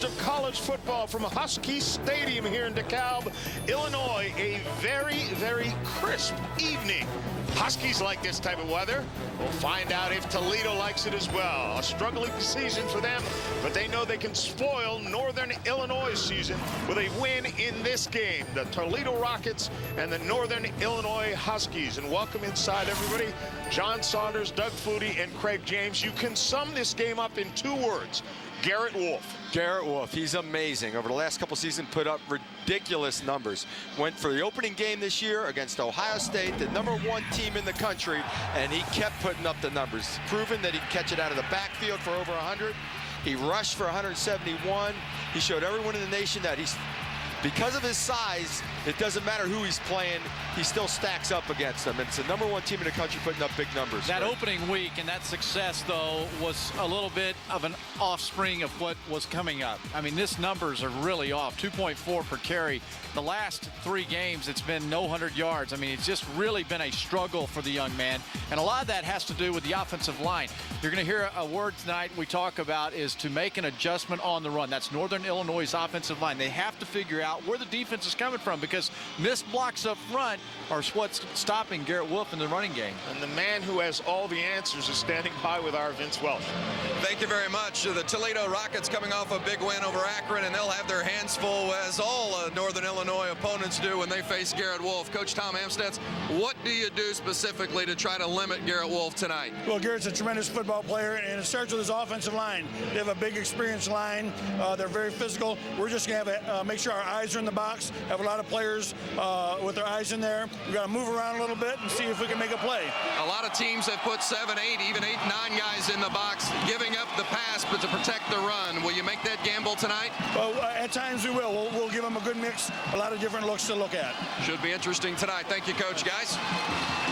Of college football from Huskies Stadium here in DeKalb, Illinois. A very, very crisp evening. Huskies like this type of weather. We'll find out if Toledo likes it as well. A struggling season for them, but they know they can spoil Northern Illinois' season with a win in this game. The Toledo Rockets and the Northern Illinois Huskies. And welcome inside, everybody. John Saunders, Doug Flutie, and Craig James. You can sum this game up in 2 words. Garrett Wolfe. Garrett Wolfe, he's amazing. Over the last couple seasons, put up ridiculous numbers. Went for the opening game this year against Ohio State, the #1 team in the country, and he kept putting up the numbers. Proven that he'd catch it out of the backfield for over 100. He rushed for 171. He showed everyone in the nation that he's, because of his size, it doesn't matter who he's playing, he still stacks up against them. And it's the #1 team in the country putting up big numbers. That opening week and that success, though, was a little bit of an offspring of what was coming up. I mean, this numbers are really off. 2.4 per carry. The last 3 games, it's been no 100 yards. I mean, it's just really been a struggle for the young man. And a lot of that has to do with the offensive line. You're going to hear a word tonight we talk about is to make an adjustment on the run. That's Northern Illinois' offensive line. They have to figure out where the defense is coming from, because missed blocks up front are what's stopping Garrett Wolfe in the running game. And the man who has all the answers is standing by with our Vince Welsh. Thank you very much. The Toledo Rockets coming off a big win over Akron, and they'll have their hands full, as all Northern Illinois opponents do when they face Garrett Wolfe. Coach Tom Amstutz, what do you do specifically to try to limit Garrett Wolfe tonight? Well, Garrett's a tremendous football player, and it starts with his offensive line. They have a big, experienced line. They're very physical. We're just going to make sure our eyes are in the box, have a lot of players with their eyes in there. We've got to move around a little bit and see if we can make a play. A lot of teams have put 7, 8, even 8, 9 guys in the box, giving up the pass, but to protect the run. Will you make that gamble tonight? Well, at times we will. We'll give them a good mix, a lot of different looks to look at. Should be interesting tonight. Thank you, Coach, guys.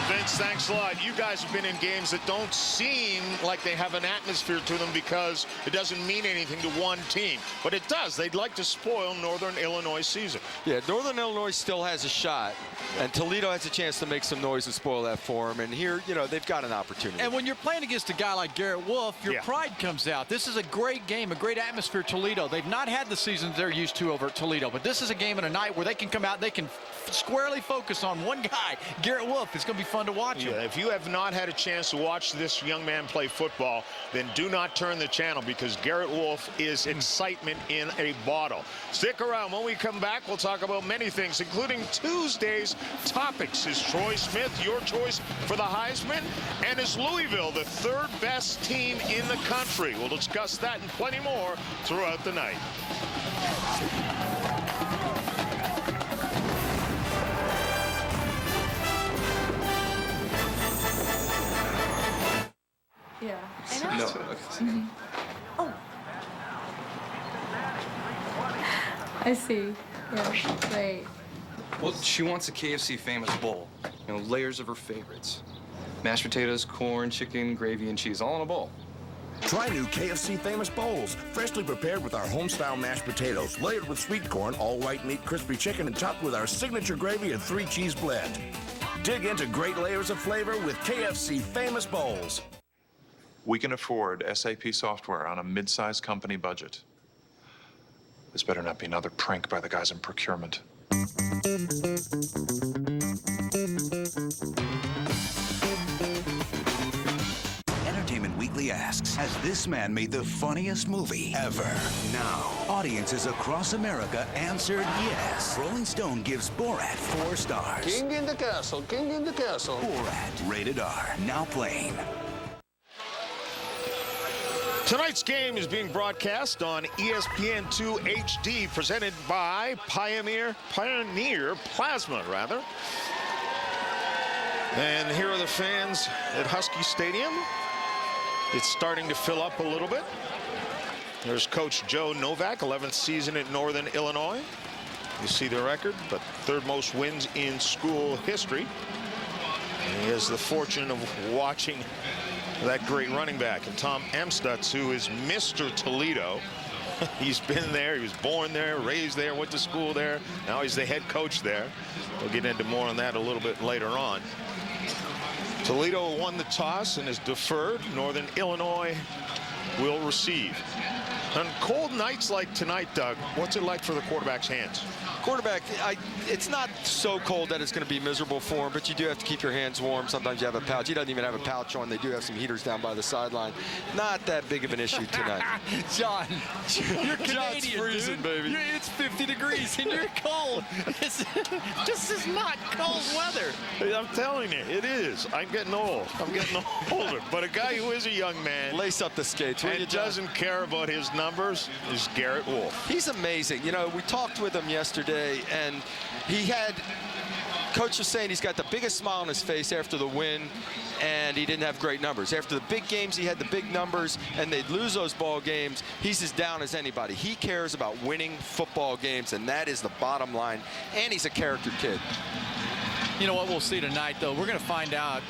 Vince, thanks a lot. You guys have been in games that don't seem like they have an atmosphere to them because it doesn't mean anything to one team. But it does. They'd like to spoil Northern Illinois' season. Yeah, Northern Illinois still has a shot, and Toledo has a chance to make some noise and spoil that for them. And here, you know, they've got an opportunity. And when you're playing against a guy like Garrett Wolfe, your pride comes out. This is a great game, a great atmosphere, Toledo. They've not had the seasons they're used to over at Toledo, but this is a game and a night where they can come out, they can squarely focus on one guy, Garrett Wolfe. It's going to be fun to watch him. If you have not had a chance to watch this young man play football, then do not turn the channel, because Garrett Wolfe is excitement in a bottle. Stick around. When we come back, we'll talk about many things, including Tuesday's topics. Is Troy Smith your choice for the Heisman? And is Louisville the 3rd best team in the country? We'll discuss that and plenty more throughout the night. Yeah. I know. No. Oh. I see. Yeah, great. Well, she wants a KFC famous bowl. You know, layers of her favorites. Mashed potatoes, corn, chicken, gravy, and cheese, all in a bowl. Try new KFC famous bowls, freshly prepared with our home-style mashed potatoes, layered with sweet corn, all white meat, crispy chicken, and topped with our signature gravy and 3-cheese blend. Dig into great layers of flavor with KFC famous bowls. We can afford SAP software on a mid-sized company budget. This better not be another prank by the guys in procurement. Entertainment Weekly asks, has this man made the funniest movie ever? Now, audiences across America answered yes. Rolling Stone gives Borat 4 stars. King in the castle, king in the castle. Borat, rated R, now playing. Tonight's game is being broadcast on ESPN2 HD, presented by Pioneer Plasma, rather. And here are the fans at Husky Stadium. It's starting to fill up a little bit. There's Coach Joe Novak, 11th season at Northern Illinois. You see the record, but 3rd most wins in school history. And he has the fortune of watching that great running back. And Tom Amstutz, who is Mr. Toledo. He's been there, he was born there, raised there, went to school there. Now he's the head coach there. We'll get into more on that a little bit later on. Toledo won the toss and is deferred. Northern Illinois will receive. On cold nights like tonight, Doug, what's it like for the quarterback's hands? Quarterback, it's not so cold that it's going to be miserable for him, but you do have to keep your hands warm. Sometimes you have a pouch. He doesn't even have a pouch on. They do have some heaters down by the sideline. Not that big of an issue tonight. John, you're Canadian, John's freezing, dude. baby. It's 50 degrees and you're cold. This is not cold weather. I'm telling you, it is. I'm getting old. I'm getting older. But a guy who is a young man Lace up the skates. and doesn't care about his numbers is Garrett Wolfe. He's amazing. You know, we talked with him yesterday, and he had, Coach was saying he's got the biggest smile on his face after the win, and he didn't have great numbers. After the big games, he had the big numbers, and they'd lose those ball games. He's as down as anybody. He cares about winning football games, and that is the bottom line, and he's a character kid. You know what we'll see tonight, though? We're going to find out.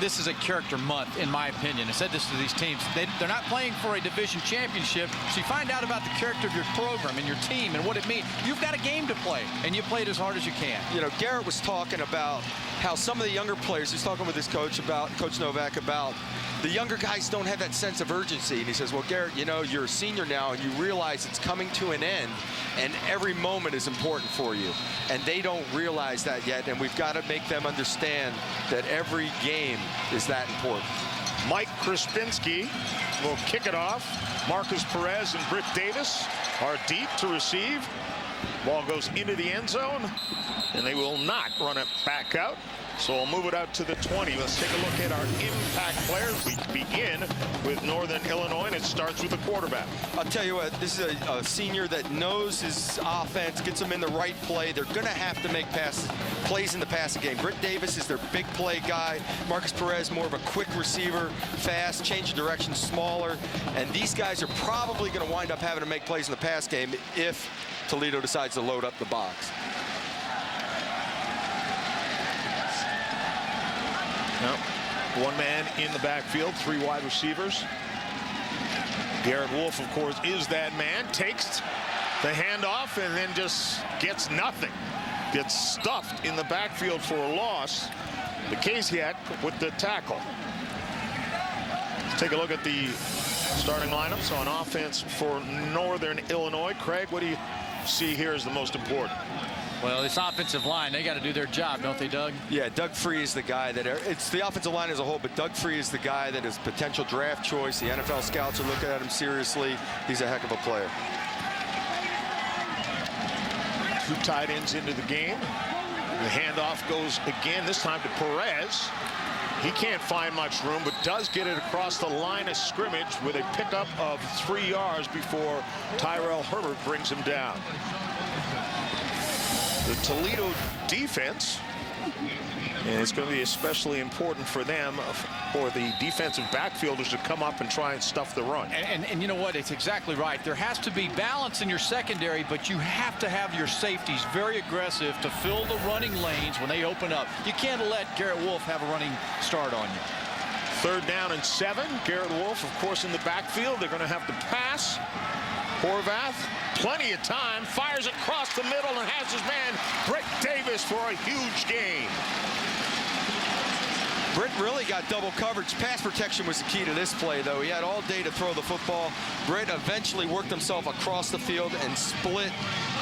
This is a character month, in my opinion. I said this to these teams. They're not playing for a division championship, so you find out about the character of your program and your team and what it means. You've got a game to play, and you play it as hard as you can. You know, Garrett was talking about how some of the younger players, he's talking with his coach about, Coach Novak, about the younger guys don't have that sense of urgency. And he says, well, Garrett, you know, you're a senior now, and you realize it's coming to an end, and every moment is important for you. And they don't realize that yet, and we've got to make them understand that every game is that important. Mike Krispinski will kick it off. Marcus Perez and Britt Davis are deep to receive. Ball goes into the end zone, and they will not run it back out. So we'll move it out to the 20. Let's take a look at our impact players. We begin with Northern Illinois, and it starts with the quarterback. I'll tell you what, this is a senior that knows his offense, gets them in the right play. They're going to have to make plays in the passing game. Britt Davis is their big play guy. Marcus Perez, more of a quick receiver, fast, change of direction, smaller. And these guys are probably going to wind up having to make plays in the pass game if Toledo decides to load up the box. No. One man in the backfield, 3 wide receivers. Garrett Wolfe, of course, is that man. Takes the handoff and then just gets nothing. Gets stuffed in the backfield for a loss. Nikasiak with the tackle. Let's take a look at the starting lineups on offense for Northern Illinois. Craig, what do you see here as the most important? Well, this offensive line, they got to do their job, don't they, Doug? Yeah, Doug Free is the guy that, it's the offensive line as a whole, but Doug Free is the guy that is potential draft choice. The NFL scouts are looking at him seriously. He's a heck of a player. 2 tight ends into the game. The handoff goes again, this time to Perez. He can't find much room, but does get it across the line of scrimmage with a pickup of 3 yards before Tyrell Herbert brings him down. The Toledo defense, and it's going to be especially important for them, for the defensive backfielders to come up and try and stuff the run. And you know what? It's exactly right. There has to be balance in your secondary, but you have to have your safeties very aggressive to fill the running lanes when they open up. You can't let Garrett Wolfe have a running start on you. 3rd down and 7. Garrett Wolfe, of course, in the backfield. They're going to have to pass. Horvath, plenty of time, fires across the middle and has his man Britt Davis for a huge gain. Britt really got double coverage. Pass protection was the key to this play, though. He had all day to throw the football. Britt eventually worked himself across the field and split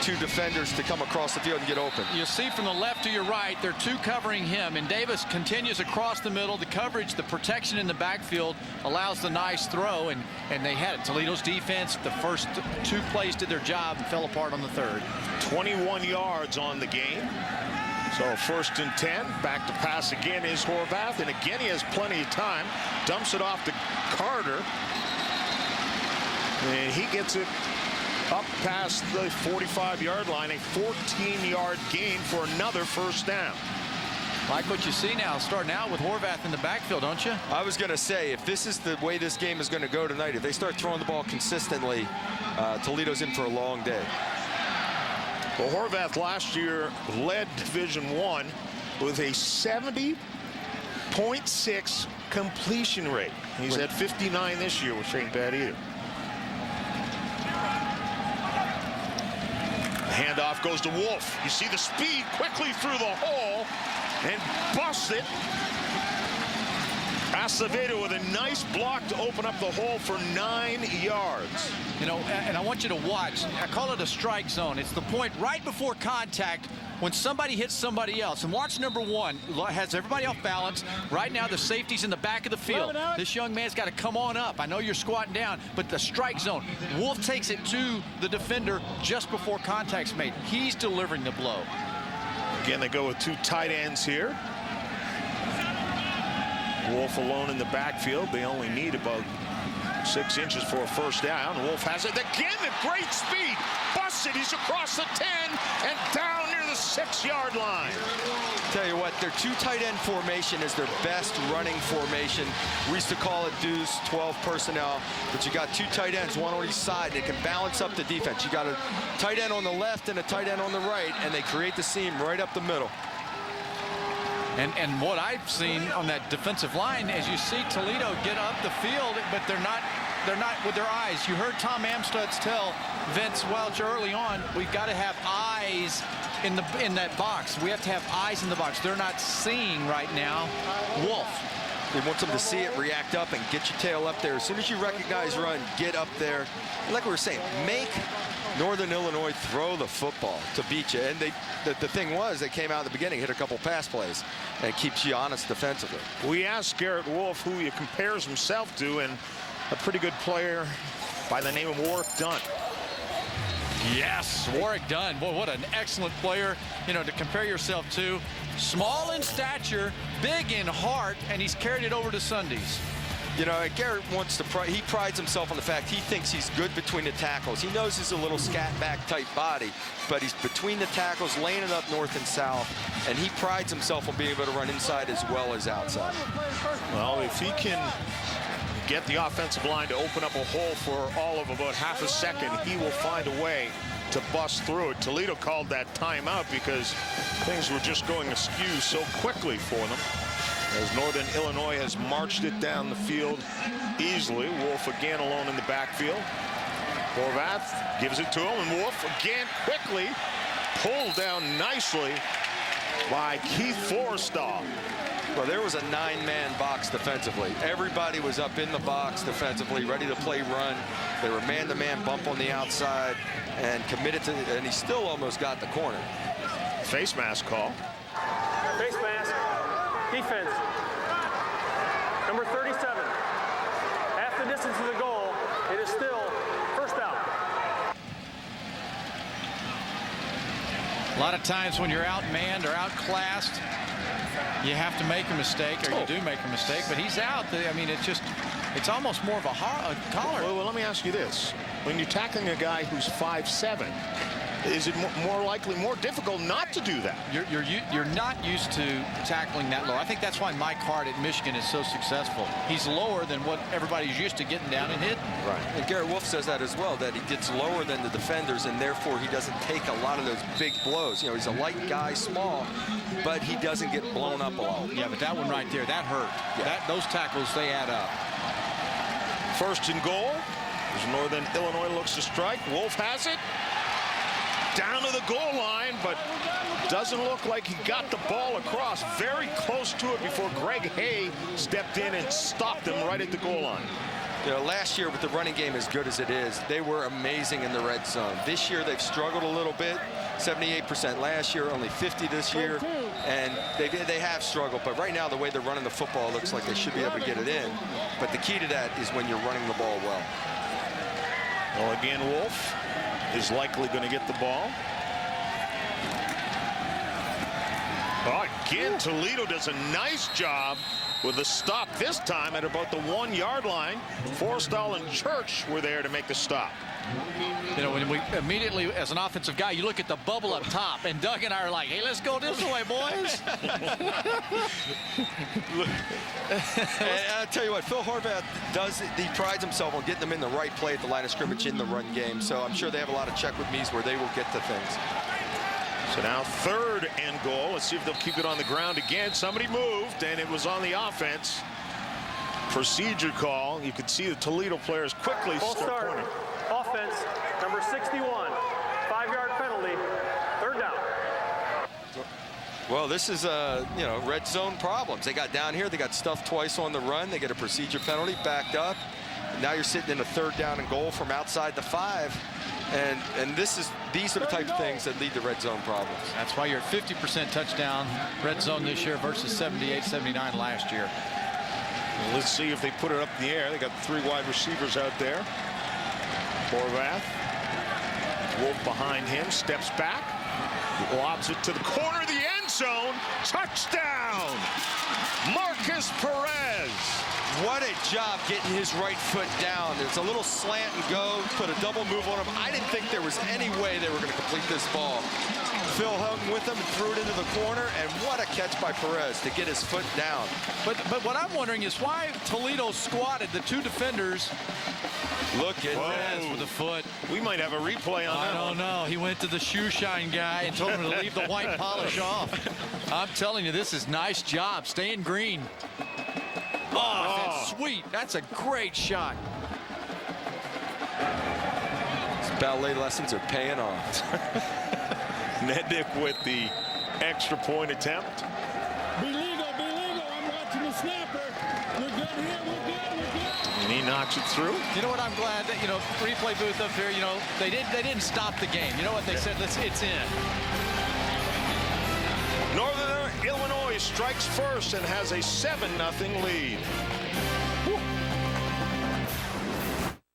2 defenders to come across the field and get open. You see from the left to your right, there are 2 covering him, and Davis continues across the middle. The coverage, the protection in the backfield allows the nice throw, and they had it. Toledo's defense, the first 2 plays did their job and fell apart on the 3rd. 21 yards on the game. So 1st and 10. Back to pass again is Horvath, and again he has plenty of time. Dumps it off to Carter, and he gets it up past the 45-yard line. A 14-yard gain for another 1st down. Like what you see now, starting out with Horvath in the backfield, don't you? I was going to say, if this is the way this game is going to go tonight, if they start throwing the ball consistently, Toledo's in for a long day. Well, Horvath last year led Division I with a 70.6 completion rate. He's at 59 this year, which ain't bad either. Handoff goes to Wolfe. You see the speed quickly through the hole and busts it Acevedo with a nice block to open up the hole for 9 yards. You know, and I want you to watch. I call it a strike zone. It's the point right before contact when somebody hits somebody else. And watch number 1. Has everybody off balance. Right now, the safety's in the back of the field. This young man's got to come on up. I know you're squatting down, but the strike zone. Wolfe takes it to the defender just before contact's made. He's delivering the blow. Again, they go with 2 tight ends here. Wolfe alone in the backfield. They only need about 6 inches for a first down. Wolfe has it again at great speed. Busts it. He's across the 10 and down near the 6-yard line. Tell you what, their 2 tight end formation is their best running formation. We used to call it deuce, 12 personnel, but you got 2 tight ends, one on each side. They can balance up the defense. You got a tight end on the left and a tight end on the right, and they create the seam right up the middle. And what I've seen on that defensive line is you see Toledo get up the field, but they're not with their eyes. You heard Tom Amstutz tell Vince Welch early on, we've got to have eyes in that box. We have to have eyes in the box. They're not seeing right now Wolfe. He wants them to see it, react up, and get your tail up there. As soon as you recognize run, get up there. And like we were saying, make Northern Illinois throw the football to beat you. And the thing was, they came out in the beginning, hit a couple pass plays, and it keeps you honest defensively. We asked Garrett Wolfe who he compares himself to, and a pretty good player by the name of Warwick Dunn. Yes, Warwick Dunn. Boy, what an excellent player, you know, to compare yourself to. Small in stature, big in heart, and he's carried it over to Sundays. You know, Garrett wants to he prides himself on the fact he thinks he's good between the tackles. He knows he's a little scat back type body, but he's between the tackles, laying it up north and south, and he prides himself on being able to run inside as well as outside. Well, if he can get the offensive line to open up a hole for all of about half a second, he will find a way to bust through it. Toledo called that timeout because things were just going askew so quickly for them, as Northern Illinois has marched it down the field easily. Wolfe again alone in the backfield. Horvath gives it to him, and Wolfe again quickly pulled down nicely by Keith Forrestall. Well, there was a 9-man box defensively. Everybody was up in the box defensively, ready to play run. They were man-to-man bump on the outside and committed to, and he still almost got the corner. Face mask call. Face mask. Defense. Number 37. Half the distance to the goal. It is still first down. A lot of times when you're outmanned or outclassed, you have to make a mistake, or you do make a mistake, but he's out. I mean, it's almost more of a collar. Well, let me ask you this. When you're tackling a guy who's 5'7", is it more difficult not to do that? You're not used to tackling that low. I think that's why Mike Hart at Michigan is so successful. He's lower than what everybody's used to getting down and hitting. Right. And Garrett Wolfe says that as well, that he gets lower than the defenders, and therefore he doesn't take a lot of those big blows. You know, he's a light guy, small, but he doesn't get blown up a lot. Yeah, but that one right there, that hurt. Yeah. Those tackles, they add up. First and goal. As Northern Illinois looks to strike. Wolfe has it. Down to the goal line, but doesn't look like he got the ball across. Very close to it before Greg Hay stepped in and stopped him right at the goal line. You know, last year with the running game as good as it is, they were amazing in the red zone. This year they've struggled a little bit. 78% last year, only 50 this year, and they have struggled. But right now, the way they're running the football, it looks like they should be able to get it in. But the key to that is when you're running the ball well. Well, again, Wolfe is likely going to get the ball. Oh, again, Toledo does a nice job with a stop this time at about the 1-yard line. Forrestall and Church were there to make the stop. You know, when we immediately, as an offensive guy, you look at the bubble up top, and Doug and I are like, hey, let's go this way, boys. And I'll tell you what, Phil Horvath he prides himself on getting them in the right play at the line of scrimmage in the run game. So I'm sure they have a lot of check with me's where they will get to things. So now 3rd and goal. Let's see if they'll keep it on the ground again. Somebody moved, and it was on the offense. Procedure call. You could see the Toledo players quickly start pointing. Offense, number 61. 5-yard penalty. 3rd down. Well, this is, red zone problems. They got down here. They got stuffed twice on the run. They get a procedure penalty, backed up. And now you're sitting in a 3rd down and goal from outside the 5. And these are the type of things that lead to red zone problems. That's why you're at 50% touchdown red zone this year versus 78, 79 last year. Well, let's see if they put it up in the air. They got 3 wide receivers out there. Horvath. Wolfe behind him, steps back, lobs it to the corner of the end zone. Touchdown! Marcus Perez. What a job getting his right foot down. It's a little slant and go, put a double move on him. I didn't think there was any way they were going to complete this ball. Phil hung with him and threw it into the corner, and what a catch by Perez to get his foot down. But what I'm wondering is why Toledo squatted the 2 defenders. Look at Perez with the foot. We might have a replay on that. I don't know. He went to the shoe shine guy and told him to leave the white polish off. I'm telling you, this is nice job. Staying green. Oh, that's sweet. That's a great shot. These ballet lessons are paying off. Nednick with the extra point attempt. Be legal. I'm watching the snapper. We're good here. We're good. And he knocks it through. You know what? I'm glad that, replay booth up here, they didn't stop the game. You know what they said? It's in. Northern Illinois strikes first and has a 7-0 lead.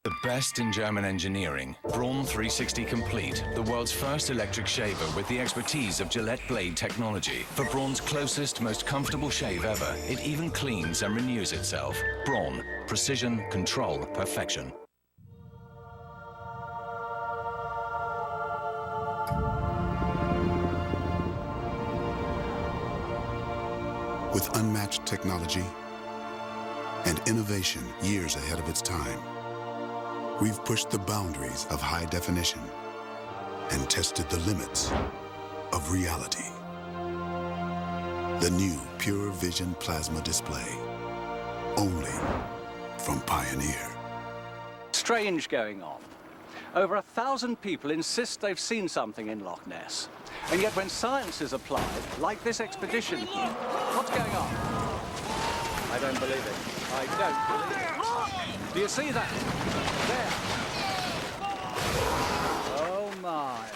The best in German engineering. Braun 360 Complete, the world's first electric shaver with the expertise of Gillette blade technology. For Braun's closest, most comfortable shave ever, it even cleans and renews itself. Braun, precision, control, perfection. With unmatched technology and innovation years ahead of its time, we've pushed the boundaries of high definition and tested the limits of reality. The new Pure Vision Plasma Display, only from Pioneer. Strange going on. Over 1,000 people insist they've seen something in Loch Ness. And yet when science is applied, like this expedition, what's going on? I don't believe it. I don't believe it. Do you see that? There. Oh, my.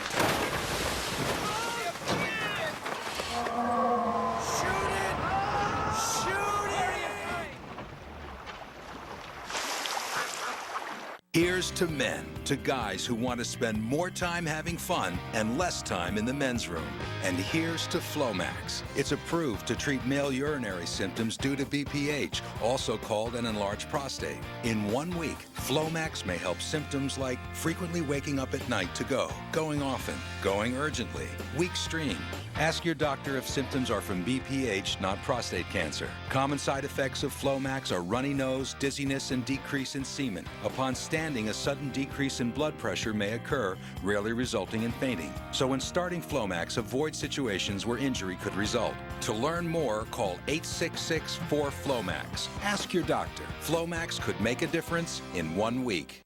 Here's to men, to guys who want to spend more time having fun and less time in the men's room. And here's to Flomax. It's approved to treat male urinary symptoms due to BPH, also called an enlarged prostate. In 1 week, Flomax may help symptoms like frequently waking up at night to go, going often, going urgently, weak stream. Ask your doctor if symptoms are from BPH, not prostate cancer. Common side effects of Flomax are runny nose, dizziness, and decrease in semen. Upon standing, a sudden decrease in blood pressure may occur, rarely resulting in fainting. So when starting Flomax, avoid situations where injury could result. To learn more, call 866-4FLOMAX. Ask your doctor. Flomax could make a difference in 1 week.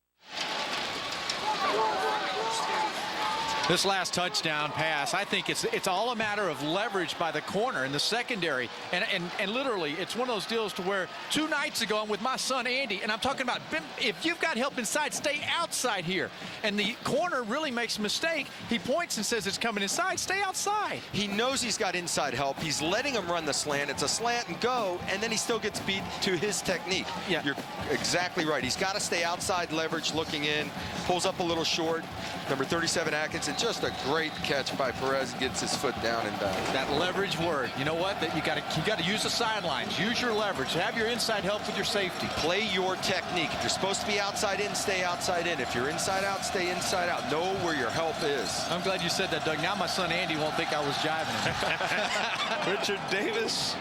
This last touchdown pass, I think it's all a matter of leverage by the corner in the secondary. And literally, it's one of those deals to where 2 nights ago, I'm with my son Andy, and I'm talking about, if you've got help inside, stay outside here. And the corner really makes a mistake. He points and says it's coming inside, stay outside. He knows he's got inside help. He's letting him run the slant. It's a slant and go, and then he still gets beat to his technique. Yeah. You're exactly right. He's got to stay outside leverage, looking in, pulls up a little short. Number 37, Atkinson, just a great catch by Perez, gets his foot down and back. That leverage word, you know what? That you got to use the sidelines, use your leverage, have your inside help with your safety. Play your technique. If you're supposed to be outside in, stay outside in. If you're inside out, stay inside out. Know where your help is. I'm glad you said that, Doug. Now my son Andy won't think I was jiving him. Richard Davis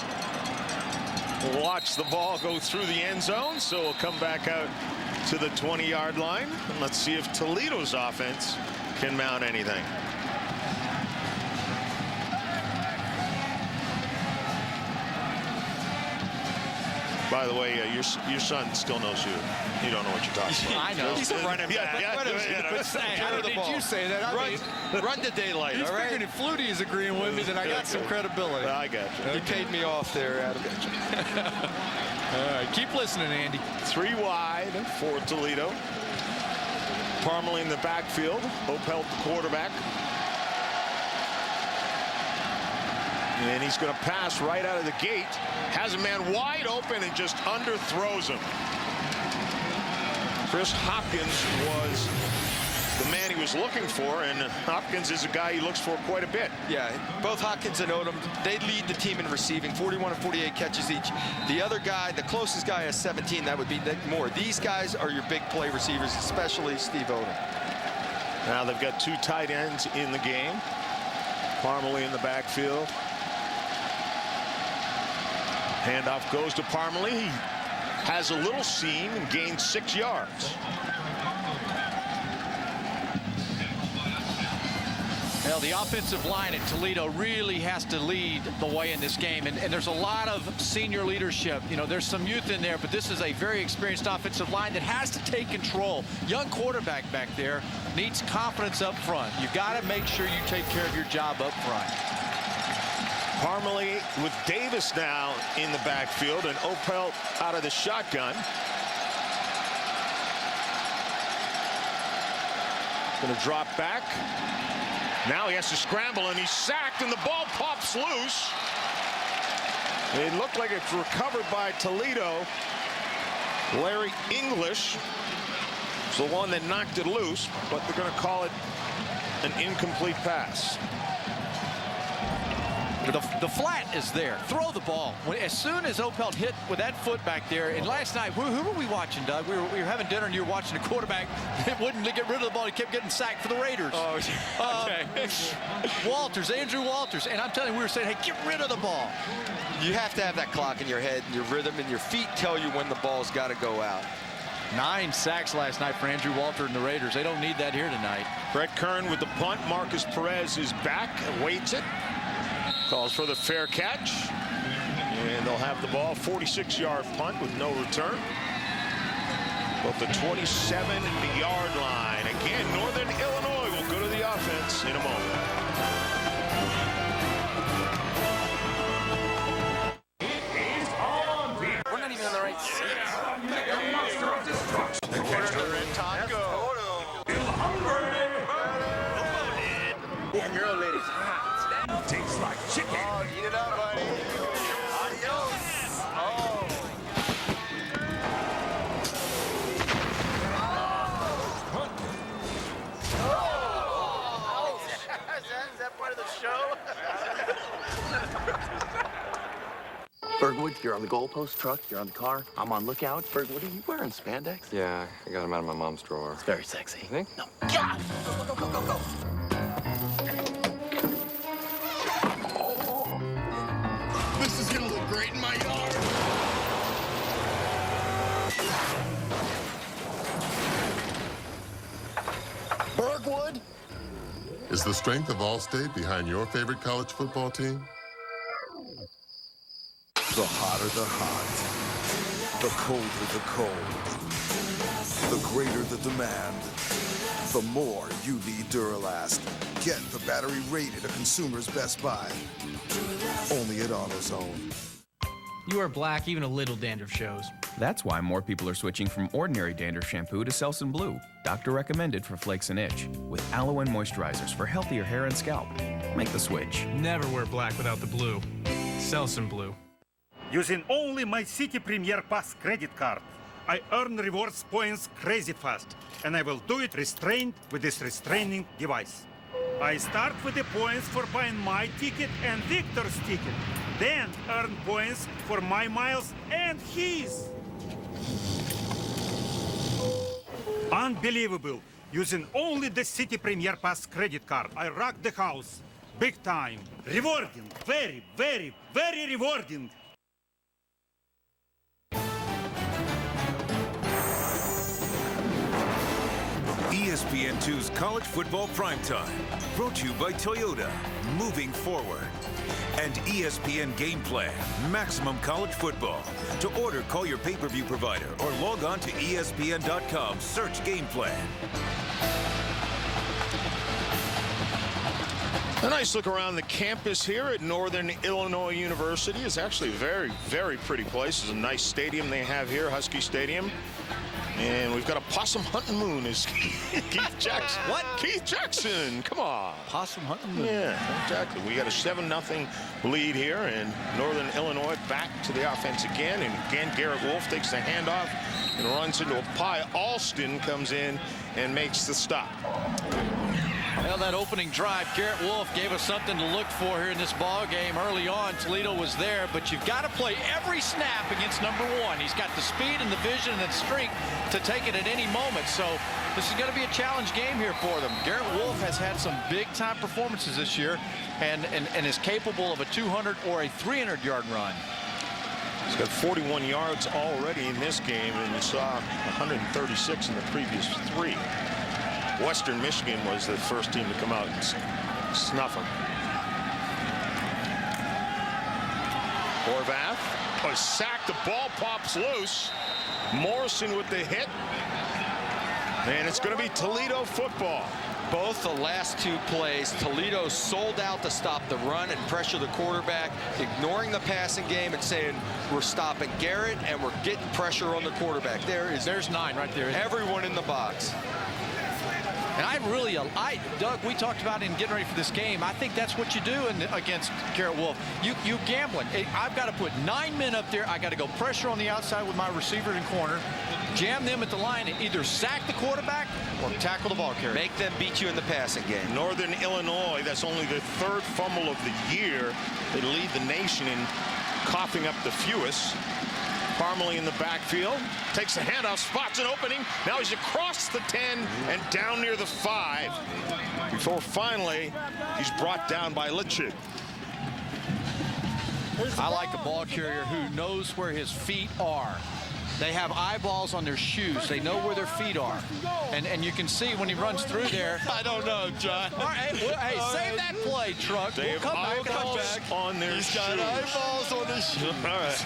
will watch the ball go through the end zone, so we'll come back out to the 20-yard line. And let's see if Toledo's offense can mount anything. By the way, your son still knows you. You don't know what you're talking about. I know. He's a running back. How did you say that? Run to daylight, He's all right? figuring if Flutie is agreeing with me, then I got some credibility. I got you. You paid me off there, Adam. All right, keep listening, Andy. 3 wide for Toledo. Parmalee in the backfield. Opelt the quarterback. And he's going to pass right out of the gate. Has a man wide open and just underthrows him. Chris Hopkins was the man he was looking for, and Hopkins is a guy he looks for quite a bit. Yeah, both Hopkins and Odom, they lead the team in receiving, 41 and 48 catches each. The other guy, the closest guy, has 17. That would be Nick Moore. These guys are your big play receivers, especially Steve Odom. Now they've got 2 tight ends in the game. Parmalee in the backfield. Handoff goes to Parmalee. He has a little seam and gains 6 yards. Well, the offensive line at Toledo really has to lead the way in this game, and there's a lot of senior leadership. You know, there's some youth in there, but this is a very experienced offensive line that has to take control. Young quarterback back there needs confidence up front. You've got to make sure you take care of your job up front. Parmalee with Davis now in the backfield, and Opelt out of the shotgun. Going to drop back. Now he has to scramble, and he's sacked, and the ball pops loose. It looked like it's recovered by Toledo. Larry English is the one that knocked it loose, but they're going to call it an incomplete pass. The flat is there. Throw the ball. As soon as Opelt hit with that foot back there, and last night, who were we watching, Doug? We were having dinner, and you were watching a quarterback that wouldn't get rid of the ball. He kept getting sacked for the Raiders. Oh, okay. Andrew Walters. And I'm telling you, we were saying, hey, get rid of the ball. You have to have that clock in your head, and your rhythm, and your feet tell you when the ball's got to go out. 9 sacks last night for Andrew Walter and the Raiders. They don't need that here tonight. Brett Kern with the punt. Marcus Perez is back, awaits it. Calls for the fair catch, and they'll have the ball. 46-yard punt with no return. But the 27-yard line. Again, Northern Illinois will go to the offense in a moment. We're not even in the right seat. That girl lady's hot. Tastes like chicken. Oh, eat it up, buddy. Adios. Oh. Oh. Is that part of the show? Bergwood, you're on the goalpost truck, you're on the car, I'm on lookout. Bergwood, are you wearing spandex? Yeah, I got them out of my mom's drawer. It's very sexy. You think? No. Yeah! Go, go, go, go, go. This is gonna look great in my yard. Bergwood? Is the strength of Allstate behind your favorite college football team? The hotter the hot, the colder the cold, the greater the demand, the more you need Duralast. Get the battery rated a consumer's best buy. Only at AutoZone. You are black, even a little dandruff shows. That's why more people are switching from ordinary dandruff shampoo to Selsun Blue. Doctor recommended for flakes and itch. With aloe and moisturizers for healthier hair and scalp. Make the switch. Never wear black without the blue. Selsun Blue. Using only my City Premier Pass credit card, I earn rewards points crazy fast, and I will do it restrained with this restraining device. I start with the points for buying my ticket and Victor's ticket, then earn points for my miles and his. Unbelievable! Using only the City Premier Pass credit card, I rock the house. Big time. Rewarding. Very, very, very rewarding. ESPN2's College Football Primetime. Brought to you by Toyota, moving forward. And ESPN Game Plan, Maximum College Football. To order, call your pay-per-view provider or log on to ESPN.com, search Game Plan. A nice look around the campus here at Northern Illinois University. It's actually a very, very pretty place. It's a nice stadium they have here, Husky Stadium. And we've got a possum hunting moon is Keith Jackson. What? Keith Jackson, come on. Possum hunting moon. Yeah, exactly. We got a 7-0 lead here, and Northern Illinois back to the offense again. And again, Garrett Wolfe takes the handoff and runs into a pie. Alston comes in and makes the stop. Well, that opening drive, Garrett Wolfe gave us something to look for here in this ball game. Early on, Toledo was there, but you've got to play every snap against number 1. He's got the speed and the vision and the strength to take it at any moment. So this is going to be a challenge game here for them. Garrett Wolfe has had some big-time performances this year and is capable of a 200 or a 300-yard run. He's got 41 yards already in this game, and you saw 136 in the previous 3. Western Michigan was the first team to come out and snuff him. Horvath, sacked, the ball pops loose. Morrison with the hit. And it's going to be Toledo football. Both the last 2 plays, Toledo sold out to stop the run and pressure the quarterback, ignoring the passing game and saying, we're stopping Garrett and we're getting pressure on the quarterback. There's 9 right there. Everyone in the box. And Doug, we talked about in getting ready for this game. I think that's what you do against Garrett Wolfe. You gambling. I've got to put 9 men up there. I got to go pressure on the outside with my receiver and corner, jam them at the line, and either sack the quarterback or tackle the ball carrier. Make them beat you in the passing game. Northern Illinois, that's only the 3rd fumble of the year. They lead the nation in coughing up the fewest. Parmalee in the backfield, takes the handoff, spots an opening. Now he's across the 10 and down near the 5 before finally he's brought down by Litchid. I like a ball carrier who knows where his feet are. They have eyeballs on their shoes. They know where their feet are. And you can see when he runs through there. I don't know, John. All right, hey, save that play, Truck. They have eyeballs on their shoes. He's got eyeballs on his shoes. All right.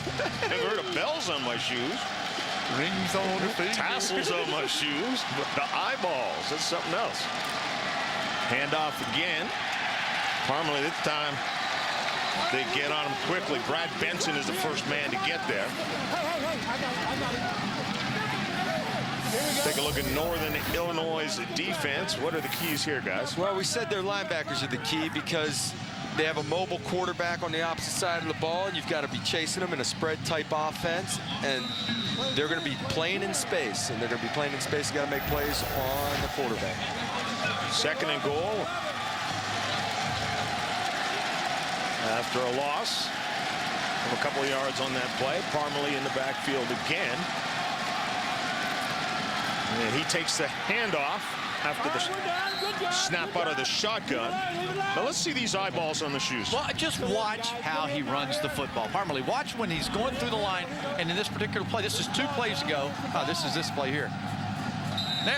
Never heard of bells on my shoes. Rings on the feet. Tassels on my shoes. But the eyeballs, that's something else. Handoff again. Parmalee this time. They get on him quickly. Brad Benson is the first man to get there. Take a look at Northern Illinois' defense. What are the keys here, guys? Well, we said their linebackers are the key because they have a mobile quarterback on the opposite side of the ball, and you've got to be chasing them in a spread-type offense, and they're going to be playing in space, and they're going to be playing in space. You got to make plays on the quarterback. 2nd and goal. After a loss of a couple of yards on that play, Parmalee in the backfield again. And he takes the handoff after the snap out of the shotgun. Now let's see these eyeballs on the shoes. Well, just watch how he runs the football. Parmalee, watch when he's going through the line, and in this particular play, this is 2 plays ago. Oh, this is this play here.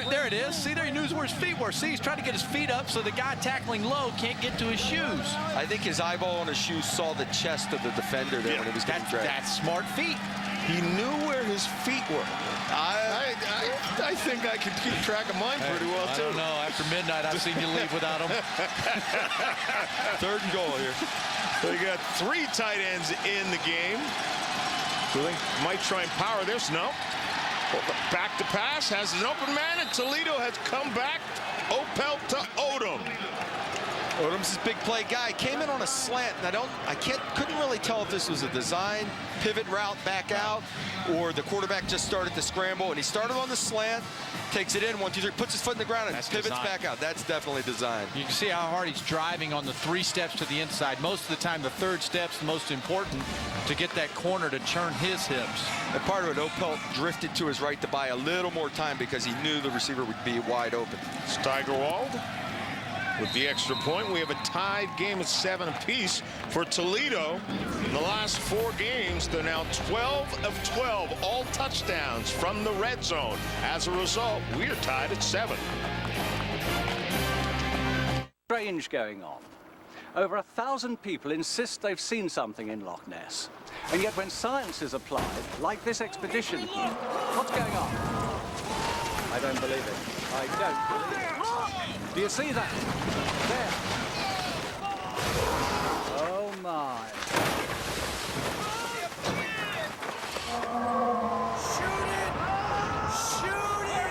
There it is. See there, he knows where his feet were. See, he's trying to get his feet up so the guy tackling low can't get to his shoes. I think his eyeball on his shoes saw the chest of the defender there when he was getting dragged. That's smart feet. He knew where his feet were. I think I can keep track of mine pretty well, too. I don't know. After midnight, I've seen you leave without them. 3rd and goal here. So you got 3 tight ends in the game. So they might try and power this. No. Back to pass, has an open man, and Toledo has come back. Opel to Odom. Odom's a big play guy. Came in on a slant, and couldn't really tell if this was a design pivot route back out or the quarterback just started to scramble, and he started on the slant, takes it in, 1, 2, 3, puts his foot in the ground, and pivots back out. That's definitely design. You can see how hard he's driving on the 3 steps to the inside. Most of the time, the 3rd step's the most important to get that corner to turn his hips. And part of it, Opel drifted to his right to buy a little more time because he knew the receiver would be wide open. Steigerwald with the extra point. We have a tied game at 7 apiece for Toledo. In the last 4 games, they're now 12 of 12, all touchdowns from the red zone. As a result, we are tied at 7. strange going on. Over 1,000 people insist they've seen something in Loch Ness. And yet when science is applied, like this expedition here, what's going on? I don't believe it. I don't believe it. Do you see that? There. Oh, my. Shoot it! Shoot it!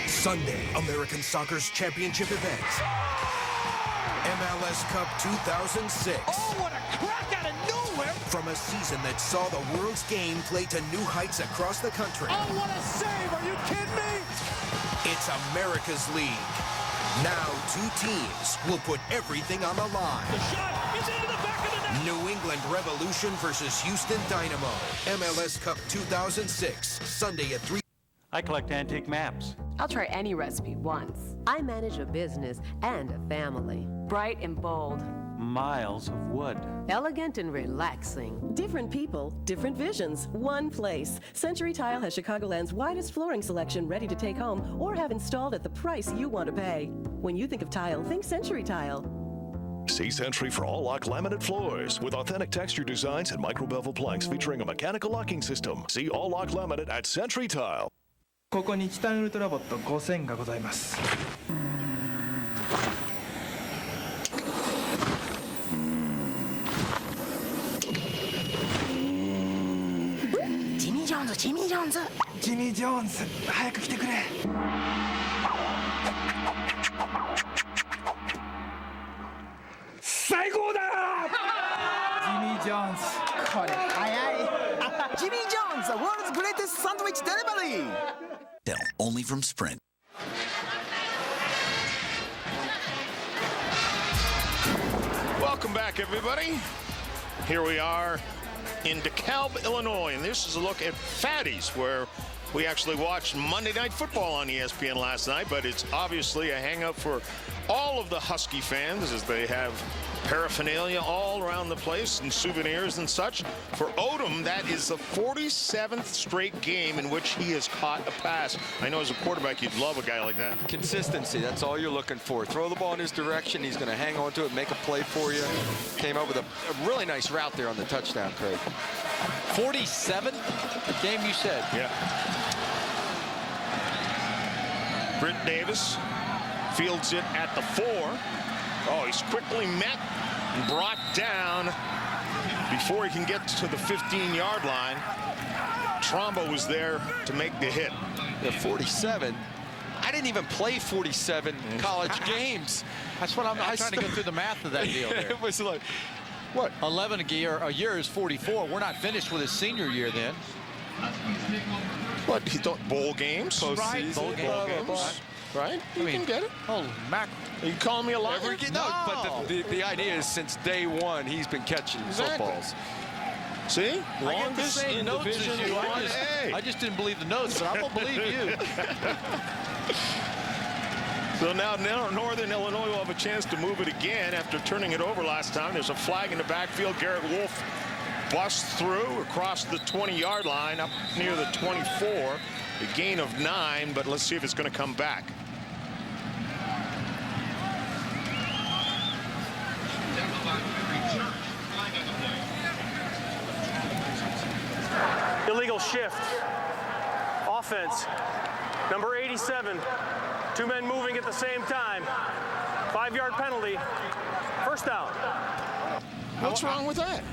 Sunday, American Soccer's championship event. MLS Cup 2006. Oh, what a crack out of nowhere! From a season that saw the world's game played to new heights across the country. Oh, what a save! Are you kidding me? It's America's League. Now, two teams will put everything on the line. The shot is into the back of the net! New England Revolution versus Houston Dynamo. MLS Cup 2006, Sunday at 3. I collect antique maps. I'll try any recipe once. I manage a business and a family. Bright and bold. Miles of wood. Elegant and relaxing. Different people, different visions, one place. Century Tile has Chicagoland's widest flooring selection ready to take home or have installed at the price you want to pay. When you think of tile, think Century Tile. See Century for all lock laminate floors with authentic texture designs and micro-bevel planks featuring a mechanical locking system. See all lock laminate at Century Tile. ここにチタンウルトラボット5000がございます。ジミー・ジョーンズ、ジミー・ジョーンズ。ジミー・ジョーンズ、早く来てくれ。最高だ！ジミー・ジョーンズ。これ早い。ジミー・ジョーンズ、the world's greatest sandwich delivery. Only from Sprint. Welcome back, everybody. Here we are in DeKalb, Illinois, and this is a look at Fatty's, where we actually watched Monday Night Football on ESPN last night, but it's obviously a hang-up for all of the Husky fans as they have paraphernalia all around the place and souvenirs and such. For Odom, that is the 47th straight game in which he has caught a pass. I know as a quarterback, you'd love a guy like that. Consistency, that's all you're looking for. Throw the ball in his direction, he's going to hang on to it, make a play for you. Came up with a really nice route there on the touchdown, Craig. 47? The game you said. Yeah. Britt Davis fields it at the 4. Oh, he's quickly met and brought down before he can get to the 15-yard line. Trombo was there to make the hit. Yeah, 47. I didn't even play 47 college games. That's what I'm trying to go through the math of that deal there. It was like, what? 11 a year is 44. We're not finished with his senior year then. What, he thought bowl games? Right, bowl games. Right? You can get it. Oh, Mac. Are you calling me a liar? No, but the idea is since day one, he's been catching footballs. See? Longest in Division I. I just didn't believe the notes, but I'm going to believe you. So now Northern Illinois will have a chance to move it again after turning it over last time. There's a flag in the backfield. Garrett Wolfe busts through across the 20-yard line up near the 24. A gain of 9, but let's see if it's going to come back. Illegal shift. Offense. Number 87. 2 men moving at the same time. 5-yard penalty. First down. What's wrong with that?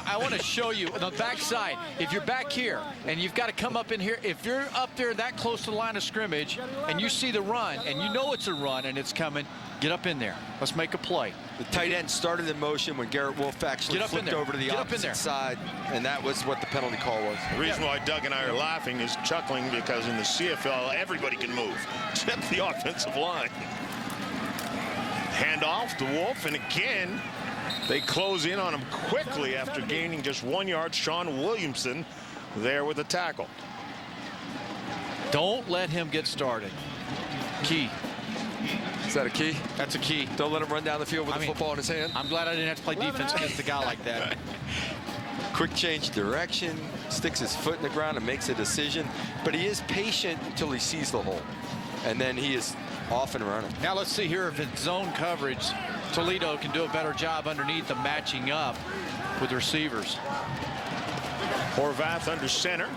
I want to show you the backside. If you're back here and you've got to come up in here, if you're up there that close to the line of scrimmage and you see the run and you know it's a run and it's coming, get up in there. Let's make a play. The tight end started in motion when Garrett Wolfe actually flipped over to the opposite side, and that was what the penalty call was. The reason why Doug and I are laughing is chuckling because in the CFL, everybody can move, except the offensive line. Handoff to Wolfe, and again, they close in on him quickly after gaining just 1 yard. Sean Williamson there with the tackle. Don't let him get started. Key. Is that a key? That's a key. Don't let him run down the field with the football in his hand. I'm glad I didn't have to play defense against a guy like that. Quick change direction, sticks his foot in the ground and makes a decision, but he is patient until he sees the hole. and then he is off and running. Now let's see here if in zone coverage, Toledo can do a better job underneath the matching up with receivers. Horvath under center.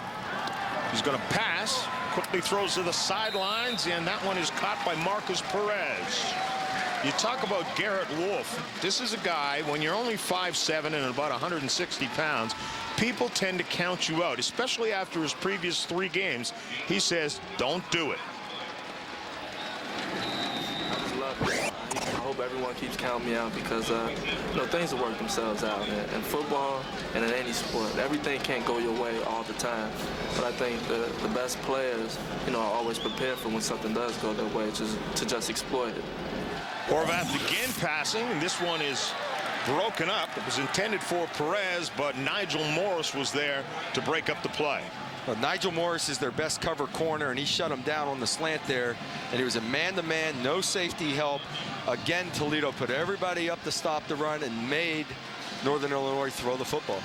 He's going to pass. Quickly throws to the sidelines, and that one is caught by Marcus Perez. You talk about Garrett Wolfe. This is a guy, when you're only 5'7" and about 160 pounds, people tend to count you out, especially after his previous 3 games. He says, don't do it. I just love it. I hope everyone keeps counting me out because, you know, things will work themselves out. In football and in any sport, everything can't go your way all the time. But I think the best players, you know, are always prepared for when something does go their way, to just exploit it. Horvath again passing, and this one is broken up. It was intended for Perez, but Nigel Morris was there to break up the play. Well, Nigel Morris is their best cover corner, and he shut him down on the slant there, and it was a man-to-man, no safety help. Again, Toledo put everybody up to stop the run and made Northern Illinois throw the football.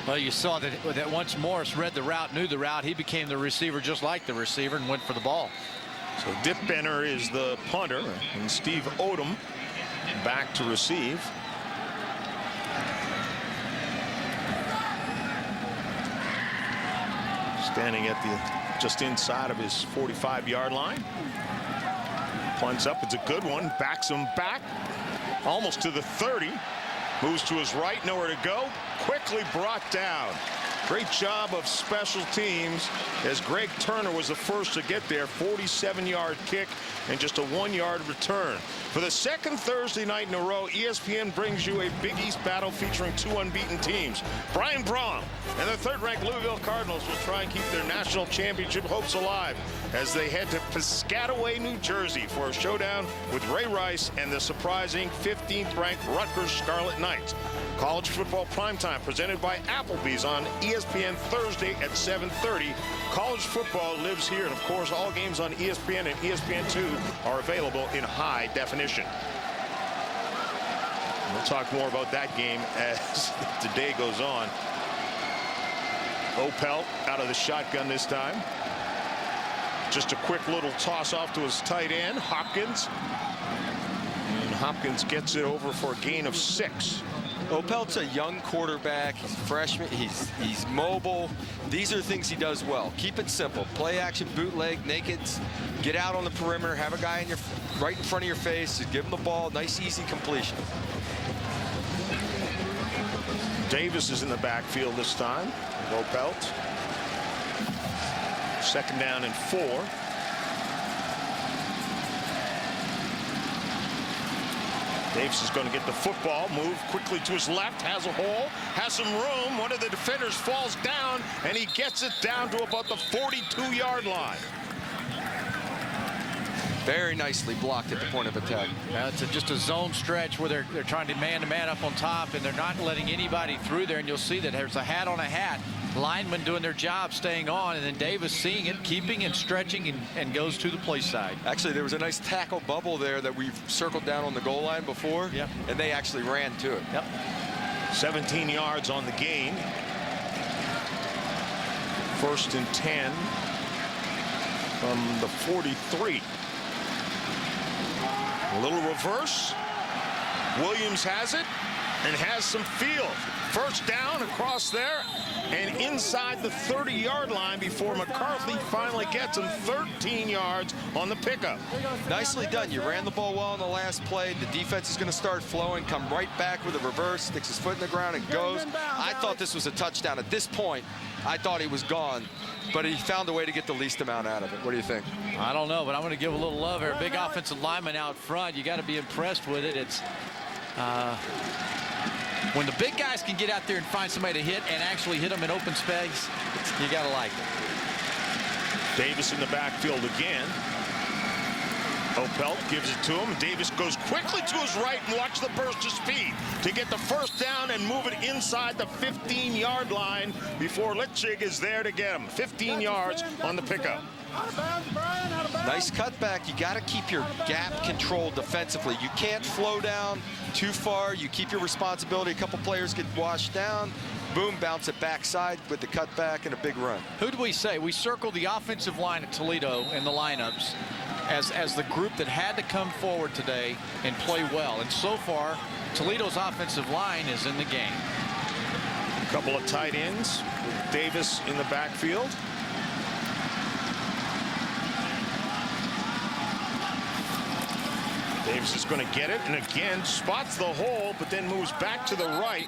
Well, you saw that once Morris read the route, knew the route, he became the receiver just like the receiver and went for the ball. So Dip Benner is the punter, and Steve Odom back to receive. Standing at just inside of his 45-yard line. Punts up, it's a good one, backs him back almost to the 30. Moves to his right, nowhere to go. Quickly brought down. Great job of special teams as Greg Turner was the first to get there. 47-yard kick and just a 1-yard return. For the second Thursday night in a row, ESPN brings you a Big East battle featuring 2 unbeaten teams. Brian Braun and the third-ranked Louisville Cardinals will try and keep their national championship hopes alive as they head to Piscataway, New Jersey for a showdown with Ray Rice and the surprising 15th-ranked Rutgers Scarlet Knights. College football primetime presented by Applebee's on ESPN Thursday at 7:30. College football lives here, and of course all games on ESPN and ESPN2 are available in high definition. We'll talk more about that game as the day goes on. Opel out of the shotgun this time. Just a quick little toss off to his tight end, Hopkins. And Hopkins gets it over for a gain of 6. Opel's a young quarterback. He's a freshman. He's mobile. These are the things he does well. Keep it simple. Play action, bootleg, nakeds. Get out on the perimeter. Have a guy right in front of your face. Just give him the ball. Nice, easy completion. Davis is in the backfield this time. Opelt. 2nd down and 4. Davis is going to get the football, move quickly to his left, has a hole, has some room. One of the defenders falls down, and he gets it down to about the 42-yard line. Very nicely blocked at the point of attack. It's just a zone stretch where they're trying to man up on top, and they're not letting anybody through there, and you'll see that there's a hat on a hat. Linemen doing their job, staying on, and then Davis seeing it, keeping and stretching, and goes to the play side. Actually, there was a nice tackle bubble there that we've circled down on the goal line before, and they actually ran to it. 17 yards on the gain. 1st and 10 from the 43. A little reverse. Williams has it and has some field. 1st down across there and inside the 30-yard line before McCarthy finally gets him 13 yards on the pickup. Nicely done. You ran the ball well on the last play. The defense is going to start flowing, come right back with a reverse, sticks his foot in the ground and goes. I thought this was a touchdown. At this point, I thought he was gone, but he found a way to get the least amount out of it. What do you think? I don't know, but I'm going to give a little love here. Big offensive lineman out front. You got to be impressed with it. It's when the big guys can get out there and find somebody to hit and actually hit them in open space, you got to like it. Davis in the backfield again. Opelt gives it to him. Davis goes quickly to his right, and watch the burst of speed to get the 1st down and move it inside the 15-yard line before Litchig is there to get him. 15 yards on the pickup. Nice cutback. You got to keep your gap controlled defensively. You can't flow down too far. You keep your responsibility. A couple players get washed down. Boom, bounce it backside with the cutback and a big run. Who do we say? We circle the offensive line at Toledo in the lineups. as the group that had to come forward today and play well. And so far, Toledo's offensive line is in the game. A couple of tight ends with Davis in the backfield. Davis is going to get it, and again spots the hole, but then moves back to the right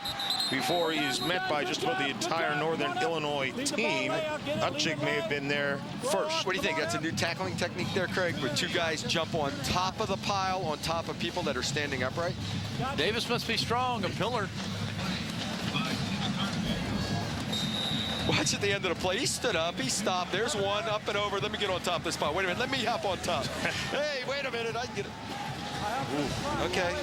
before he is met by just about the entire Northern Illinois team. Utchig may have been there first. What do you think? That's a new tackling technique there, Craig, where two guys jump on top of the pile, on top of people that are standing upright? Davis must be strong, a pillar. Watch at the end of the play. He stood up, he stopped. There's one, up and over. Let me get on top of this spot. Wait a minute, let me hop on top. Hey, wait a minute, I can get it. Ooh, okay.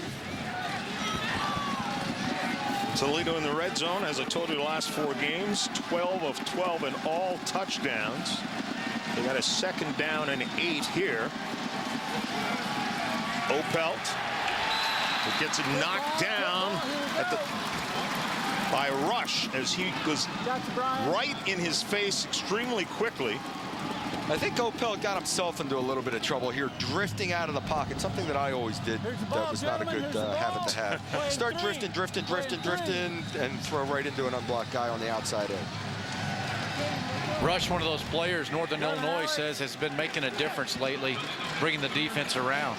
Toledo in the red zone, as I told you, the last 4 games, 12 of 12 in all touchdowns. They got a 2nd down and 8 here. Opelt, it gets it knocked down by Rush as he was right in his face extremely quickly. I think Opelt got himself into a little bit of trouble here, drifting out of the pocket, something that I always did that was not a good habit to have. Start drifting, and throw right into an unblocked guy on the outside end. Rush, one of those players Northern Illinois says has been making a difference lately, bringing the defense around.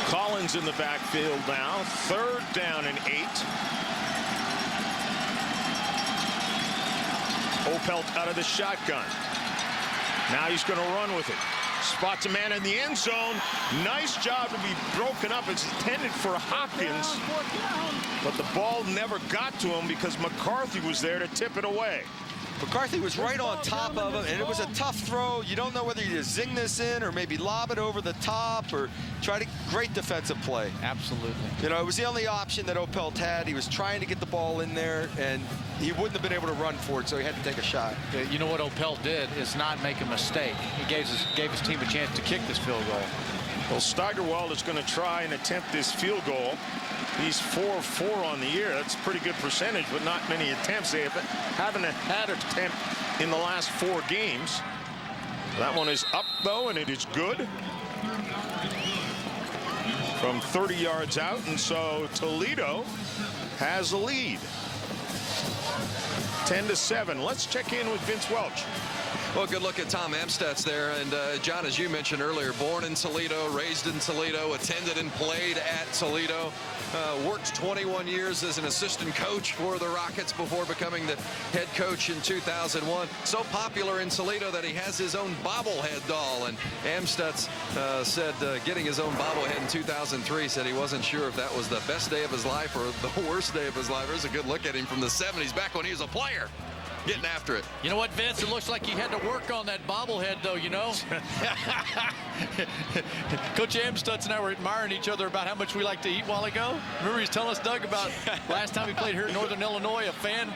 Collins in the backfield now, 3rd down and 8. Opelt out of the shotgun. Now he's going to run with it. Spots a man in the end zone. Nice job to be broken up. It's intended for Hopkins, but the ball never got to him because McCarthy was there to tip it away. McCarthy was right on top of him, and it was a tough throw. You don't know whether you zing this in or maybe lob it over the top or try to. Great defensive play. Absolutely. You know, it was the only option that Opelt had. He was trying to get the ball in there, and he wouldn't have been able to run for it, so he had to take a shot. You know what Opelt did is not make a mistake. He gave his team a chance to kick this field goal. Well, Steigerwald is going to try and attempt this field goal. He's 4 of 4 on the year. That's a pretty good percentage, but not many attempts. They haven't had an attempt in the last 4 games. That one is up, though, and it is good from 30 yards out, and so Toledo has a lead. 10-7. Let's check in with Vince Welch. Well, good look at Tom Amstutz there. And, John, as you mentioned earlier, born in Toledo, raised in Toledo, attended and played at Toledo. Worked 21 years as an assistant coach for the Rockets before becoming the head coach in 2001. So popular in Toledo that he has his own bobblehead doll. And Amstutz said getting his own bobblehead in 2003, said he wasn't sure if that was the best day of his life or the worst day of his life. There's a good look at him from the 70s, back when he was a player. Getting after it. You know what, Vince? It looks like you had to work on that bobblehead, though, you know? Coach Amstutz and I were admiring each other about how much we like to eat a while ago. Remember he was telling us, Doug, about last time we played here in Northern Illinois, a fan,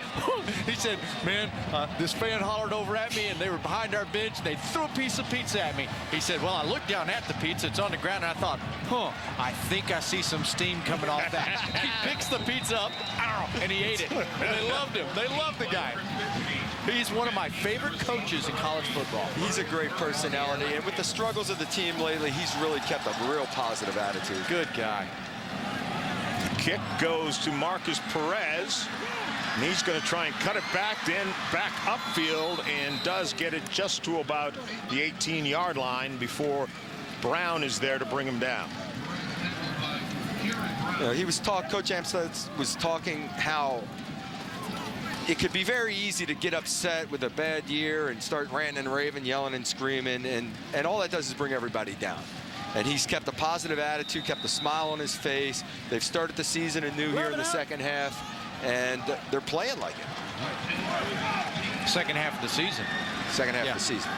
he said, man, this fan hollered over at me, and they were behind our bench, and they threw a piece of pizza at me. He said, well, I looked down at the pizza. It's on the ground, and I thought, I think I see some steam coming off that. He picks the pizza up, and he ate it. And they loved him. They loved the guy. He's one of my favorite coaches in college football. He's a great personality, and with the struggles of the team lately, he's really kept a real positive attitude. Good guy. The kick goes to Marcus Perez, and he's going to try and cut it back upfield, and does get it just to about the 18-yard line before Brown is there to bring him down. You know, Coach Amstutz was talking how it could be very easy to get upset with a bad year and start ranting and raving, yelling and screaming, and all that does is bring everybody down. And he's kept a positive attitude, kept a smile on his face. They've started the season anew here in the second half, and they're playing like it. Second half of the season. Second half of the season.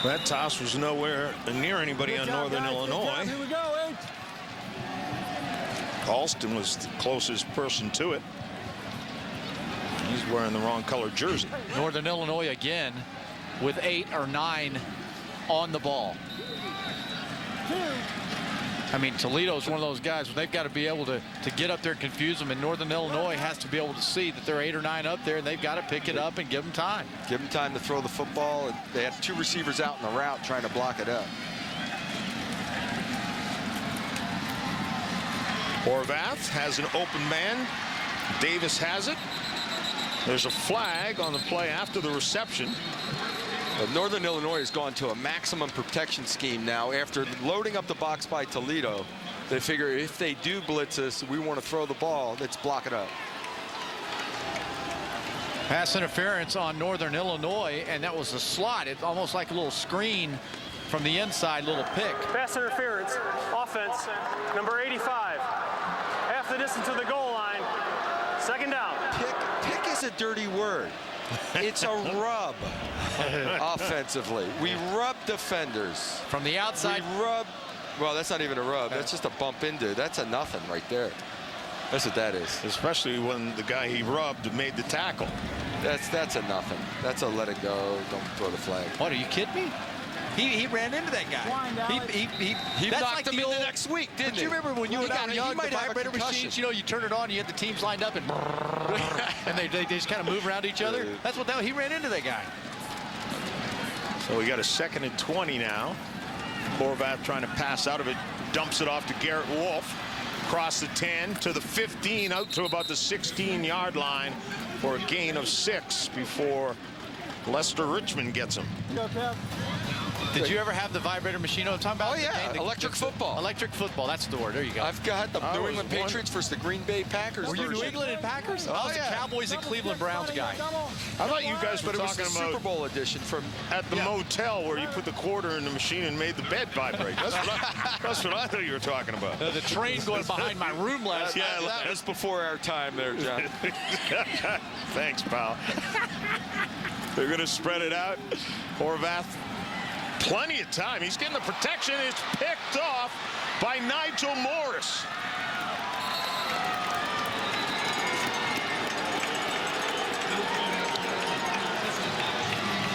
That toss was nowhere near anybody on Northern Illinois. Here we go, Alston was the closest person to it. He's wearing the wrong color jersey. Northern Illinois again with 8 or 9 on the ball. I mean, Toledo's one of those guys where they've got to be able to get up there and confuse them, and Northern Illinois has to be able to see that they're 8 or 9 up there, and they've got to pick it up and give them time. Give them time to throw the football. And they have 2 receivers out in the route trying to block it up. Horvath has an open man. Davis has it. There's a flag on the play after the reception. Northern Illinois has gone to a maximum protection scheme now. After loading up the box by Toledo, they figure if they do blitz us, we want to throw the ball, let's block it up. Pass interference on Northern Illinois, and that was a slot. It's almost like a little screen from the inside, little pick. Pass interference, offense, number 85. Half the distance to the goal line. Second down. Pick is a dirty word. It's a rub offensively. We rub defenders. From the outside. We rub. Well, that's not even a rub. That's just a bump into. That's a nothing right there. That's what that is. Especially when the guy he rubbed made the tackle. That's a nothing. That's a let it go. Don't throw the flag. What, are you kidding me? He ran into that guy. He knocked him into next week, didn't he? Do you remember when you and I were young, the vibrator machines, you know, you turn it on, you had the teams lined up, and they just kind of move around each other? That's what he ran into that guy. So we got a 2nd and 20 now. Horvath trying to pass out of it, dumps it off to Garrett Wolfe. Across the 10 to the 15, out to about the 16-yard line for a gain of 6 before Lester Richmond gets him. Did you ever have the vibrator machine? I'm talking about. Oh yeah, electric football. Electric football. That's the word. There you go. I've got the New England Patriots versus the Green Bay Packers. Were you New England and Packers? I was a Cowboys and Cleveland Browns guy. I thought you guys were talking about Super Bowl edition from at the motel where you put the quarter in the machine and made the bed vibrate. That's what I thought you were talking about. The train going behind my room last night. Yeah, that was before our time there, John. Thanks, pal. They're going to spread it out. Horvath, plenty of time. He's getting the protection. It's picked off by Nigel Morris.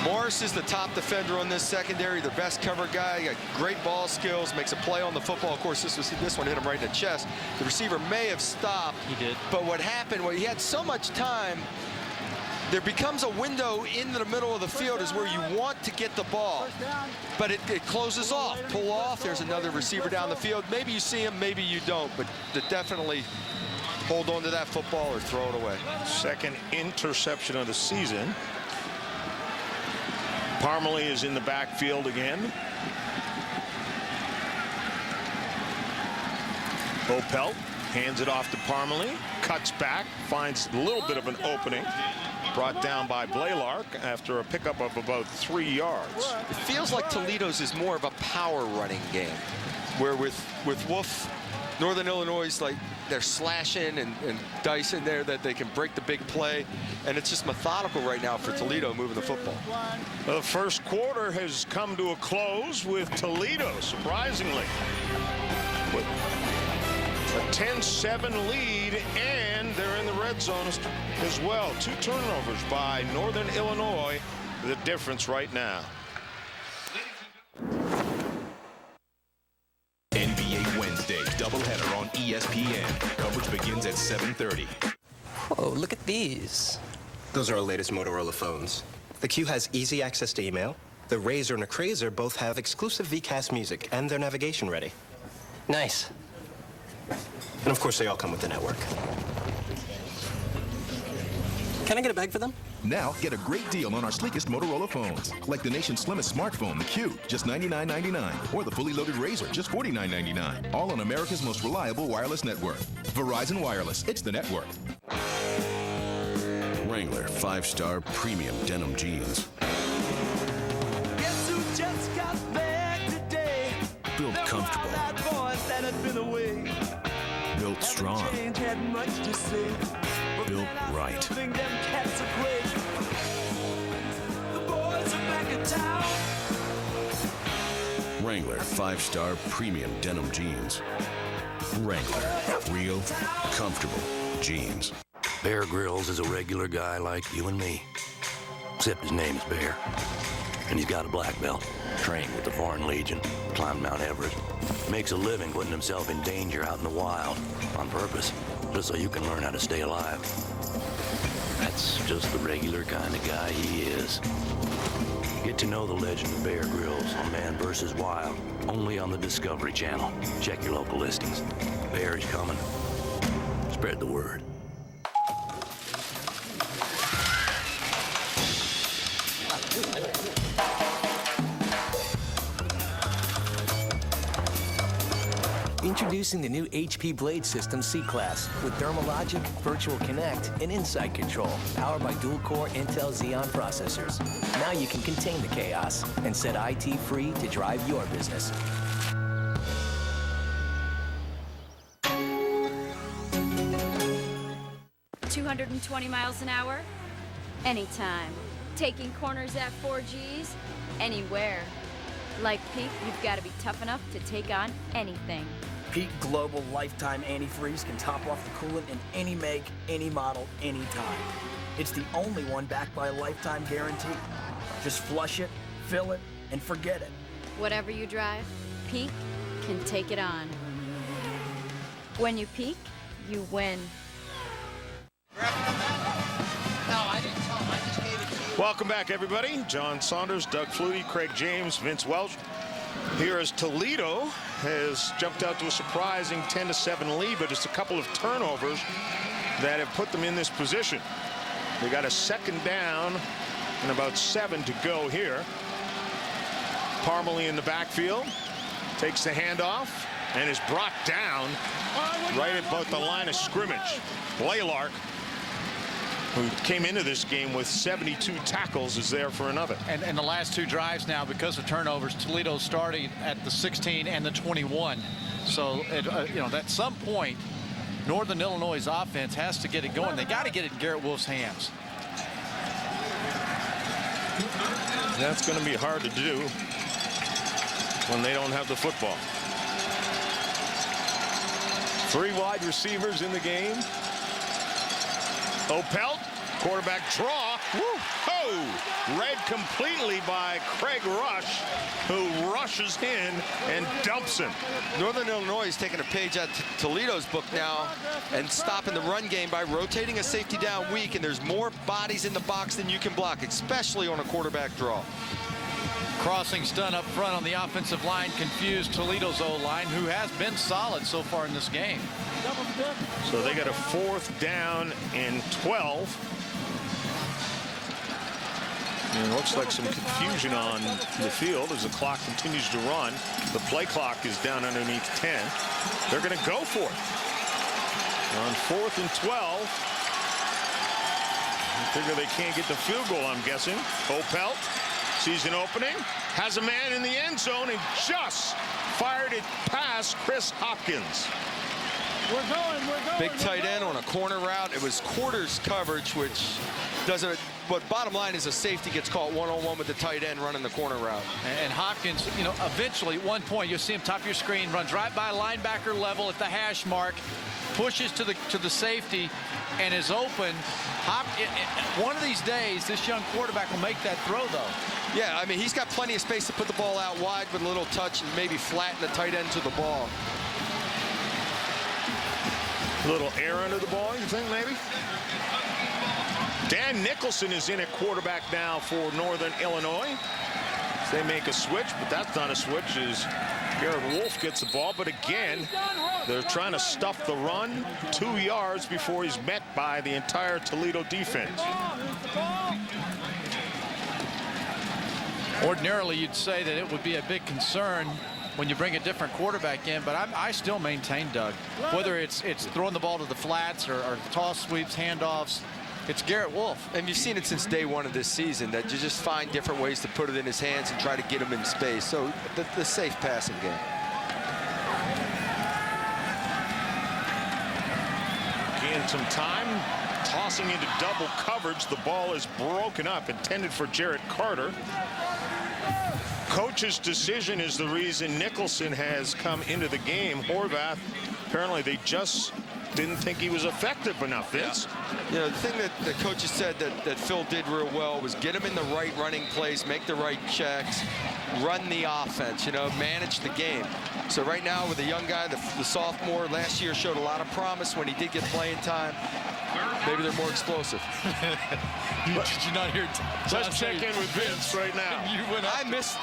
Morris is the top defender on this secondary, the best cover guy, got great ball skills, makes a play on the football. Of course, this one hit him right in the chest. The receiver may have stopped. He did. But what happened, well, he had so much time, there becomes a window in the middle of the field is where you want to get the ball, but it closes off. Pull off, there's another receiver down the field. Maybe you see him, maybe you don't, but definitely hold on to that football or throw it away. 2nd interception of the season. Parmalee is in the backfield again. Opelt hands it off to Parmalee, cuts back, finds a little bit of an opening. Brought down by Blaylark after a pickup of about 3 yards. It feels like Toledo's is more of a power running game, where with Wolfe, Northern Illinois is like they're slashing and dicing there that they can break the big play, and it's just methodical right now for Toledo moving the football. Well, the first quarter has come to a close with Toledo, surprisingly, with a 10-7 lead, and they're in the red zone as well. 2 turnovers by Northern Illinois, the difference right now. NBA Wednesday doubleheader on ESPN. Coverage begins at 7:30. Whoa, look at these. Those are our latest Motorola phones. The Q has easy access to email. The Razr and the Crazer both have exclusive VCast music, and they're navigation ready. Nice. And of course, they all come with the network. Can I get a bag for them? Now, get a great deal on our sleekest Motorola phones. Like the nation's slimmest smartphone, the Q, just $99.99. Or the fully loaded Razr, just $49.99. All on America's most reliable wireless network. Verizon Wireless, it's the network. Wrangler 5-star premium denim jeans. Guess who just got back today? Built comfortable. That had been away. Built strong. Had much to say. Built right. Them cats are great. The boys are back in town. Wrangler 5-star premium denim jeans. Wrangler, real, comfortable jeans. Bear Grylls is a regular guy like you and me, except his name's Bear. And he's got a black belt, trained with the Foreign Legion, climbed Mount Everest, makes a living putting himself in danger out in the wild on purpose, just so you can learn how to stay alive. That's just the regular kind of guy he is. Get to know the legend of Bear Grylls on Man vs. Wild, only on the Discovery Channel. Check your local listings. Bear is coming. Spread the word. Introducing the new HP Blade System C-Class with Thermalogic, Virtual Connect, and Insight Control, powered by dual-core Intel Xeon processors. Now you can contain the chaos and set IT free to drive your business. $220 miles an hour? Anytime. Taking corners at 4Gs? Anywhere. Like Peak, you've got to be tough enough to take on anything. Peak Global Lifetime Antifreeze can top off the coolant in any make, any model, anytime. It's the only one backed by a lifetime guarantee. Just flush it, fill it, and forget it. Whatever you drive, Peak can take it on. When you peak, you win. Welcome back, everybody. John Saunders, Doug Flutie, Craig James, Vince Welch. Here as Toledo has jumped out to a surprising 10-7 lead, but it's a couple of turnovers that have put them in this position. They got a second down and about 7 to go here. Parmalee in the backfield takes the handoff and is brought down right at about the line of scrimmage. Blaylark, who came into this game with 72 tackles, is there for another. And the last two drives now, because of turnovers, Toledo starting at the 16 and the 21. So, you know, at some point, Northern Illinois' offense has to get it going. They got to get it in Garrett Wolfe's hands. That's going to be hard to do when they don't have the football. 3 wide receivers in the game. Opelt, quarterback draw. Woo! Oh! Read completely by Craig Rush, who rushes in and dumps him. Northern Illinois is taking a page out of Toledo's book now and stopping the run game by rotating a safety down weak, and there's more bodies in the box than you can block, especially on a quarterback draw. Crossing stun up front on the offensive line confused Toledo's O-line, who has been solid so far in this game. So they got a 4th down and 12. And it looks like some confusion on the field as the clock continues to run. The play clock is down underneath 10. They're going to go for it. On 4th and 12. I figure they can't get the field goal, I'm guessing. Opelt sees an opening, has a man in the end zone, and just fired it past Chris Hopkins. We're going. Big tight end on a corner route. It was quarters coverage, which doesn't. But bottom line is a safety gets caught one-on-one with the tight end running the corner route. And Hopkins, you know, eventually at one point you'll see him top of your screen, runs right by linebacker level at the hash mark, pushes to the safety, and is open. One of these days, this young quarterback will make that throw, though. Yeah, I mean, he's got plenty of space to put the ball out wide with a little touch and maybe flatten the tight end to the ball. A little air under the ball, you think, maybe? Dan Nicholson is in at quarterback now for Northern Illinois. They make a switch, but that's not a switch as Garrett Wolfe gets the ball. But again, they're trying to stuff the run 2 yards before he's met by the entire Toledo defense. Ordinarily, you'd say that it would be a big concern when you bring a different quarterback in, but I still maintain, Doug, whether it's throwing the ball to the flats or toss sweeps, handoffs, it's Garrett Wolfe. And you've seen it since day one of this season, that you just find different ways to put it in his hands and try to get him in space. So the safe passing game. Again, some time tossing into double coverage. The ball is broken up, intended for Jarrett Carter. Coach's decision is the reason Nicholson has come into the game. Horvath Apparently, they just didn't think he was effective enough, Vince. You know, the thing that the coaches said that Phil did real well was get him in the right running place, make the right checks, run the offense, you know, manage the game. So right now with the young guy, the sophomore, last year showed a lot of promise when he did get playing time. Maybe they're more explosive. Did you not hear? Let's check in with Vince right now. I missed.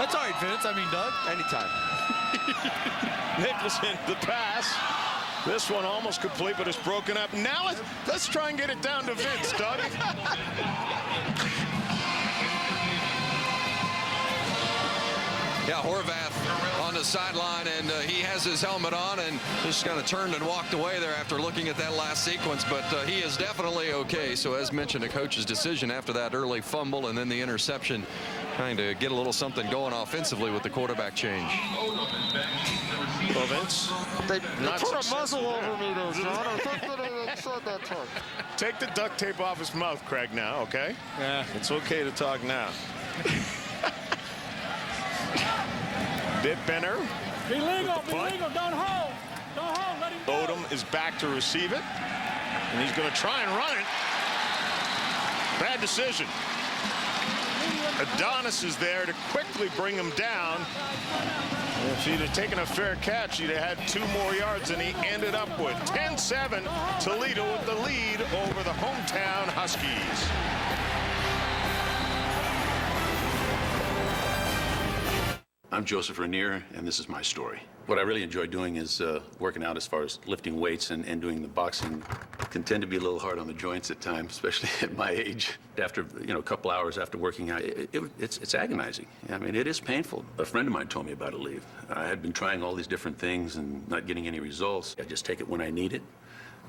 That's all right, Vince. I mean, Doug. Anytime. Nicholson, the pass. This one almost complete, but it's broken up. Now let's try and get it down to Vince, Doug. Yeah, Horvath on the sideline, and he has his helmet on and just kind of turned and walked away there after looking at that last sequence, but he is definitely okay. So as mentioned, a coach's decision after that early fumble and then the interception, trying to get a little something going offensively with the quarterback change. Well, Vince, they put a muzzle over me, though, John. I think that I said that time. Take the duct tape off his mouth, Craig, now, okay? Yeah. It's okay to talk now. Bit Benner. Illegal, don't hold. Don't hold, let him go. Odom is back to receive it, and he's going to try and run it. Bad decision. Adonis is there to quickly bring him down. If he'd have taken a fair catch, he'd have had 2 more yards than he ended up with. 10-7, Toledo with the lead over the hometown Huskies. I'm Joseph Rainier, and this is my story. What I really enjoy doing is working out as far as lifting weights and doing the boxing. Can tend to be a little hard on the joints at times, especially at my age. After, you know, a couple hours after working out, it's agonizing. I mean, it is painful. A friend of mine told me about Aleve. I had been trying all these different things and not getting any results. I just take it when I need it.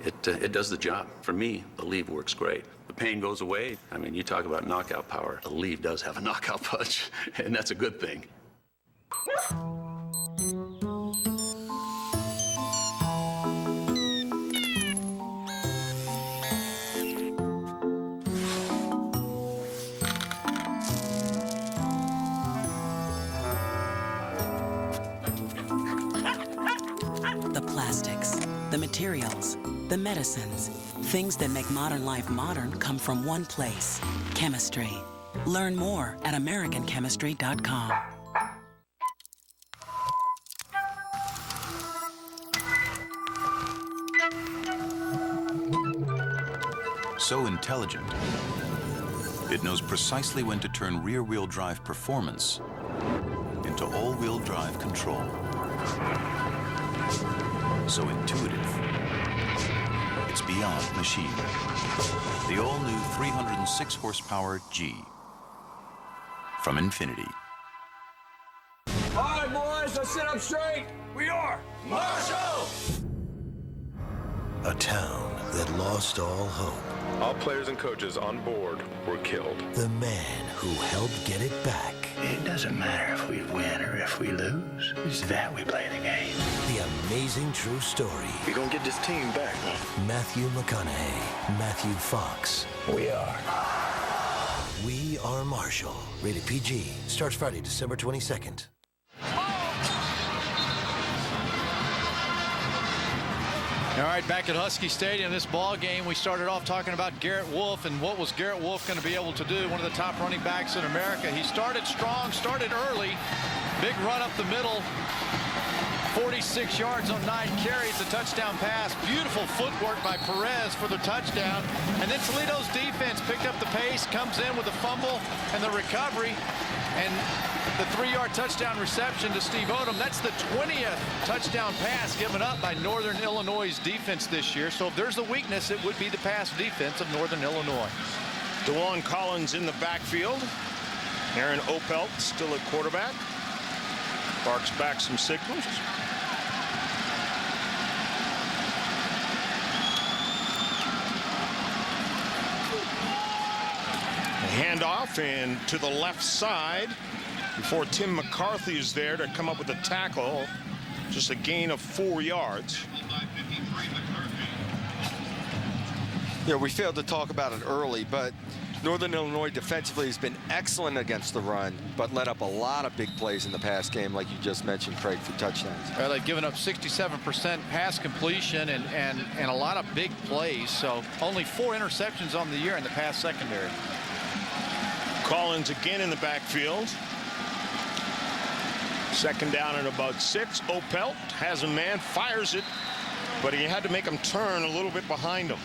It does the job. For me, Aleve works great. The pain goes away. I mean, you talk about knockout power. Aleve does have a knockout punch, and that's a good thing. The plastics, the materials, the medicines, things that make modern life modern come from one place, chemistry. Learn more at AmericanChemistry.com. So intelligent, it knows precisely when to turn rear-wheel drive performance into all-wheel drive control. So intuitive, it's beyond machine. The all-new 306 horsepower G from Infinity. All right, boys, let's sit up straight. We are Marshall! A town that lost all hope. All players and coaches on board were killed. The man who helped get it back. It doesn't matter if we win or if we lose. It's that we play the game. The amazing true story. We're gonna get this team back. Matthew McConaughey, Matthew Fox. We are Marshall. Rated PG. Starts Friday, December 22nd. All right, back at Husky Stadium, this ball game, we started off talking about Garrett Wolfe and what was Garrett Wolfe going to be able to do, one of the top running backs in America. He started strong, started early, big run up the middle, 46 yards on 9 carries, a touchdown pass, beautiful footwork by Perez for the touchdown, and then Toledo's defense picked up the pace, comes in with the fumble and the recovery, and the 3-yard touchdown reception to Steve Odom. That's the 20th touchdown pass given up by Northern Illinois' defense this year. So if there's a weakness, it would be the pass defense of Northern Illinois. DeJuan Collins in the backfield. Aaron Opelt still at quarterback. Barks back some signals. Handoff and to the left side before Tim McCarthy is there to come up with a tackle. Just a gain of 4 yards. Yeah, we failed to talk about it early, but Northern Illinois defensively has been excellent against the run, but let up a lot of big plays in the pass game, like you just mentioned, Craig, for touchdowns. They've given up 67% pass completion and a lot of big plays. So only 4 interceptions on the year in the pass secondary. Collins again in the backfield. Second down at about 6. Opelt has a man, fires it, but he had to make him turn a little bit behind him.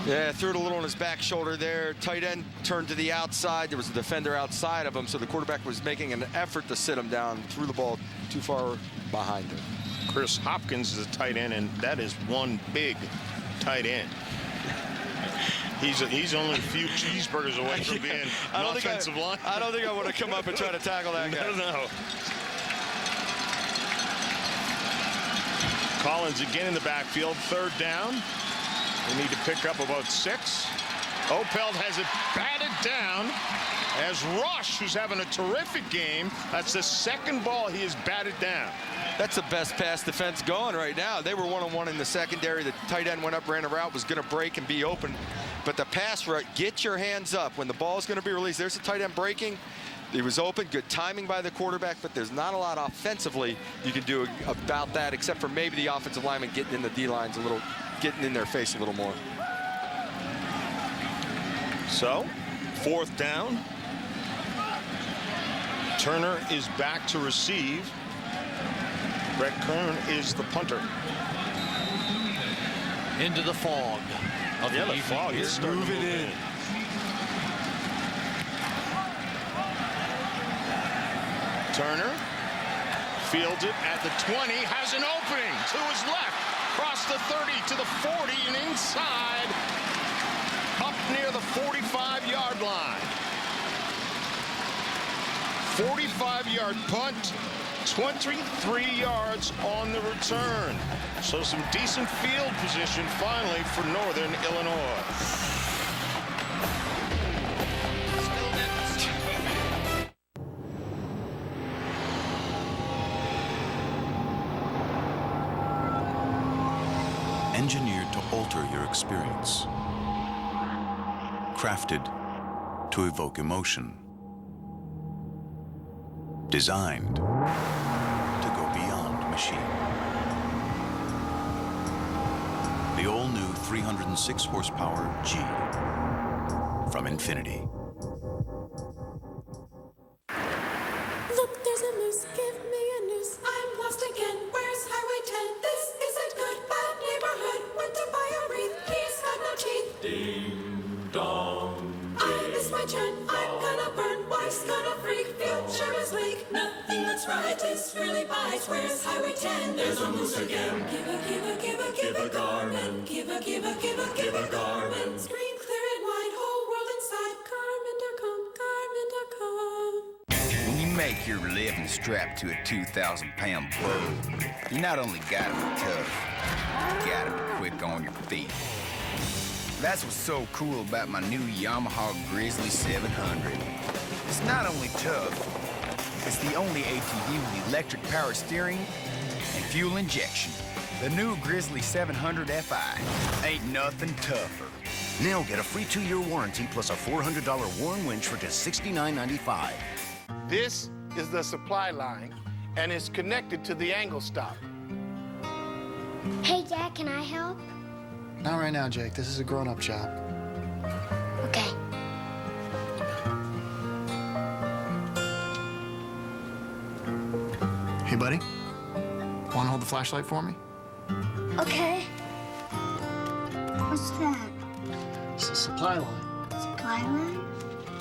Yeah, threw it a little on his back shoulder there. Tight end turned to the outside. There was a defender outside of him, so the quarterback was making an effort to sit him down. Threw the ball too far behind him. Chris Hopkins is a tight end, and that is one big tight end. He's only a few cheeseburgers away from being an offensive line. I don't think I want to come up and try to tackle that guy. No. Collins again in the backfield. Third down. They need to pick up about 6. Opelt has it batted down as Rush, who's having a terrific game. That's the second ball he has batted down. That's the best pass defense going right now. They were one-on-one in the secondary. The tight end went up, ran a route, was going to break and be open. But the pass route, get your hands up when the ball is going to be released. There's the tight end breaking. He was open. Good timing by the quarterback, but there's not a lot offensively you can do about that, except for maybe the offensive lineman getting in the D-lines a little, getting in their face a little more. So, 4th down. Turner is back to receive. Brett Kern is the punter. Into the fog. Yeah, the fog is starting to move in. Turner fields it at the 20, has an opening to his left, across the 30 to the 40 and inside, up near the 45-yard line. 45-yard punt, 23 yards on the return. So some decent field position finally for Northern Illinois. Engineered to alter your experience. Crafted to evoke emotion. Designed to go beyond machine. The all-new 306 horsepower G from Infinity. Look, there's a noose. Give me a noose. I'm lost again. Where's Highway 10? This isn't good. Bad neighborhood. Went to buy a wreath. He's got no teeth. Ding dong. I miss my turn. I'm gonna burn. Wife's gonna freak. Future is bleak. Nothing looks right. This really bites. Where's Highway 10? There's a moose again. Give a garment. Give a garment. Screen clear and wide. Whole world inside. Garment.com. When you make your living strapped to a 2,000-pound bull, you not only gotta be tough, you gotta be quick on your feet. That's what's so cool about my new Yamaha Grizzly 700. It's not only tough, it's the only ATV with electric power steering and fuel injection. The new Grizzly 700 FI ain't nothing tougher. Now get a free 2-year warranty plus a $400 worn winch for just $69.95. This is the supply line, and it's connected to the angle stop. Hey, Dad, can I help? Not right now, Jake. This is a grown-up job. Okay. Hey, buddy. Want to hold the flashlight for me? Okay. What's that? It's a supply line. Supply line?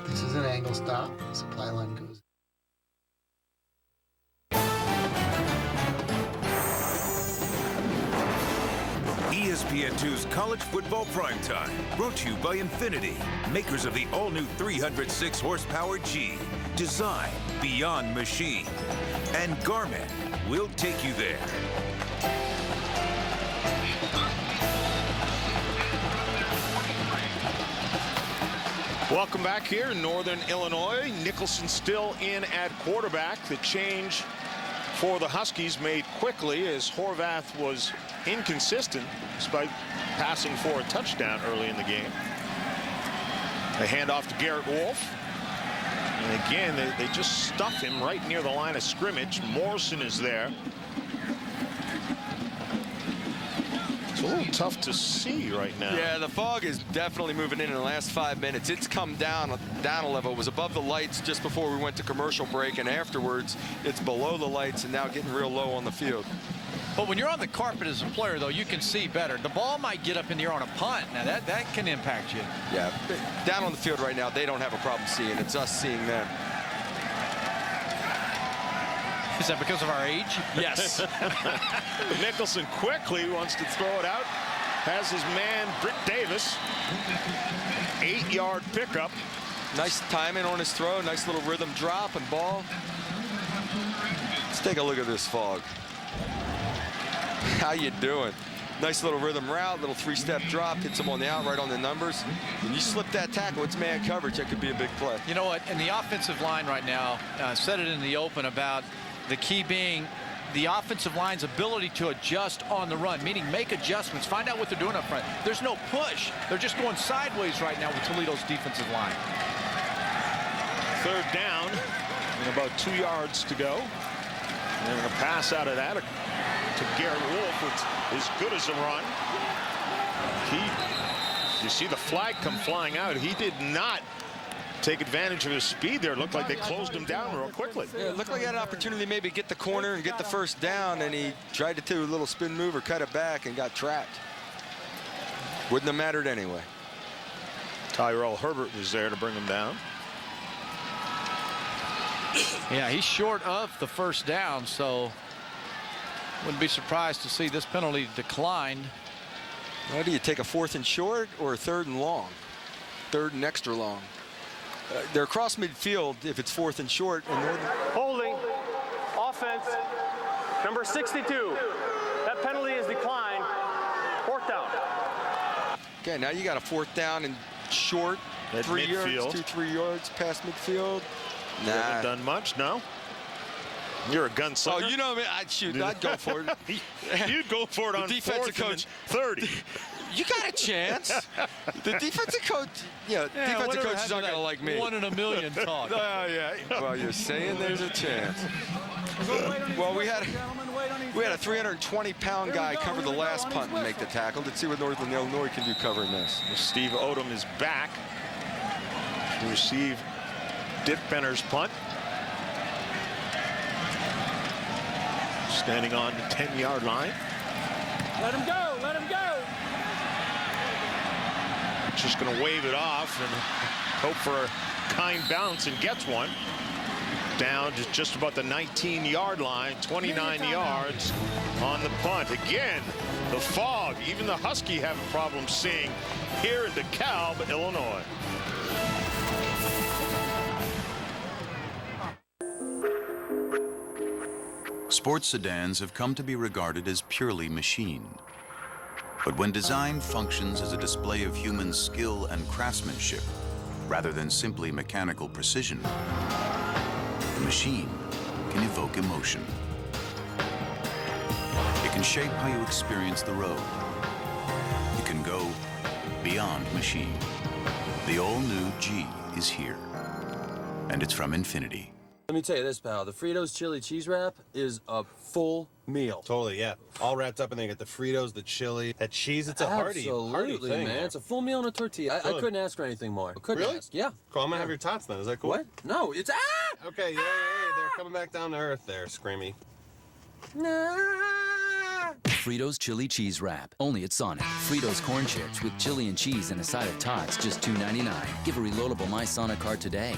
This is an angle stop. Supply line goes. ESPN2's College Football Primetime, brought to you by Infinity, makers of the all-new 306 horsepower G, designed beyond machine. And Garmin will take you there. Welcome back here in Northern Illinois. Nicholson still in at quarterback. The change for the Huskies made quickly as Horvath was inconsistent despite passing for a touchdown early in the game. A handoff to Garrett Wolfe. And again, they just stuff him right near the line of scrimmage. Morrison is there. It's a little tough to see right now. Yeah, the fog is definitely moving in the last 5 minutes. It's come down a level. It was above the lights just before we went to commercial break, and afterwards it's below the lights and now getting real low on the field. But when you're on the carpet as a player, though, you can see better. The ball might get up in the air on a punt. Now, that can impact you. Yeah, down on the field right now, they don't have a problem seeing. It's us seeing them. Is that because of our age? Yes. Nicholson quickly wants to throw it out. Has his man, Britt Davis. 8-yard pickup. Nice timing on his throw. Nice little rhythm drop and ball. Let's take a look at this fog. How you doing? Nice little rhythm route, little 3-step drop, hits him on the out, right on the numbers. When you slip that tackle, it's man coverage. That could be a big play. You know what? And the offensive line right now said it in the open about the key being the offensive line's ability to adjust on the run, meaning make adjustments, find out what they're doing up front. There's no push. They're just going sideways right now with Toledo's defensive line. 3rd down and about 2 yards to go. And a pass out of that to Garrett Wolfe, which is good as a run. You see the flag come flying out. He did not take advantage of his speed there. It looked like they closed him down real quickly. Yeah, it looked like he had an opportunity to maybe get the corner and get the 1st down, and he tried to do a little spin move or cut it back and got trapped. Wouldn't have mattered anyway. Tyrell Herbert was there to bring him down. Yeah, he's short of the 1st down, so wouldn't be surprised to see this penalty declined. Well, do you take a 4th and short or a 3rd and long? 3rd and extra long. They're across midfield if it's 4th and short. And holding, offense, number 62. That penalty is declined. 4th down. Okay, now you got a 4th down and short. At 3 midfield. yards, 2-3 yards past midfield. You haven't done much, no? You're a gunslinger. Oh, you know me. I'd go for it. You'd go for it on defensive 4th coach. 30. You got a chance. The defensive coach, defensive coach is not going to like me. 1 in a million talk. Yeah. Well, you're saying there's a chance. Well, we had a 320-pound guy cover the last punt and make the tackle. Let's see what Northern Illinois can do covering this. Steve Odom is back to receive Dick Benner's punt. Standing on the 10-yard line. Let him go. Let him go. Just going to wave it off and hope for a kind bounce, and gets one. Down to just about the 19-yard line, 29 yards on the punt. Again, the fog. Even the Husky have a problem seeing here in DeKalb, Illinois. Sports sedans have come to be regarded as purely machine. But when design functions as a display of human skill and craftsmanship, rather than simply mechanical precision, the machine can evoke emotion. It can shape how you experience the road. It can go beyond machine. The all-new G is here, and it's from Infiniti. Let me tell you this, pal. The Fritos chili cheese wrap is a full meal. Totally, yeah. All wrapped up, and then you get the Fritos, the chili, that cheese. It's a hearty thing. Absolutely, man. Yeah. It's a full meal and a tortilla. I couldn't ask for anything more. Really? Ask. Yeah. Cool, I'm gonna have your tots then. Is that cool? What? No, it's Okay, yeah, they're coming back down to earth there, Screamy. Fritos chili cheese wrap, only at Sonic. Fritos corn chips with chili and cheese and a side of tots, just $2.99. Give a reloadable My Sonic card today.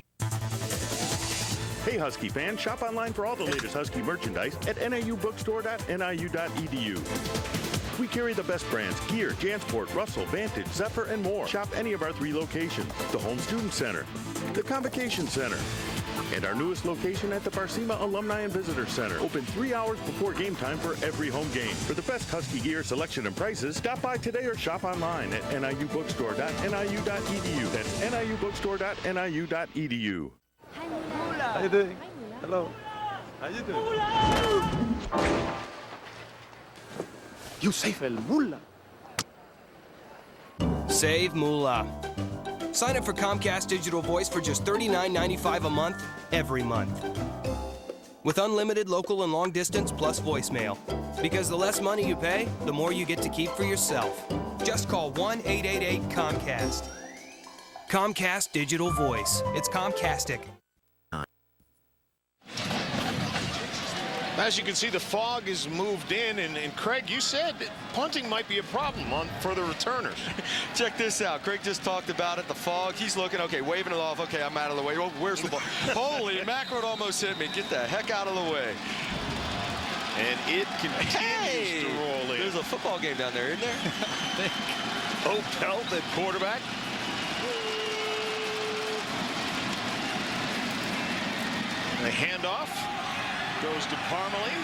Hey Husky fans, shop online for all the latest Husky merchandise at niubookstore.niu.edu. We carry the best brands, Gear, Jansport, Russell, Vantage, Zephyr, and more. Shop any of our 3 locations, the Home Student Center, the Convocation Center, and our newest location at the Barcema Alumni and Visitor Center. Open 3 hours before game time for every home game. For the best Husky gear selection and prices, stop by today or shop online at niubookstore.niu.edu. That's niubookstore.niu.edu. How you doing? Hello. How you doing? You save el mullah. Save moolah. Sign up for Comcast Digital Voice for just $39.95 a month, every month. With unlimited local and long distance plus voicemail. Because the less money you pay, the more you get to keep for yourself. Just call 1-888-COMCAST. Comcast Digital Voice. It's Comcastic. As you can see, the fog is moved in, and Craig, you said that punting might be a problem for the returners. Check this out. Craig just talked about it. The fog. He's looking. Okay, waving it off. Okay, I'm out of the way. Oh, where's the ball? Holy mackerel! It almost hit me. Get the heck out of the way. And it continues to roll in. There's a football game down there, isn't there? Opelt at quarterback. The handoff goes to Parmalee.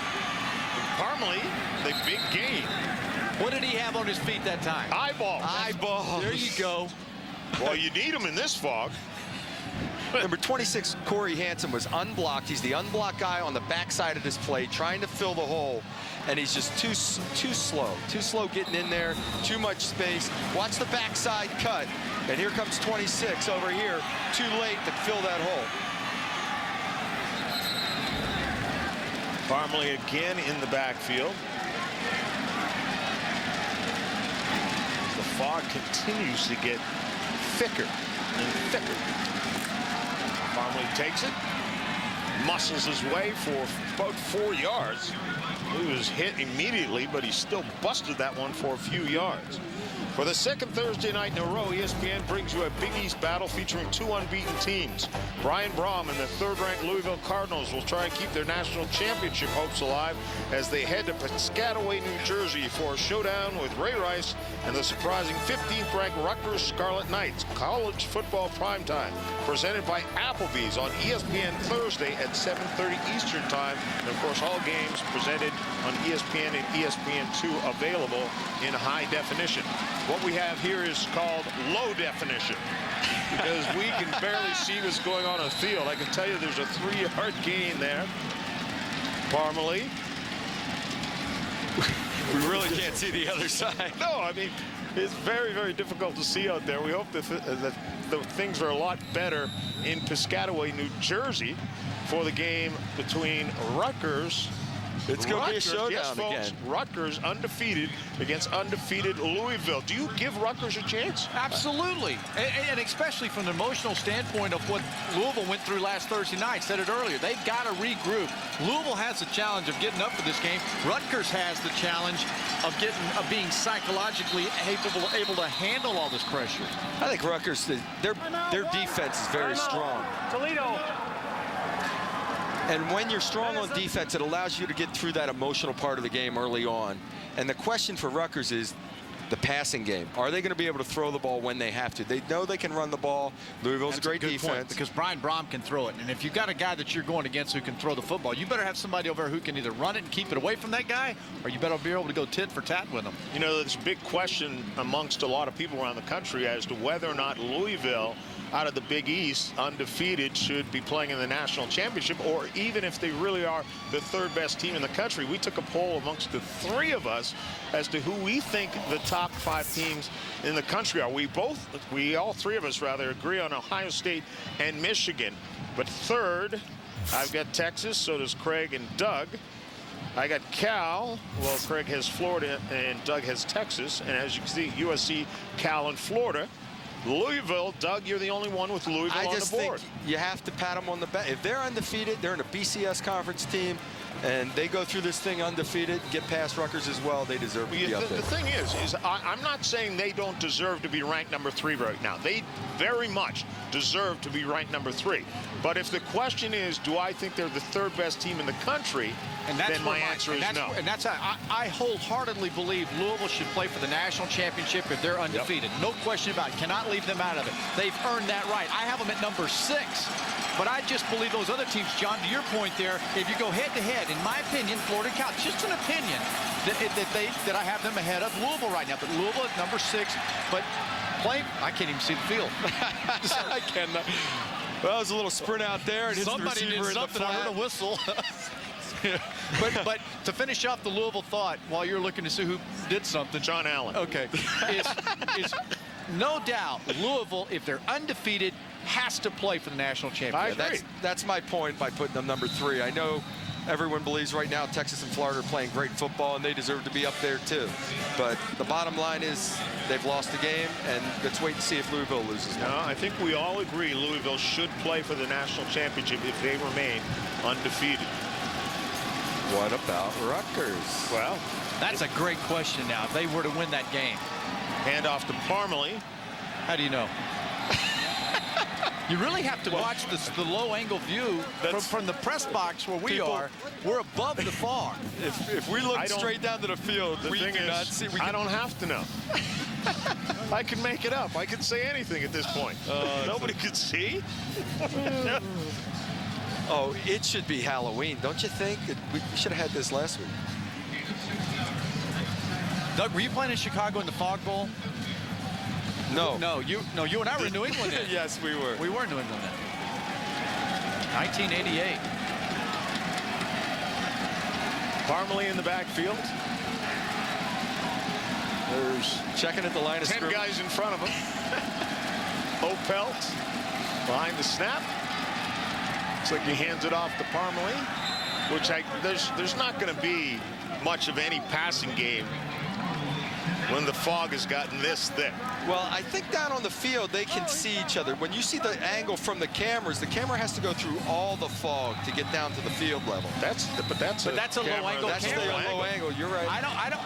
Parmalee, the big gain. What did he have on his feet that time? Eyeballs. Eyeballs. There you go. Well, you need them in this fog. Number 26, Corey Hansen, was unblocked. He's the unblocked guy on the backside of this play, trying to fill the hole, and he's just too slow getting in there, too much space. Watch the backside cut, and here comes 26 over here, too late to fill that hole. Parmalee again in the backfield. The fog continues to get thicker and thicker. Parmalee takes it, muscles his way for about 4 yards. He was hit immediately, but he still busted that one for a few yards. For the second Thursday night in a row, ESPN brings you a Big East battle featuring 2 unbeaten teams. Brian Braum and the third-ranked Louisville Cardinals will try and keep their national championship hopes alive as they head to Piscataway, New Jersey for a showdown with Ray Rice and the surprising 15th-ranked Rutgers Scarlet Knights. College football primetime, presented by Applebee's on ESPN Thursday at 7:30 Eastern Time. And, of course, all games presented on ESPN and ESPN2 available in high definition. What we have here is called low definition because we can barely see what's going on the field. I can tell you there's a 3-yard gain there. Parmalee. We really can't see the other side. No, I mean, it's very, very difficult to see out there. We hope that the things are a lot better in Piscataway, New Jersey for the game between Rutgers. It's going to be a showdown, yes, folks, again. Rutgers undefeated against undefeated Louisville. Do you give Rutgers a chance? Absolutely, and especially from the emotional standpoint of what Louisville went through last Thursday night. Said it earlier. They've got to regroup. Louisville has the challenge of getting up for this game. Rutgers has the challenge of being psychologically able to handle all this pressure. I think Rutgers, their defense is very strong. Toledo. And when you're strong on defense, it allows you to get through that emotional part of the game early on. And the question for Rutgers is the passing game. Are they going to be able to throw the ball when they have to? They know they can run the ball. Louisville's a great defense. Point, because Brian Braum can throw it. And if you've got a guy that you're going against who can throw the football, you better have somebody over there who can either run it and keep it away from that guy, or you better be able to go tit for tat with him. You know, there's a big question amongst a lot of people around the country as to whether or not Louisville, out of the Big East, undefeated, should be playing in the national championship, or even if they really are the third best team in the country. We took a poll amongst the 3 of us as to who we think the top 5 teams in the country are. We all 3 of us rather agree on Ohio State and Michigan. But third, I've got Texas, so does Craig and Doug. I got Cal. Well, Craig has Florida and Doug has Texas. And as you can see, USC, Cal, and Florida. Louisville, Doug, you're the only one with Louisville on the board. I just think you have to pat them on the back. If they're undefeated, they're in a BCS conference team, and they go through this thing undefeated, get past Rutgers as well, they deserve to be up there. The thing is I'm not saying they don't deserve to be ranked number 3 right now. They very much deserve to be ranked number 3. But if the question is, do I think they're the 3rd best team in the country, then my answer is no. And that's how I wholeheartedly believe Louisville should play for the national championship if they're undefeated. Yep. No question about it. Cannot leave them out of it. They've earned that right. I have them at number 6. But I just believe those other teams, John, to your point there, if you go head-to-head, in my opinion, Florida and Cal, just an opinion, that I have them ahead of Louisville right now. But Louisville at number 6. But I can't even see the field. I cannot. Well, there's a little sprint out there. And somebody did something. I heard a whistle. but to finish off the Louisville thought, while you're looking to see who did something, John Allen. Okay, is no doubt, Louisville, if they're undefeated, has to play for the national championship. That's my point by putting them number 3. I know everyone believes right now Texas and Florida are playing great football, and they deserve to be up there too. But the bottom line is they've lost the game, and let's wait and see if Louisville loses now. No, I think we all agree Louisville should play for the national championship if they remain undefeated. What about Rutgers? Well, that's a great question now. If they were to win that game. Hand off to Parmalee. How do you know? You really have to watch the low-angle view from the press box where we are. We're above the fog. If we look straight down to the field, we do not see. I don't have to know. I can make it up. I can say anything at this point. Nobody could see. Oh, it should be Halloween, don't you think? We should have had this last week. Doug, were you playing in Chicago in the Fog Bowl? No. You and I were in New England then. Yes, we were. We were in New England then. 1988. Parmalee in the backfield. There's checking at the line of 10 scrimmage. guys in front of him. Opelt behind the snap. Looks like he hands it off to Parmalee, which there's not going to be much of any passing game when the fog has gotten this thick. Well, I think down on the field they can see each other. When you see the angle from the cameras, the camera has to go through all the fog to get down to the field level. That's a low angle That's camera. a low angle. You're right. I don't.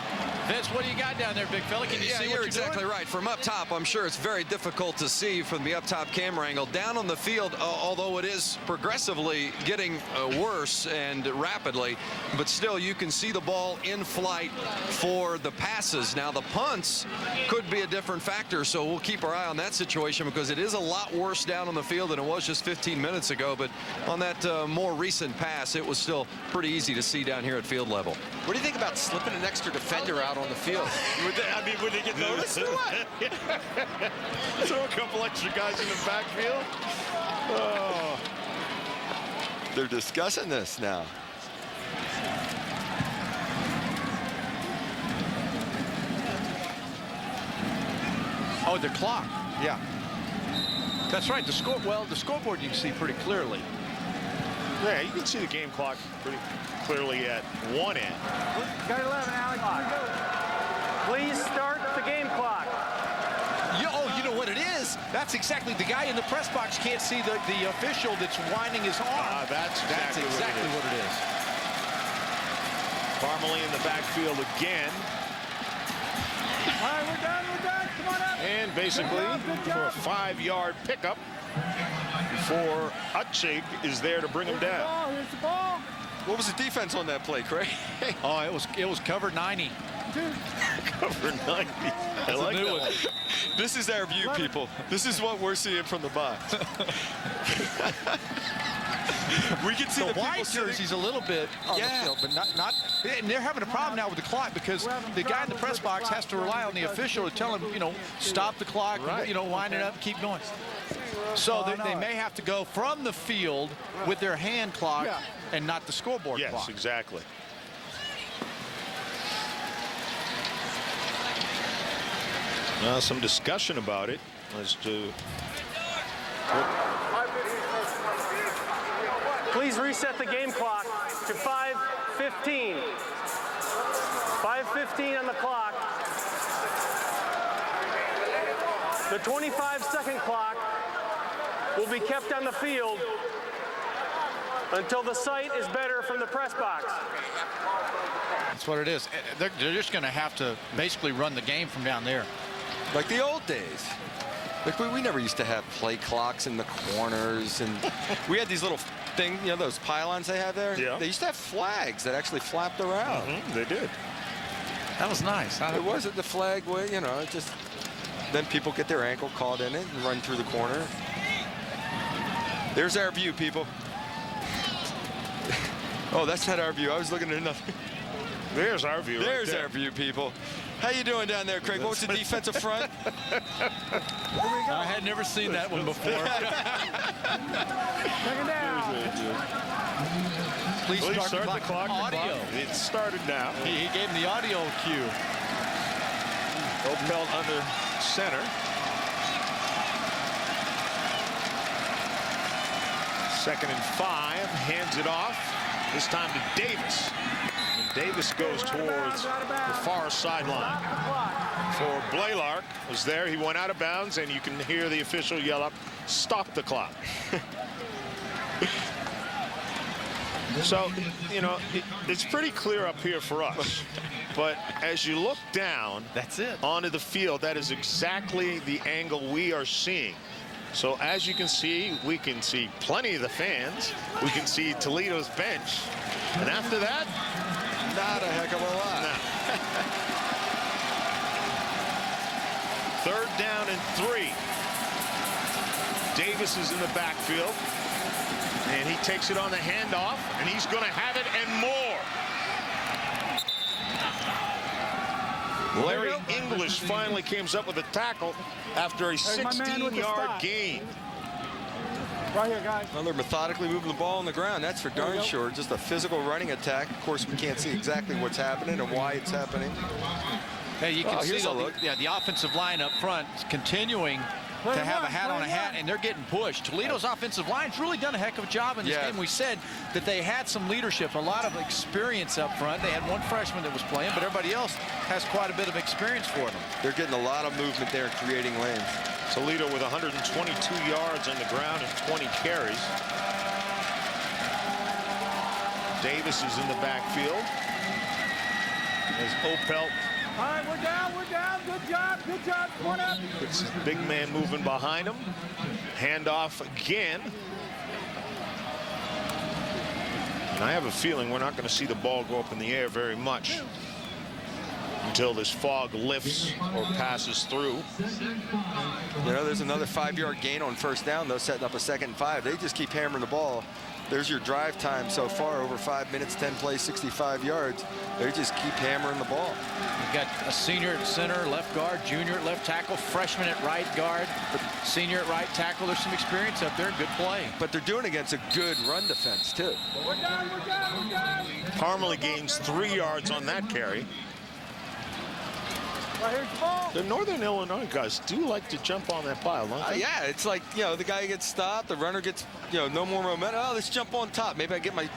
Vince, what do you got down there, big fella? Can you see what you're exactly doing? right. From up top, I'm sure it's very difficult to see from the up top camera angle. Down on the field, although it is progressively getting worse and rapidly, but still you can see the ball in flight for the passes. Now the punts could be a different factor, so we'll keep our eye on that situation because it is a lot worse down on the field than it was just 15 minutes ago. But on that more recent pass, it was still pretty easy to see down here at field level. What do you think about slipping an extra defender out on the field? Would they get noticed or what? Throw a couple extra guys in the backfield. Oh. They're discussing this now. Oh, the clock. Yeah. That's right. The scoreboard you can see pretty clearly. Yeah, you can see the game clock pretty clearly at one end. Got 11, Alex. Please start the game clock. You know what it is? That's exactly the guy in the press box can't see the official that's winding his arm. That's exactly what it is. Parmalee in the backfield again. All right, we're done. Come on up. And basically for a 5-yard pickup before Utchig is there to bring him down. Here's the ball. What was the defense on that play, Craig? Oh, it was cover 90. Cover 90. I like that one. This is our view, people. This is what we're seeing from the box. We can see the white jerseys a little bit on the field, but not. And they're having a problem now with the clock because the guy in the press box has to rely on the official to tell him, stop the clock, wind it up, keep going. So they may have to go from the field with their hand clock and not the scoreboard clock. Yes, exactly. Some discussion about it as to. Please reset the game clock to 5:15. 5:15 on the clock. The 25-second clock will be kept on the field until the sight is better from the press box. That's what it is. They're just going to have to basically run the game from down there. Like the old days. Like we never used to have play clocks in the corners, and we had these little things, those pylons they have there. Yeah. They used to have flags that actually flapped around. They did. That was nice. It wasn't the flag way, it just. Then people get their ankle caught in it and run through the corner. There's our view, people. Oh, that's not our view. I was looking at nothing. There's our view. There's our view, people. How you doing down there, Craig? What was the defensive front? I had never seen that one before. Check it down. Please start the clock. Audio. It started now. He gave him the audio cue. Opelt under center. 2nd and 5, hands it off, this time to Davis. And Davis goes towards the far sideline. For Blaylark was there, he went out of bounds, and you can hear the official yell up, "Stop the clock." So, you know, it's pretty clear up here for us. But as you look down onto the field, that is exactly the angle we are seeing. So as you can see, we can see plenty of the fans. We can see Toledo's bench. And after that, not a heck of a lot. No. 3rd down and 3. Davis is in the backfield. And he takes it on the handoff, and he's going to have it and more. Larry English finally comes up with a tackle after a 16-yard gain. Right here, guys. Well, they're methodically moving the ball on the ground. That's for darn sure. Just a physical running attack. Of course, we can't see exactly what's happening and why it's happening. Hey, you can see the offensive line up front is continuing to have a hat on a hat, and they're getting pushed. Toledo's offensive line's really done a heck of a job in this game. We said that they had some leadership, a lot of experience up front. They had one freshman that was playing, but everybody else has quite a bit of experience for them. They're getting a lot of movement there, creating lanes. Toledo with 122 yards on the ground and 20 carries. Davis is in the backfield. As Opelt. All right, we're down. Good job. Come on up. It's his big man moving behind him. Handoff again. And I have a feeling we're not going to see the ball go up in the air very much until this fog lifts or passes through. You know, there's another 5-yard gain on 1st down, though, setting up a 2nd and 5. They just keep hammering the ball. There's your drive time so far, over 5 minutes, 10 plays, 65 yards. They just keep hammering the ball. You've got a senior at center, left guard, junior at left tackle, freshman at right guard, senior at right tackle. There's some experience up there, good play. But they're doing it against a good run defense, too. We're down. Parmalee gains 3 yards on that carry. The Northern Illinois guys do like to jump on that pile, don't they? Yeah, it's like, you know, the guy gets stopped, the runner gets, you know, no more momentum. Oh, let's jump on top. Maybe I get my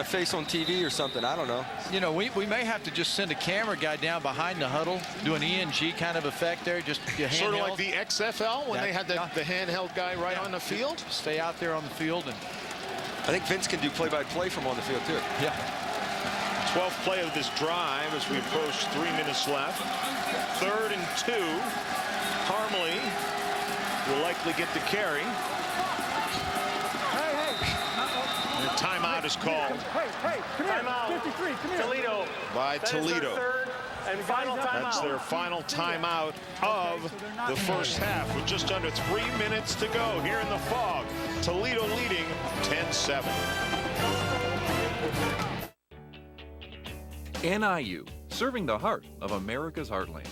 face on TV or something. I don't know. You know, we may have to just send a camera guy down behind the huddle, do an ENG kind of effect there. Just sort of like the XFL when they had the handheld guy right on the field. Stay out there on the field. And I think Vince can do play-by-play from on the field, too. Yeah. 12th play of this drive as we approach 3 minutes left. 3rd and 2. Parmalee will likely get the carry. And a timeout is called. Hey, come here. 53, come here. Toledo. By Toledo. And final timeout. That's their final timeout of the first half with just under 3 minutes to go here in the fog. Toledo leading 10-7. NIU, serving the heart of America's heartland.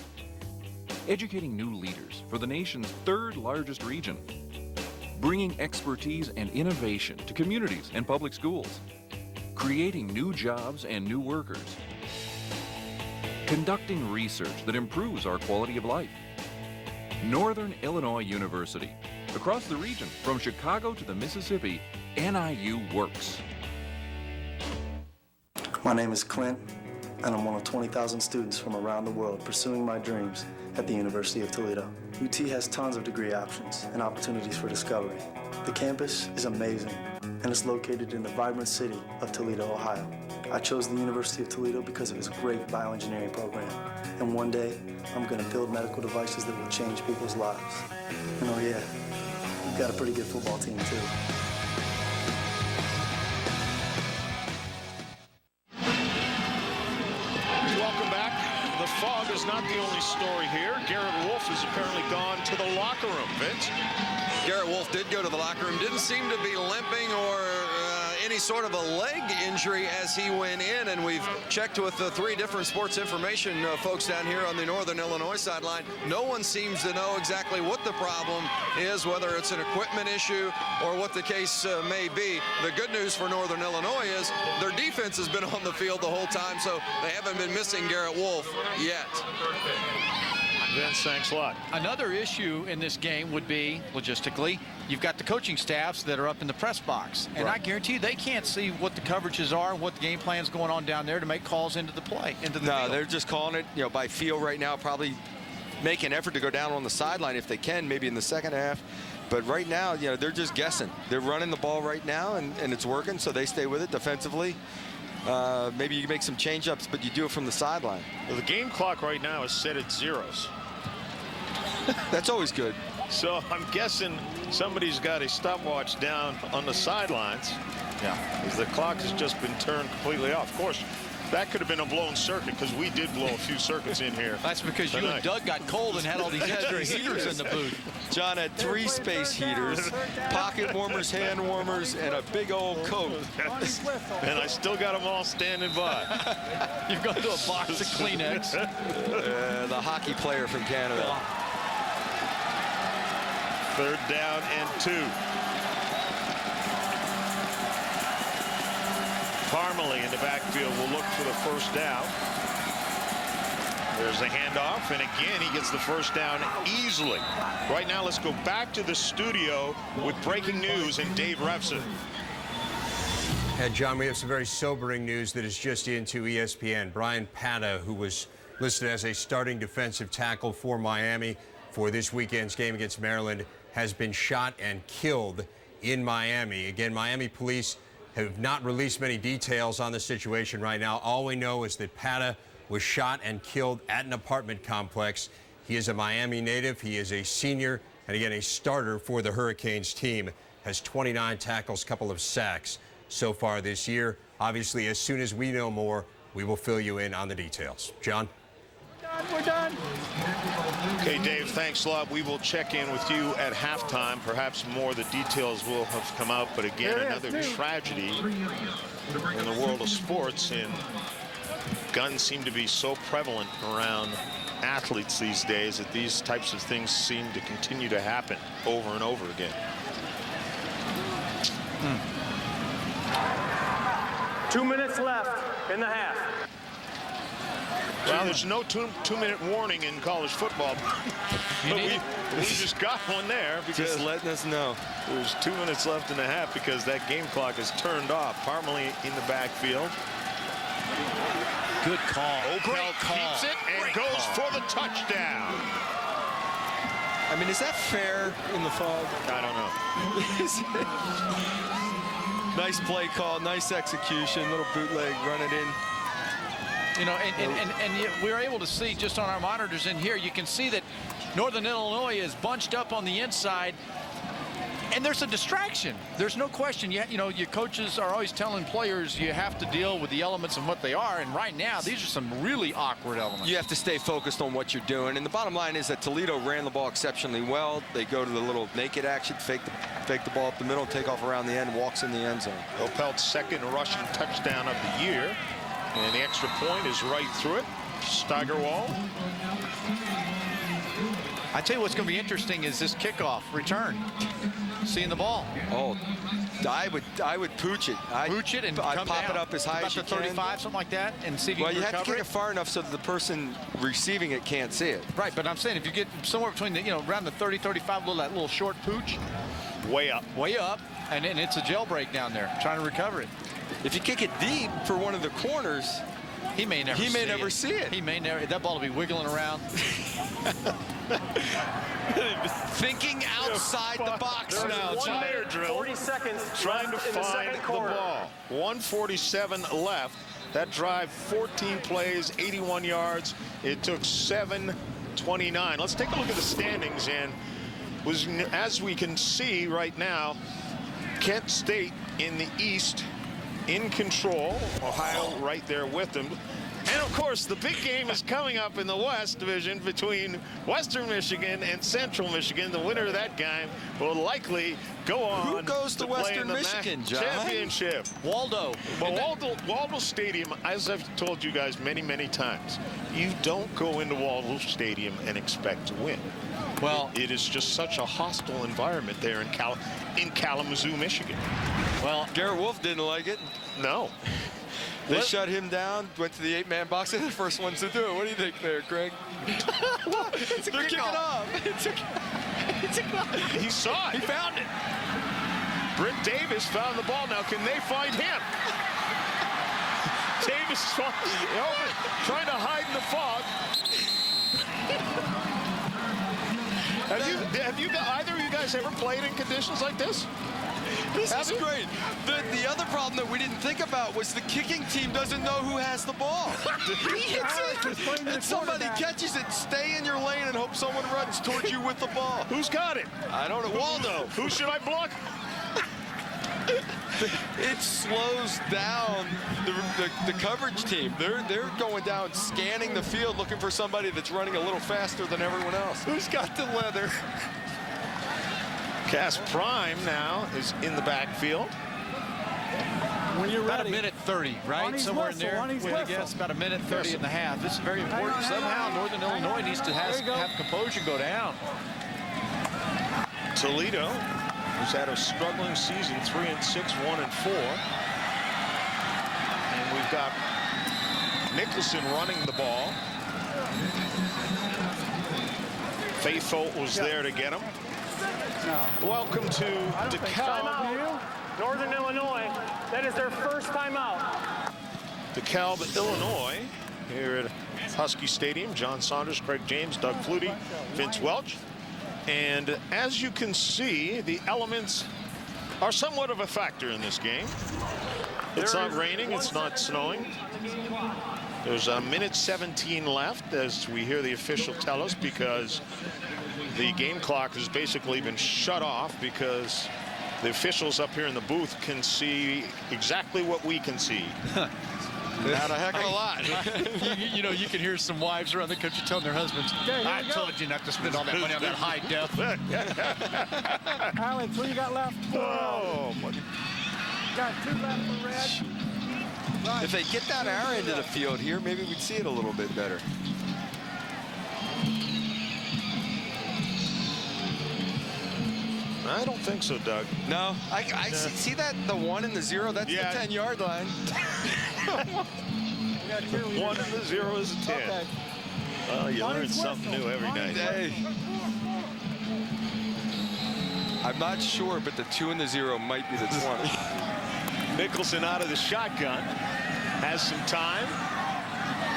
Educating new leaders for the nation's 3rd largest region. Bringing expertise and innovation to communities and public schools. Creating new jobs and new workers. Conducting research that improves our quality of life. Northern Illinois University. Across the region, from Chicago to the Mississippi, NIU works. My name is Clint, and I'm one of 20,000 students from around the world pursuing my dreams at the University of Toledo. UT has tons of degree options and opportunities for discovery. The campus is amazing, and it's located in the vibrant city of Toledo, Ohio. I chose the University of Toledo because of its great bioengineering program, and one day, I'm going to build medical devices that will change people's lives. And oh yeah, we've got a pretty good football team too. The fog is not the only story here. Garrett Wolfe has apparently gone to the locker room. Vince? Garrett Wolfe did go to the locker room. Didn't seem to be limping or any sort of a leg injury as he went in, and we've checked with the 3 different sports information folks down here on the Northern Illinois sideline. No one seems to know exactly what the problem is, whether it's an equipment issue or what the case may be. The good news for Northern Illinois is their defense has been on the field the whole time, so they haven't been missing Garrett Wolfe yet. Vince, thanks a lot. Another issue in this game would be, logistically, you've got the coaching staffs that are up in the press box. And I guarantee you they can't see what the coverages are, what the game plan's going on down there to make calls into the play, into the field. They're just calling it, by feel right now, probably make an effort to go down on the sideline if they can, maybe in the second half. But right now, they're just guessing. They're running the ball right now, and it's working, so they stay with it defensively. Maybe you can make some change-ups, but you do it from the sideline. Well, the game clock right now is set at zeros. That's always good. So I'm guessing somebody's got a stopwatch down on the sidelines. Yeah. Because the clock has just been turned completely off. Of course, that could have been a blown circuit because we did blow a few circuits in here. That's because you and Doug got cold and had all these extra heaters in the booth. John had 3 space heaters, pocket warmers, hand warmers, and a big old coat. And I still got them all standing by. You've gone to a box of Kleenex. The hockey player from Canada. 3rd down and 2. Parmalee in the backfield will look for the first down. There's a handoff, and again he gets the first down easily. Right now let's go back to the studio with breaking news and Dave Refson. And John, we have some very sobering news that is just into ESPN. Brian Pata, who was listed as a starting defensive tackle for Miami for this weekend's game against Maryland, has been shot and killed in Miami. Again, Miami police have not released many details on the situation right now. All we know is that Pata was shot and killed at an apartment complex. He is a Miami native. He is a senior, and again, a starter for the Hurricanes team. Has 29 tackles, couple of sacks so far this year. Obviously, as soon as we know more, we will fill you in on the details. John? We're done. Okay, Dave, thanks a lot. We will check in with you at halftime. Perhaps more of the details will have come out. But again, another tragedy in the world of sports. And guns seem to be so prevalent around athletes these days that these types of things seem to continue to happen over and over again. 2 minutes left in the half. Well, there's no two-minute warning in college football. But we just got one there because just letting us know. There's 2 minutes left in the half because that game clock is turned off. Parmalee in the backfield. Good call. Great call. Keeps it and goes for the touchdown. I mean, is that fair in the fog? I don't know. Nice play call, nice execution, little bootleg, run it in. And we were able to see just on our monitors in here, you can see that Northern Illinois is bunched up on the inside, and there's a distraction. There's no question. Your coaches are always telling players you have to deal with the elements of what they are, and right now these are some really awkward elements. You have to stay focused on what you're doing, and the bottom line is that Toledo ran the ball exceptionally well. They go to the little naked action, fake the ball up the middle, take off around the end, walks in the end zone. Opel's second rushing touchdown of the year. And the extra point is right through it. Steigerwald. I tell you what's going to be interesting is this kickoff return. Seeing the ball. Oh, I would pooch it. Pooch it and I'd pop it up as high as you can. About the 35, something like that, and see if you can recover it. Well, you have to kick it far enough so that the person receiving it can't see it. Right, but I'm saying if you get somewhere between the, around the 30, 35, that little short pooch. Way up. Way up, and it's a jailbreak down there, trying to recover it. If you kick it deep for one of the corners, he may never see it. He may never. That ball will be wiggling around. Thinking outside the box now. 1 minute, 40 seconds trying to find the ball. 1:47 left. That drive, 14 plays, 81 yards. It took 7:29. Let's take a look at the standings. And as we can see right now, Kent State in the East in control. Ohio right there with them. And of course, the big game is coming up in the West Division between Western Michigan and Central Michigan. The winner of that game will likely go on. Who goes to play Western in the Michigan, John? Championship. Waldo. Well, Waldo Stadium, as I've told you guys many, many times, you don't go into Waldo Stadium and expect to win. Well, it is just such a hostile environment there in Kalamazoo, Michigan. Well, Garrett Wolfe didn't like it. No. They shut him down, went to the 8-man box. They're the first ones to do it. What do you think there, Craig? They're kicking off. He saw it. He found it. Britt Davis found the ball. Now, can they find him? Davis trying to hide in the fog. Have you either of you guys ever played in conditions like this? This is great. The other problem that we didn't think about was the kicking team doesn't know who has the ball. He hits it, and somebody catches it. Stay in your lane and hope someone runs towards you with the ball. Who's got it? I don't know. Waldo. Who should I block? It slows down the coverage team. They're going down, scanning the field, looking for somebody that's running a little faster than everyone else. Who's got the leather? Cass Prime now is in the backfield. When you're about ready. 1:30, right? Somewhere in there. I guess about 1:30 and a half. This is very important. Somehow Northern Illinois needs to have composure go down. Toledo, who's had a struggling season, 3-6, 1-4. And we've got Nicholson running the ball. Faithful was there to get him. Welcome to DeKalb. Northern Illinois, that is their first timeout. DeKalb, Illinois, here at Husky Stadium. John Saunders, Craig James, Doug Flutie, Vince Welch. And as you can see, the elements are somewhat of a factor in this game. It's not raining, it's not snowing. There's a minute 17 left as we hear the official tell us, because the game clock has basically been shut off because the officials up here in the booth can see exactly what we can see. Not a heck of a lot. you know, you can hear some wives around the country telling their husbands, I told you not to spend all that money on that high def. Alan, 3 you got left. Oh, my. Got 2 left for red. If they get that arrow into the field here, maybe we'd see it a little bit better. I don't think so, Doug. No, I see that the 1 and the 0. That's the 10-yard line. 1 and the 0 is a 10. Okay. Well, you learn something new every night. Hey. I'm not sure, but the 2 and the 0 might be the 20. Nicholson out of the shotgun, has some time,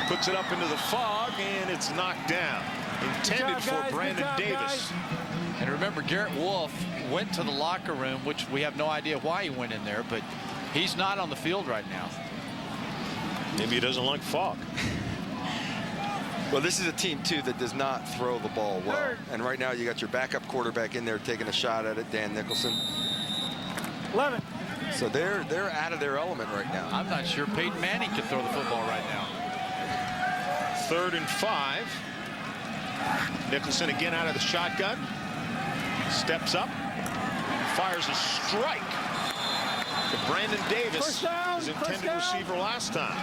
puts it up into the fog, and it's knocked down. Intended for Brandon Davis. And remember, Garrett Wolfe went to the locker room, which we have no idea why he went in there, but he's not on the field right now. Maybe he doesn't like fog. Well, this is a team, too, that does not throw the ball well. And right now you got your backup quarterback in there taking a shot at it, Dan Nicholson. 11. So they're out of their element right now. I'm not sure Peyton Manning can throw the football right now. 3rd and 5. Nicholson again out of the shotgun. Steps up. Fires a strike to Brandon Davis, his intended receiver last time.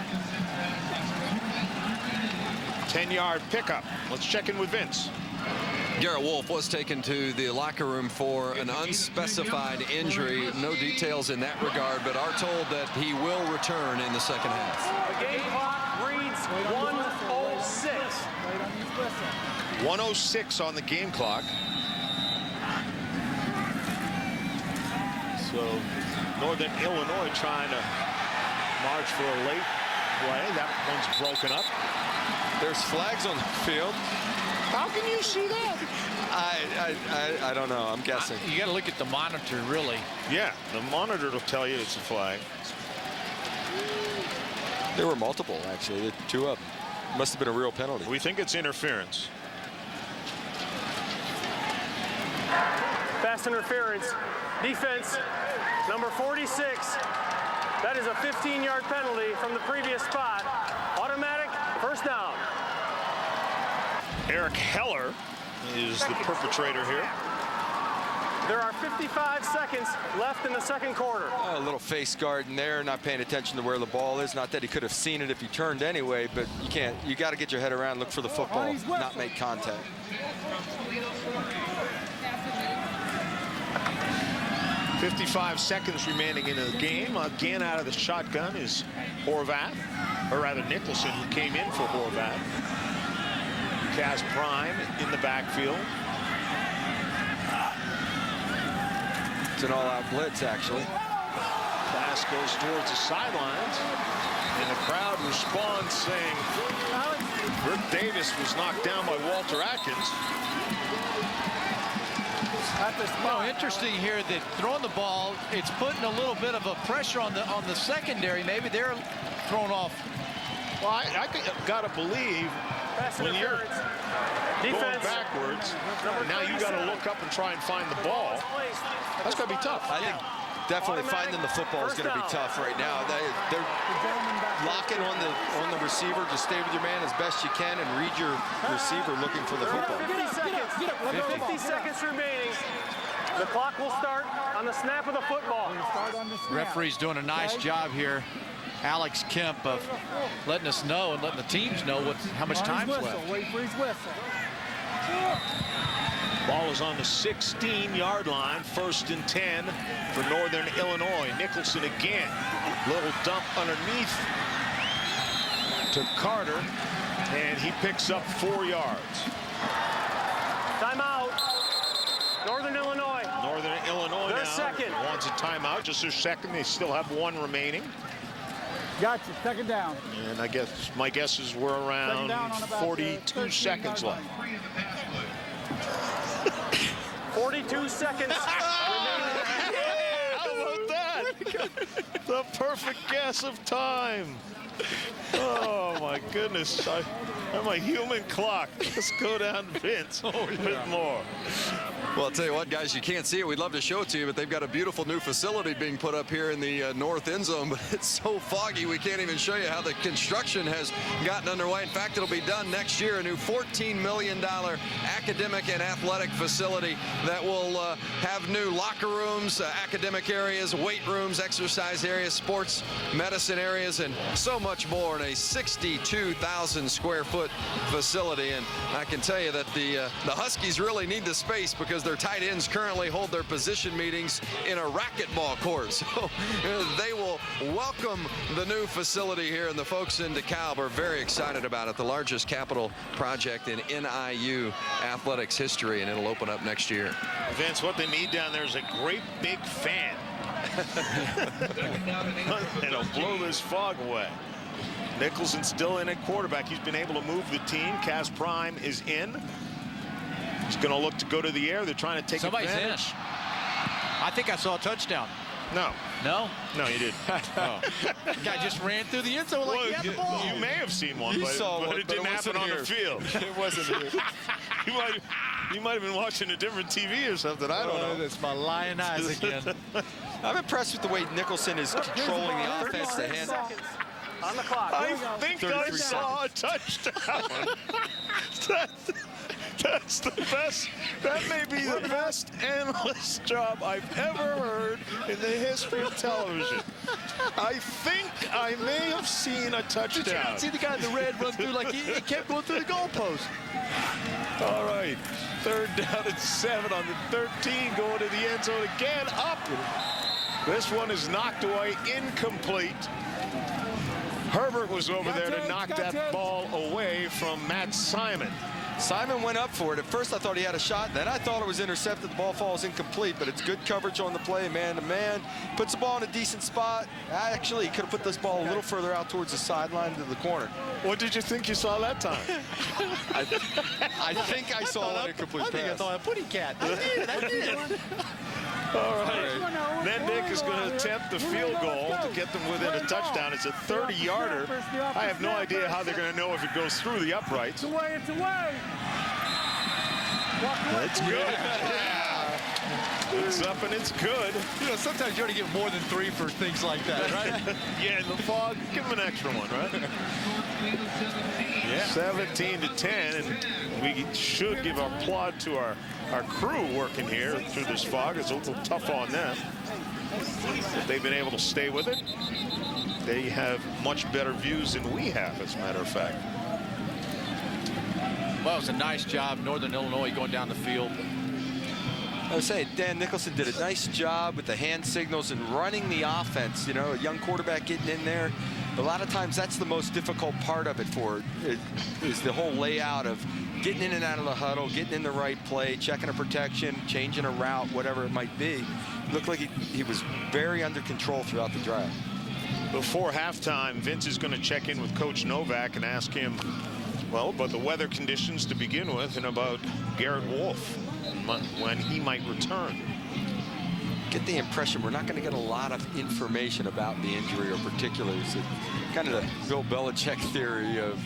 10-yard pickup. Let's check in with Vince. Garrett Wolfe was taken to the locker room for an unspecified injury. No details in that regard, but are told that he will return in the second half. The game clock reads 1:06. 1:06 on the game clock. So Northern Illinois trying to march for a late play. That one's broken up. There's flags on the field. How can you see that? I don't know. I'm guessing. You got to look at the monitor, really. Yeah, the monitor will tell you it's a flag. There were multiple, actually. 2 of them. Must have been a real penalty. We think it's interference. Pass interference. Defense, number 46. That is a 15-yard penalty from the previous spot. Automatic first down. Eric Heller is the perpetrator here. There are 55 seconds left in the second quarter. Oh, a little face guard in there, not paying attention to where the ball is. Not that he could have seen it if he turned anyway, but you can't. You got to get your head around, look for the football, not make contact. 55 seconds remaining in the game. Again out of the shotgun is Horvath, or rather Nicholson, who came in for Horvath. Kaz Prime in the backfield. It's an all-out blitz, actually. Pass goes towards the sidelines, and the crowd responds saying Rick Davis was knocked down by Walter Atkins. Well, interesting here that throwing the ball, it's putting a little bit of a pressure on the secondary. Maybe they're thrown off. Well, I gotta believe when you're going backwards, now you gotta look up and try and find the ball. That's gonna be tough. I think definitely finding the football is going to be tough right now. They're locking on the receiver. Just stay with your man as best you can and read your receiver looking for the football. 50 seconds remaining. The clock will start on the snap of the football. Referee's doing a nice job here, Alex Kemp, of letting us know and letting the teams know how much time's left. Wait for his whistle. Ball is on the 16-yard line, 1st and 10 for Northern Illinois. Nicholson again. Little dump underneath to Carter, and he picks up 4 yards. Timeout. Northern Illinois. Northern Illinois Their now second. wants a timeout. Just their second. They still have 1 remaining. Gotcha. Second down. And I guess my guess is we're around 42 seconds left. 42 seconds remaining. How about that? The perfect guess of time. Oh my goodness. I'm a human clock. Let's go down, Vince. A bit more. Well, I'll tell you what, guys, you can't see it. We'd love to show it to you, but they've got a beautiful new facility being put up here in the north end zone, but it's so foggy we can't even show you how the construction has gotten underway. In fact, it'll be done next year, a new $14 million academic and athletic facility that will have new locker rooms, academic areas, weight rooms, exercise areas, sports medicine areas, and so much more in a 62,000 square foot facility. And I can tell you that the Huskies really need the space because their tight ends currently hold their position meetings in a racquetball court. So they will welcome the new facility here, and the folks in DeKalb are very excited about it. The largest capital project in NIU athletics history, and it'll open up next year. Vince, what they need down there is a great big fan. It'll blow this fog away. Nicholson still in at quarterback. He's been able to move the team. Kaz Prime is in. He's going to look to go to the air. They're trying to take Somebody's advantage. in. I think I saw a touchdown. No. No? No, you didn't. Oh. The guy just ran through the end zone like he had the ball. You may have seen one, but it didn't happen on the field. It wasn't here. You might have been watching a different TV or something. I don't know. That's my lion eyes again. I'm impressed with the way Nicholson is controlling the offense. The hand. On the clock. I think I saw a touchdown. That's the best. That may be the best analyst job I've ever heard in the history of television. I think I may have seen a touchdown. Did you not see the guy in the red run through like he kept going through the goalpost? All right, 3rd down and 7 on the 13, going to the end zone again. Up. This one is knocked away, incomplete. Herbert was over there to knock that ball away from Matt Simon. Simon went up for it. At first I thought he had a shot, then I thought it was intercepted. The ball falls incomplete, but it's good coverage on the play, man to man. Puts the ball in a decent spot. Actually, he could have put this ball a little further out towards the sideline to the corner. What did you think you saw that time? I think I saw an incomplete pass. I think I saw a putty cat. I did. All right. Then Nick is going to attempt the field goal to get them within a touchdown. It's a 30-yarder. I have no idea how they're going to know if it goes through the uprights. It's away. It's away. That's good. Yeah. It's up and it's good. You know, sometimes you ought to get more than 3 for things like that, right? Yeah, in the fog, give them an extra one, right? Yeah. 17-10, and we should give our applaud to our crew working here through this fog. It's a little tough on them. But they've been able to stay with it. They have much better views than we have, as a matter of fact. Well, it was a nice job, Northern Illinois going down the field. I was saying, Dan Nicholson did a nice job with the hand signals and running the offense. You know, a young quarterback getting in there. A lot of times that's the most difficult part of it is the whole layout of getting in and out of the huddle, getting in the right play, checking a protection, changing a route, whatever it might be. It looked like he was very under control throughout the drive. Before halftime, Vince is going to check in with Coach Novak and ask him, well, about the weather conditions to begin with and about Garrett Wolfe when he might return. Get the impression we're not going to get a lot of information about the injury or particulars. Kind of the Bill Belichick theory of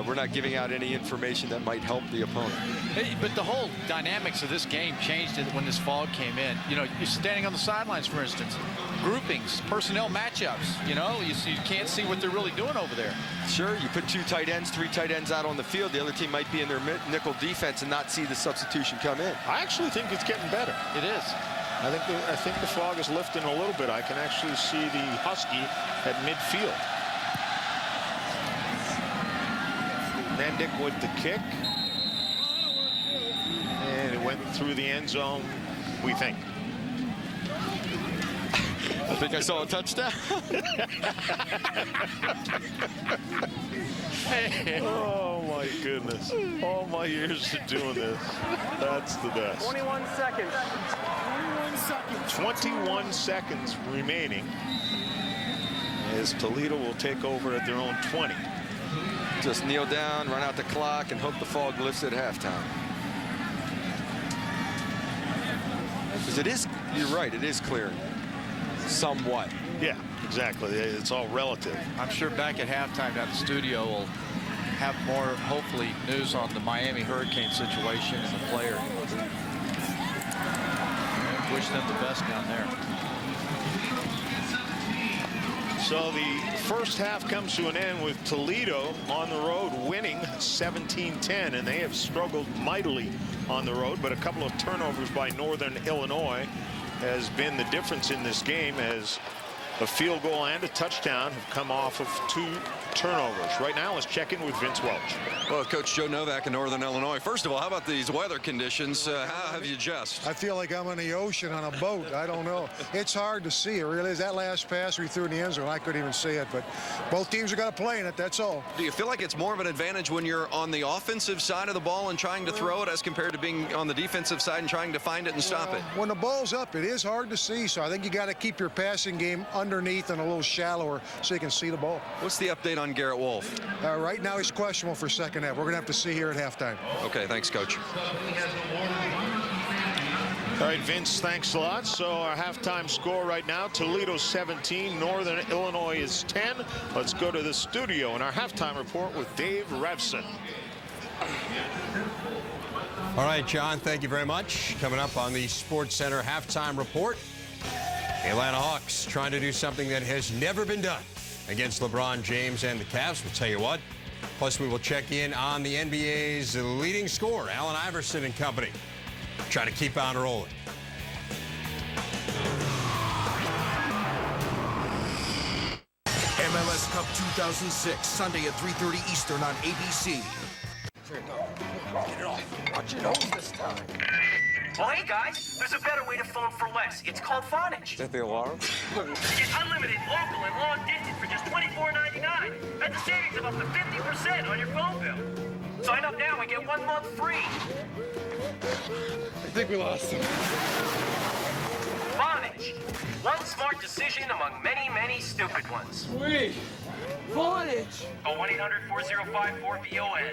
we're not giving out any information that might help the opponent. Hey, but the whole dynamics of this game changed when this fog came in. You know, you're standing on the sidelines, for instance, groupings, personnel matchups. You know, you can't see what they're really doing over there. Sure, you put 2 tight ends, 3 tight ends out on the field. The other team might be in their nickel defense and not see the substitution come in. I actually think it's getting better. It is. I think the fog is lifting a little bit. I can actually see the Husky at midfield. Mendick with the kick. And it went through the end zone, we think. I think I saw a touchdown. Oh, my goodness. All my years of doing this. That's the best. 21 seconds. 21 seconds remaining as Toledo will take over at their own 20. Just kneel down, run out the clock, and hope the fog lifts at halftime. Because it is, you're right, it is clearing. Somewhat. Yeah, exactly. It's all relative. I'm sure back at halftime at the studio we'll have more, hopefully, news on the Miami Hurricane situation and the player. Wish them the best down there. So the first half comes to an end with Toledo on the road winning 17-10, and they have struggled mightily on the road, but a couple of turnovers by Northern Illinois has been the difference in this game, as a field goal and a touchdown have come off of 2 turnovers. Right now, let's check in with Vince Welch. Well, Coach Joe Novak in Northern Illinois. First of all, how about these weather conditions? How have you adjusted? I feel like I'm on the ocean on a boat. I don't know. It's hard to see. It really is. That last pass we threw in the end zone, I couldn't even see it. But both teams are going to play in it. That's all. Do you feel like it's more of an advantage when you're on the offensive side of the ball and trying to throw it as compared to being on the defensive side and trying to find it and stop it? When the ball's up, it is hard to see. So I think you got to keep your passing game underneath and a little shallower so you can see the ball. What's the update on Garrett Wolfe? Right now he's questionable for second half. We're going to have to see here at halftime. Okay, thanks, Coach. All right, Vince, thanks a lot. So our halftime score right now, Toledo 17, Northern Illinois is 10. Let's go to the studio and our halftime report with Dave Revson. All right, John, thank you very much. Coming up on the Sports Center halftime report, the Atlanta Hawks trying to do something that has never been done against LeBron James and the Cavs. We'll tell you what. Plus, we will check in on the NBA's leading scorer, Allen Iverson and company, trying to keep on rolling. MLS Cup 2006, Sunday at 3:30 Eastern on ABC. Get it off. Watch your nose this time. Well, hey, guys, there's a better way to phone for less. It's called phonage. Is that the alarm? Get unlimited local and long distance for just $24.99. That's a savings of up to 50% on your phone bill. Sign up now and get 1 month free. I think we lost him. Phonage. One smart decision among many, many stupid ones. Sweet. Phonage. Call 1-800-405-4VON.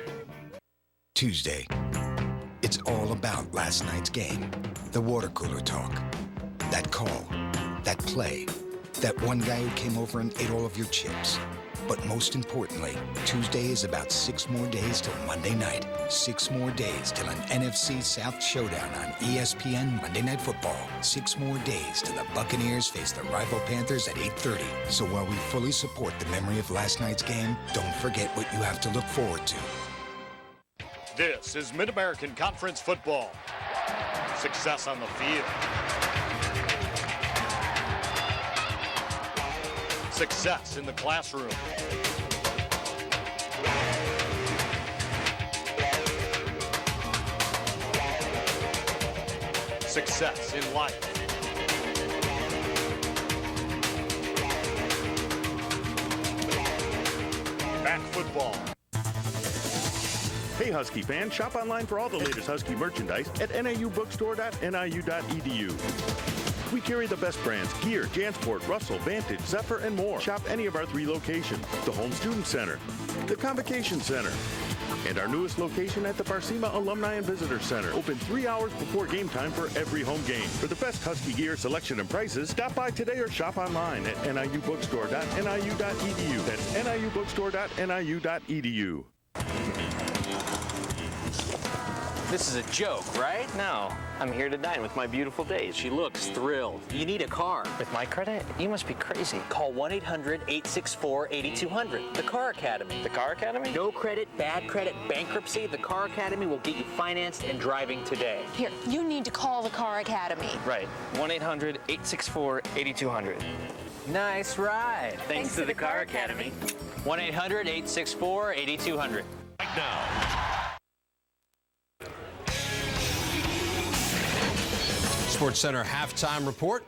Tuesday. It's all about last night's game. The water cooler talk. That call. That play. That one guy who came over and ate all of your chips. But most importantly, Tuesday is about 6 more days till Monday night. 6 more days till an NFC South showdown on ESPN Monday Night Football. 6 more days till the Buccaneers face the rival Panthers at 8:30. So while we fully support the memory of last night's game, don't forget what you have to look forward to. This is Mid-American Conference football. Success on the field. Success in the classroom. success in life. Back football. Hey Husky fans, shop online for all the latest Husky merchandise at naubookstore.niu.edu. We carry the best brands, Gear, Jansport, Russell, Vantage, Zephyr, and more. Shop any of our 3 locations: the Home Student Center, the Convocation Center, and our newest location at the Barcema Alumni and Visitor Center. Open 3 hours before game time for every home game. For the best Husky gear selection and prices, stop by today or shop online at niubookstore.niu.edu. That's niubookstore.niu.edu. This is a joke, right? No, I'm here to dine with my beautiful date. She looks thrilled. You need a car. With my credit? You must be crazy. Call 1-800-864-8200. The Car Academy. The Car Academy? No credit, bad credit, bankruptcy. The Car Academy will get you financed and driving today. Here, you need to call the Car Academy. Right. 1-800-864-8200. Nice ride. Thanks to the Car Academy. 1-800-864-8200. Right now. Sports Center halftime report.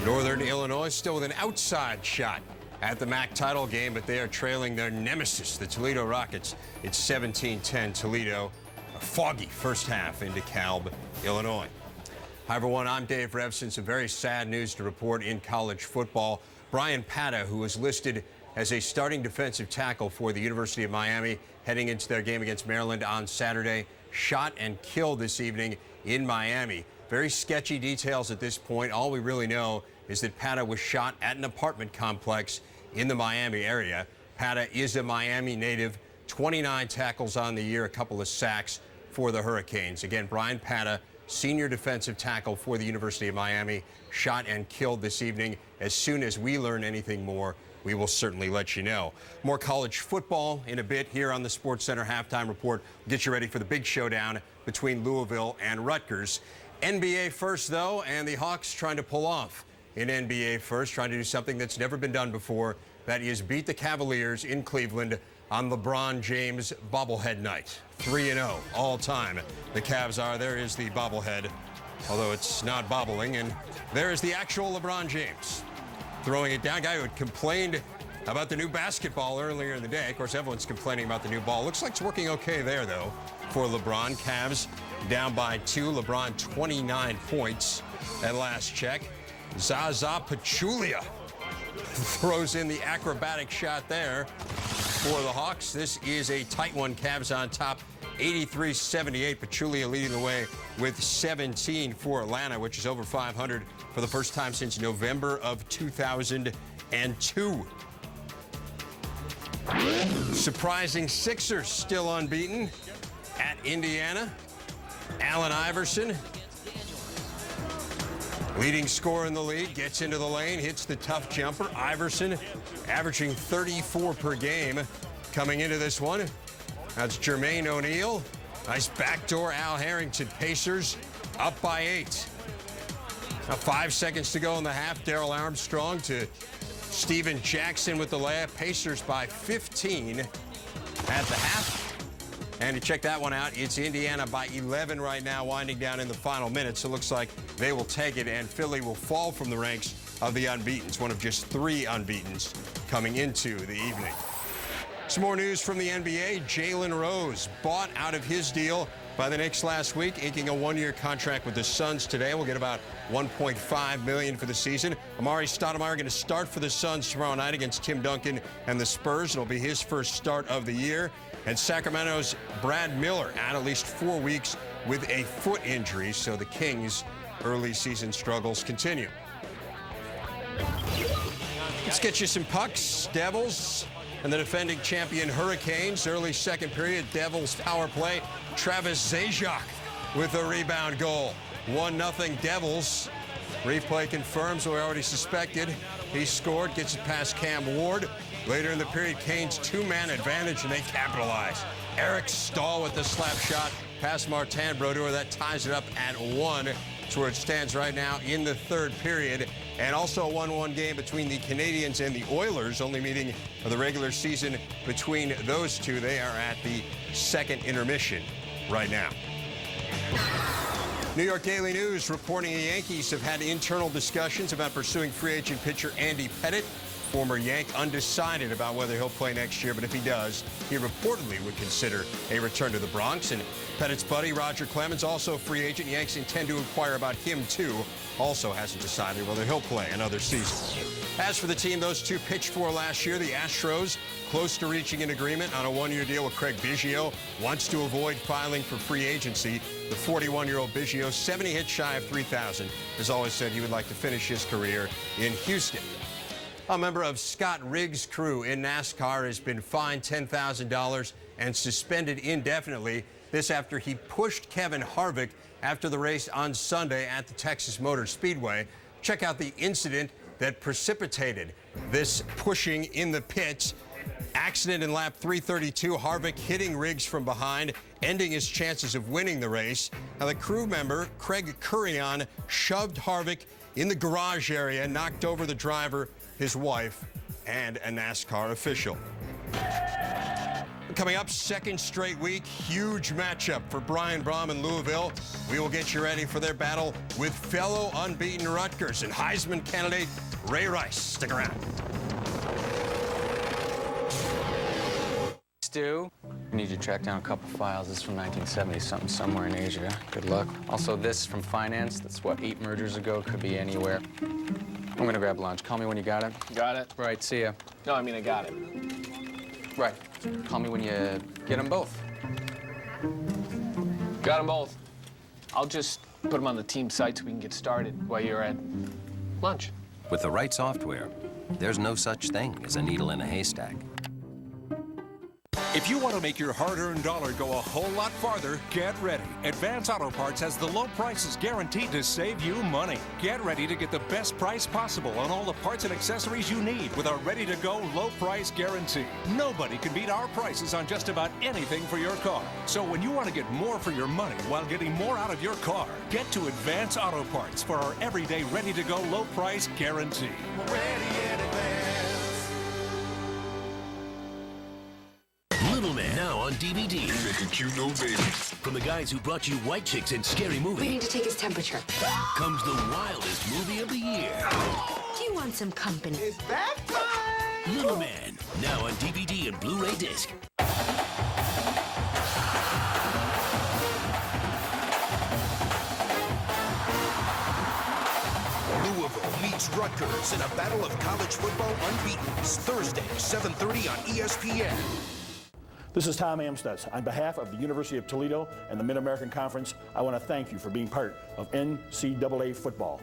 Northern Illinois still with an outside shot at the MAC title game, but they are trailing their nemesis, the Toledo Rockets. It's 17-10 Toledo. A foggy first half in DeKalb, Illinois. Hi, everyone. I'm Dave Revson. Some very sad news to report in college football. Brian Pata, who was listed as a starting defensive tackle for the University of Miami heading into their game against Maryland on Saturday, shot and killed this evening in Miami. Very sketchy details at this point. All we really know is that Pata was shot at an apartment complex in the Miami area. Pata is a Miami native, 29 tackles on the year, a couple of sacks for the Hurricanes. Again, Brian Pata, senior defensive tackle for the University of Miami, shot and killed this evening. As soon as we learn anything more, we will certainly let you know. More college football in a bit here on the Sports Center halftime report. We'll get you ready for the big showdown between Louisville and Rutgers. NBA first, though, and the Hawks trying to pull off in NBA first, trying to do something that's never been done before. That is beat the Cavaliers in Cleveland on LeBron James bobblehead night. 3-0 all time. The Cavs are. There is the bobblehead, although it's not bobbling. And there is the actual LeBron James throwing it down. Guy who had complained about the new basketball earlier in the day. Of course, everyone's complaining about the new ball. Looks like it's working okay there, though, for LeBron. Cavs down by 2. LeBron 29 points at last check. Zaza Pachulia throws in the acrobatic shot there for the Hawks. This is a tight one. Cavs on top, 83-78. Pachulia leading the way with 17 for Atlanta, which is over 500 for the first time since November of 2002. Surprising Sixers still unbeaten at Indiana. Allen Iverson, leading scorer in the league, gets into the lane, hits the tough jumper. Iverson averaging 34 per game coming into this one. That's Jermaine O'Neal. Nice backdoor Al Harrington. Pacers up by 8. Now 5 seconds to go in the half. Darrell Armstrong to Steven Jackson with the layup. Pacers by 15 at the half. And to check that one out, it's Indiana by 11 right now, winding down in the final minutes. So it looks like they will take it, and Philly will fall from the ranks of the unbeatens, one of just 3 unbeatens coming into the evening. Some more news from the NBA. Jalen Rose bought out of his deal by the Knicks last week, inking a 1-year contract with the Suns today. We'll get about $1.5 million for the season. Amari Stoudemire going to start for the Suns tomorrow night against Tim Duncan and the Spurs. It'll be his first start of the year. And Sacramento's Brad Miller out at least 4 weeks with a foot injury, so the Kings' early season struggles continue. Let's get you some pucks. Devils and the defending champion Hurricanes. Early second period, Devils power play. Travis Zajac with a rebound goal. 1-0 Devils. Replay confirms what we already suspected. He scored, gets it past Cam Ward. Later in the period, Canes 2-man advantage, and they capitalize. Eric Stahl with the slap shot past Martin Brodeur. That ties it up at 1. That's where it stands right now in the third period. And also a 1-1 game between the Canadiens and the Oilers, only meeting of the regular season between those two. They are at the second intermission right now. New York Daily News reporting the Yankees have had internal discussions about pursuing free agent pitcher Andy Pettitte. Former Yank undecided about whether he'll play next year, but if he does, he reportedly would consider a return to the Bronx. And Pettitte's buddy, Roger Clemens, also a free agent. Yanks intend to inquire about him, too. Also hasn't decided whether he'll play another season. As for the team those two pitched for last year, the Astros, close to reaching an agreement on a one-year deal with Craig Biggio, wants to avoid filing for free agency. The 41-year-old Biggio, 70 hits shy of 3,000, has always said he would like to finish his career in Houston. A member of Scott Riggs' crew in NASCAR has been fined $10,000 and suspended indefinitely. This after he pushed Kevin Harvick after the race on Sunday at the Texas Motor Speedway. Check out the incident that precipitated this pushing in the pits. Accident in lap 332, Harvick hitting Riggs from behind, ending his chances of winning the race. Now, the crew member, Craig Currion, shoved Harvick in the garage area, knocked over the driver, his wife, and a NASCAR official. Coming up, second straight week, huge matchup for Brian Brohm and Louisville. We will get you ready for their battle with fellow unbeaten Rutgers and Heisman candidate Ray Rice. Stick around. Stu, I need you to track down a couple files. This is from 1970, something somewhere in Asia. Good luck. Also, this from finance. That's what, 8 mergers ago. Could be anywhere. I'm gonna grab lunch. Call me when you got it. Got it. Right, see ya. No, I mean, I got it. Right. Call me when you get them both. Got them both. I'll just put them on the team site so we can get started while you're at lunch. With the right software, there's no such thing as a needle in a haystack. If you want to make your hard-earned dollar go a whole lot farther, get ready. Advance Auto Parts has the low prices guaranteed to save you money. Get ready to get the best price possible on all the parts and accessories you need with our ready-to-go low price guarantee. Nobody can beat our prices on just about anything for your car. So when you want to get more for your money while getting more out of your car, get to Advance Auto Parts for our everyday ready-to-go low price guarantee. Ready in advance. Little Man, now on DVD. Make a cute little baby. From the guys who brought you White Chicks and Scary Movie. We need to take his temperature. Comes the wildest movie of the year. Do you want some company? It's that time! Little Man, now on DVD and Blu-ray disc. Louisville meets Rutgers in a battle of college football unbeaten. It's Thursday, 7:30 on ESPN. This is Tom Amstutz. On behalf of the University of Toledo and the Mid-American Conference, I want to thank you for being part of NCAA football.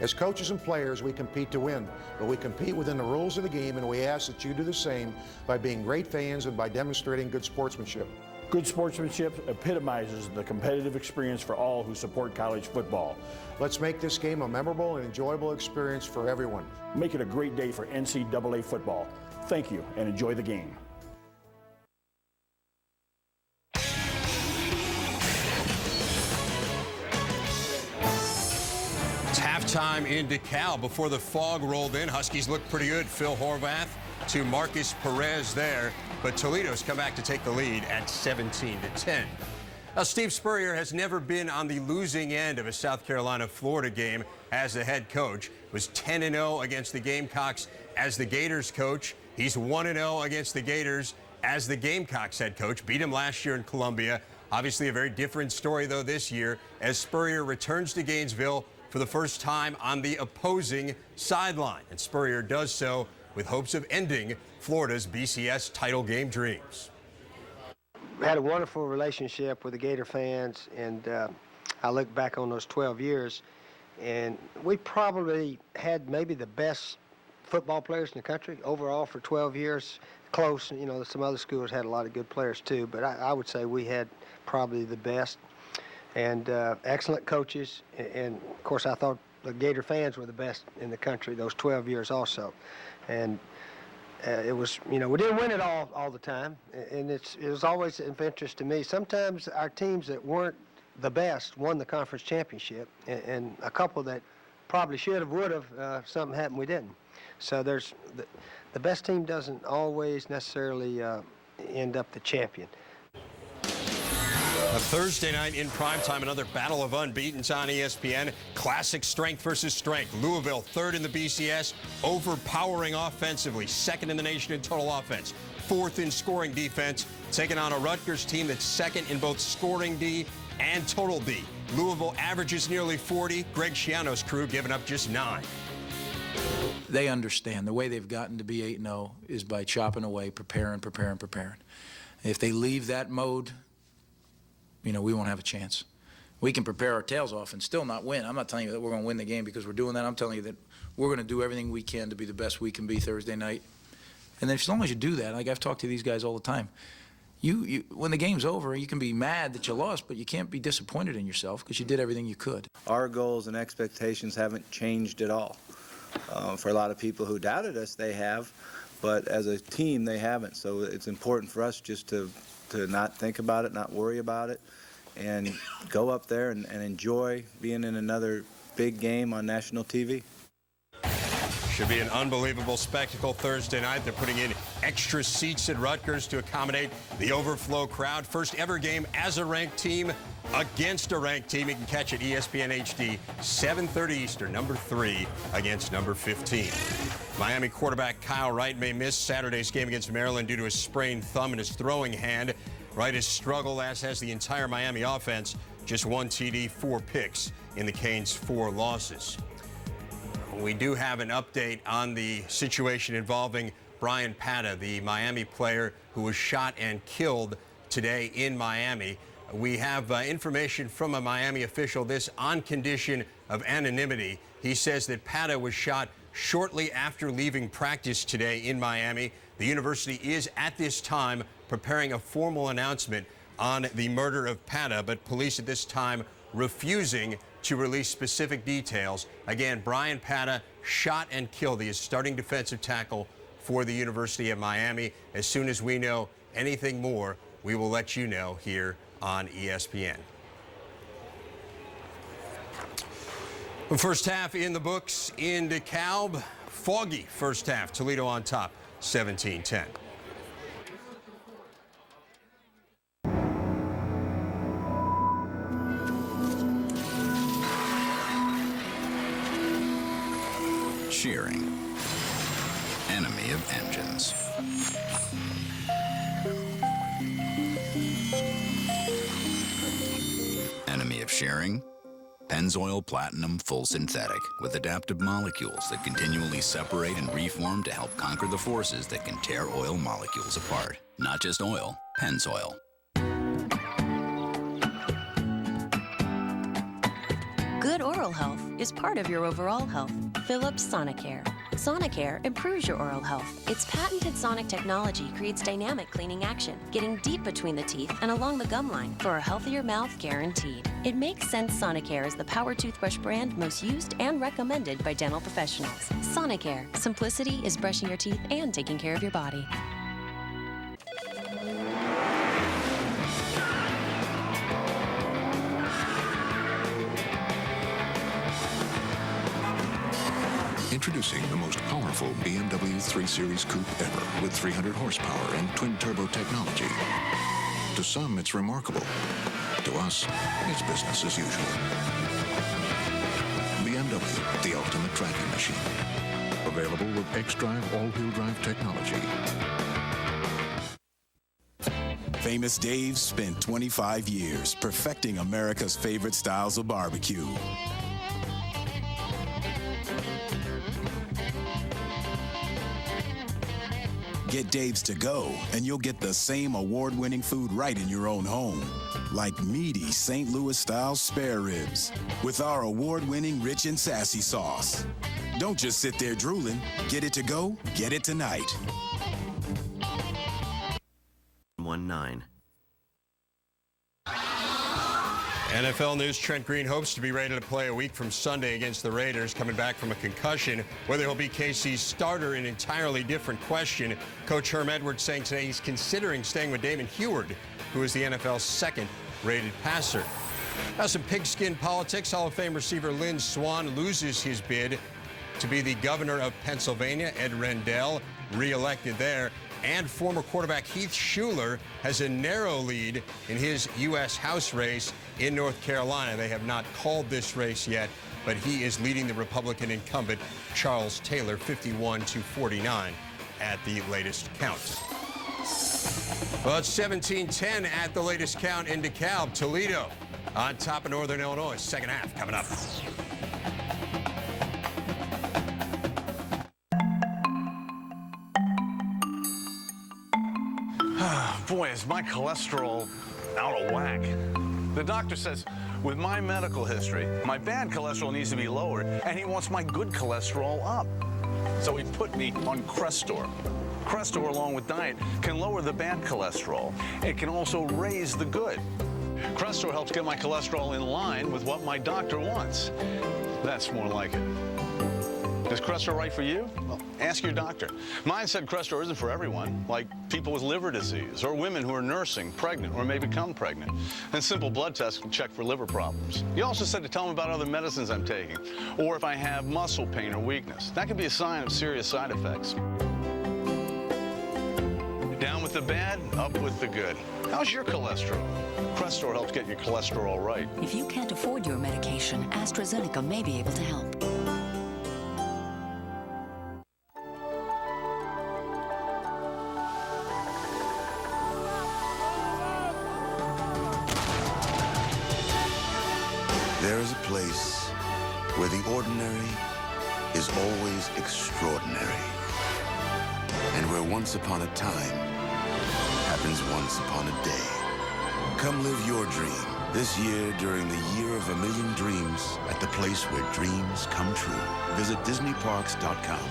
As coaches and players, we compete to win, but we compete within the rules of the game, and we ask that you do the same by being great fans and by demonstrating good sportsmanship. Good sportsmanship epitomizes the competitive experience for all who support college football. Let's make this game a memorable and enjoyable experience for everyone. Make it a great day for NCAA football. Thank you, and enjoy the game. Halftime in DeKalb before the fog rolled in. Huskies looked pretty good. Phil Horvath to Marcus Perez there, but Toledo's come back to take the lead at 17-10. Now, Steve Spurrier has never been on the losing end of a South Carolina-Florida game as the head coach. Was 10-0 against the Gamecocks as the Gators coach. He's 1-0 against the Gators as the Gamecocks head coach. Beat him last year in Columbia. Obviously a very different story, though, this year as Spurrier returns to Gainesville for the first time on the opposing sideline. And Spurrier does so with hopes of ending Florida's BCS title game dreams. We had a wonderful relationship with the Gator fans, and I look back on those 12 years, and we probably had maybe the best football players in the country overall for 12 years. Close, you know, some other schools had a lot of good players too, but I would say we had probably the best. And excellent coaches, and of course I thought the Gator fans were the best in the country those 12 years also. And it was, you know, we didn't win it all the time, and it was always of interest to me. Sometimes our teams that weren't the best won the conference championship, and a couple that probably should have, would have, something happened we didn't. So there's the best team doesn't always necessarily end up the champion. A Thursday night in primetime, another battle of unbeatens on ESPN. Classic strength versus strength. Louisville, third in the BCS, overpowering offensively, second in the nation in total offense, fourth in scoring defense, taking on a Rutgers team that's second in both scoring D and total D. Louisville averages nearly 40. Greg Schiano's crew giving up just 9. They understand the way they've gotten to be 8-0 is by chopping away, preparing. If they leave that mode, we won't have a chance. We can prepare our tails off and still not win. I'm not telling you that we're going to win the game because we're doing that. I'm telling you that we're going to do everything we can to be the best we can be Thursday night. And then as long as you do that, like I've talked to these guys all the time, you when the game's over, you can be mad that you lost, but you can't be disappointed in yourself because you did everything you could. Our goals and expectations haven't changed at all. For a lot of people who doubted us, they have, but as a team, they haven't. So it's important for us just to not think about it, not worry about it, and go up there and enjoy being in another big game on national TV. Should be an unbelievable spectacle Thursday night. They're putting in extra seats at Rutgers to accommodate the overflow crowd. First ever game as a ranked team against a ranked team. You can catch it ESPN HD, 7:30 Eastern, number 3 against number 15. Miami quarterback Kyle Wright may miss Saturday's game against Maryland due to a sprained thumb in his throwing hand. Wright has struggled, as has the entire Miami offense. Just 1 TD, 4 picks in the Canes' 4 losses. We do have an update on the situation involving Brian Pata, the Miami player who was shot and killed today in Miami. We have information from a Miami official, this on condition of anonymity. He says that Pata was shot shortly after leaving practice today in Miami. The university is at this time preparing a formal announcement on the murder of Pata, but police at this time refusing to release specific details. Again, Brian Pata shot and killed. He is starting defensive tackle for the University of Miami. As soon as we know anything more, we will let you know here on ESPN. The first half in the books in DeKalb. Foggy first half. Toledo on top, 17-10. Shearing, enemy of engines. Enemy of shearing, Pennzoil Platinum Full Synthetic with adaptive molecules that continually separate and reform to help conquer the forces that can tear oil molecules apart. Not just oil, Pennzoil. Good oral health is part of your overall health. Philips Sonicare. Sonicare improves your oral health. Its patented sonic technology creates dynamic cleaning action, getting deep between the teeth and along the gum line for a healthier mouth guaranteed. It makes sense Sonicare is the power toothbrush brand most used and recommended by dental professionals. Sonicare. Simplicity is brushing your teeth and taking care of your body. Introducing the most powerful BMW 3 Series coupe ever with 300 horsepower and twin-turbo technology. To some, it's remarkable. To us, it's business as usual. BMW, the ultimate driving machine. Available with X-Drive all-wheel drive technology. Famous Dave spent 25 years perfecting America's favorite styles of barbecue. Get Dave's to go, and you'll get the same award-winning food right in your own home. Like meaty St. Louis-style spare ribs with our award-winning rich and sassy sauce. Don't just sit there drooling. Get it to go, get it tonight. 19. NFL news, Trent Green hopes to be ready to play a week from Sunday against the Raiders, coming back from a concussion. Whether he'll be KC's starter, an entirely different question. Coach Herm Edwards saying today he's considering staying with Damon Huard, who is the NFL's second-rated passer. Now some pigskin politics. Hall of Fame receiver Lynn Swann loses his bid to be the governor of Pennsylvania. Ed Rendell, re-elected there. And former quarterback Heath Shuler has a narrow lead in his U.S. House race in North Carolina. They have not called this race yet, but he is leading the Republican incumbent Charles Taylor 51-49 at the latest count. Well, it's 17-10 at the latest count in DeKalb. Toledo on top of Northern Illinois. Second half coming up. Boy, is my cholesterol out of whack. The doctor says with my medical history, my bad cholesterol needs to be lowered, and he wants my good cholesterol up. So he put me on Crestor. Crestor, along with diet, can lower the bad cholesterol. It can also raise the good. Crestor helps get my cholesterol in line with what my doctor wants. That's more like it. Is Crestor right for you? Well, ask your doctor. Mine said Crestor isn't for everyone, like people with liver disease or women who are nursing, pregnant, or may become pregnant. And simple blood tests can check for liver problems. He also said to tell him about other medicines I'm taking, or if I have muscle pain or weakness. That could be a sign of serious side effects. Down with the bad, up with the good. How's your cholesterol? Crestor helps get your cholesterol right. If you can't afford your medication, AstraZeneca may be able to help. There is a place where the ordinary is always extraordinary, and where once upon a time happens once upon a day. Come live your dream this year during the Year of a Million Dreams at the place where dreams come true. Visit DisneyParks.com.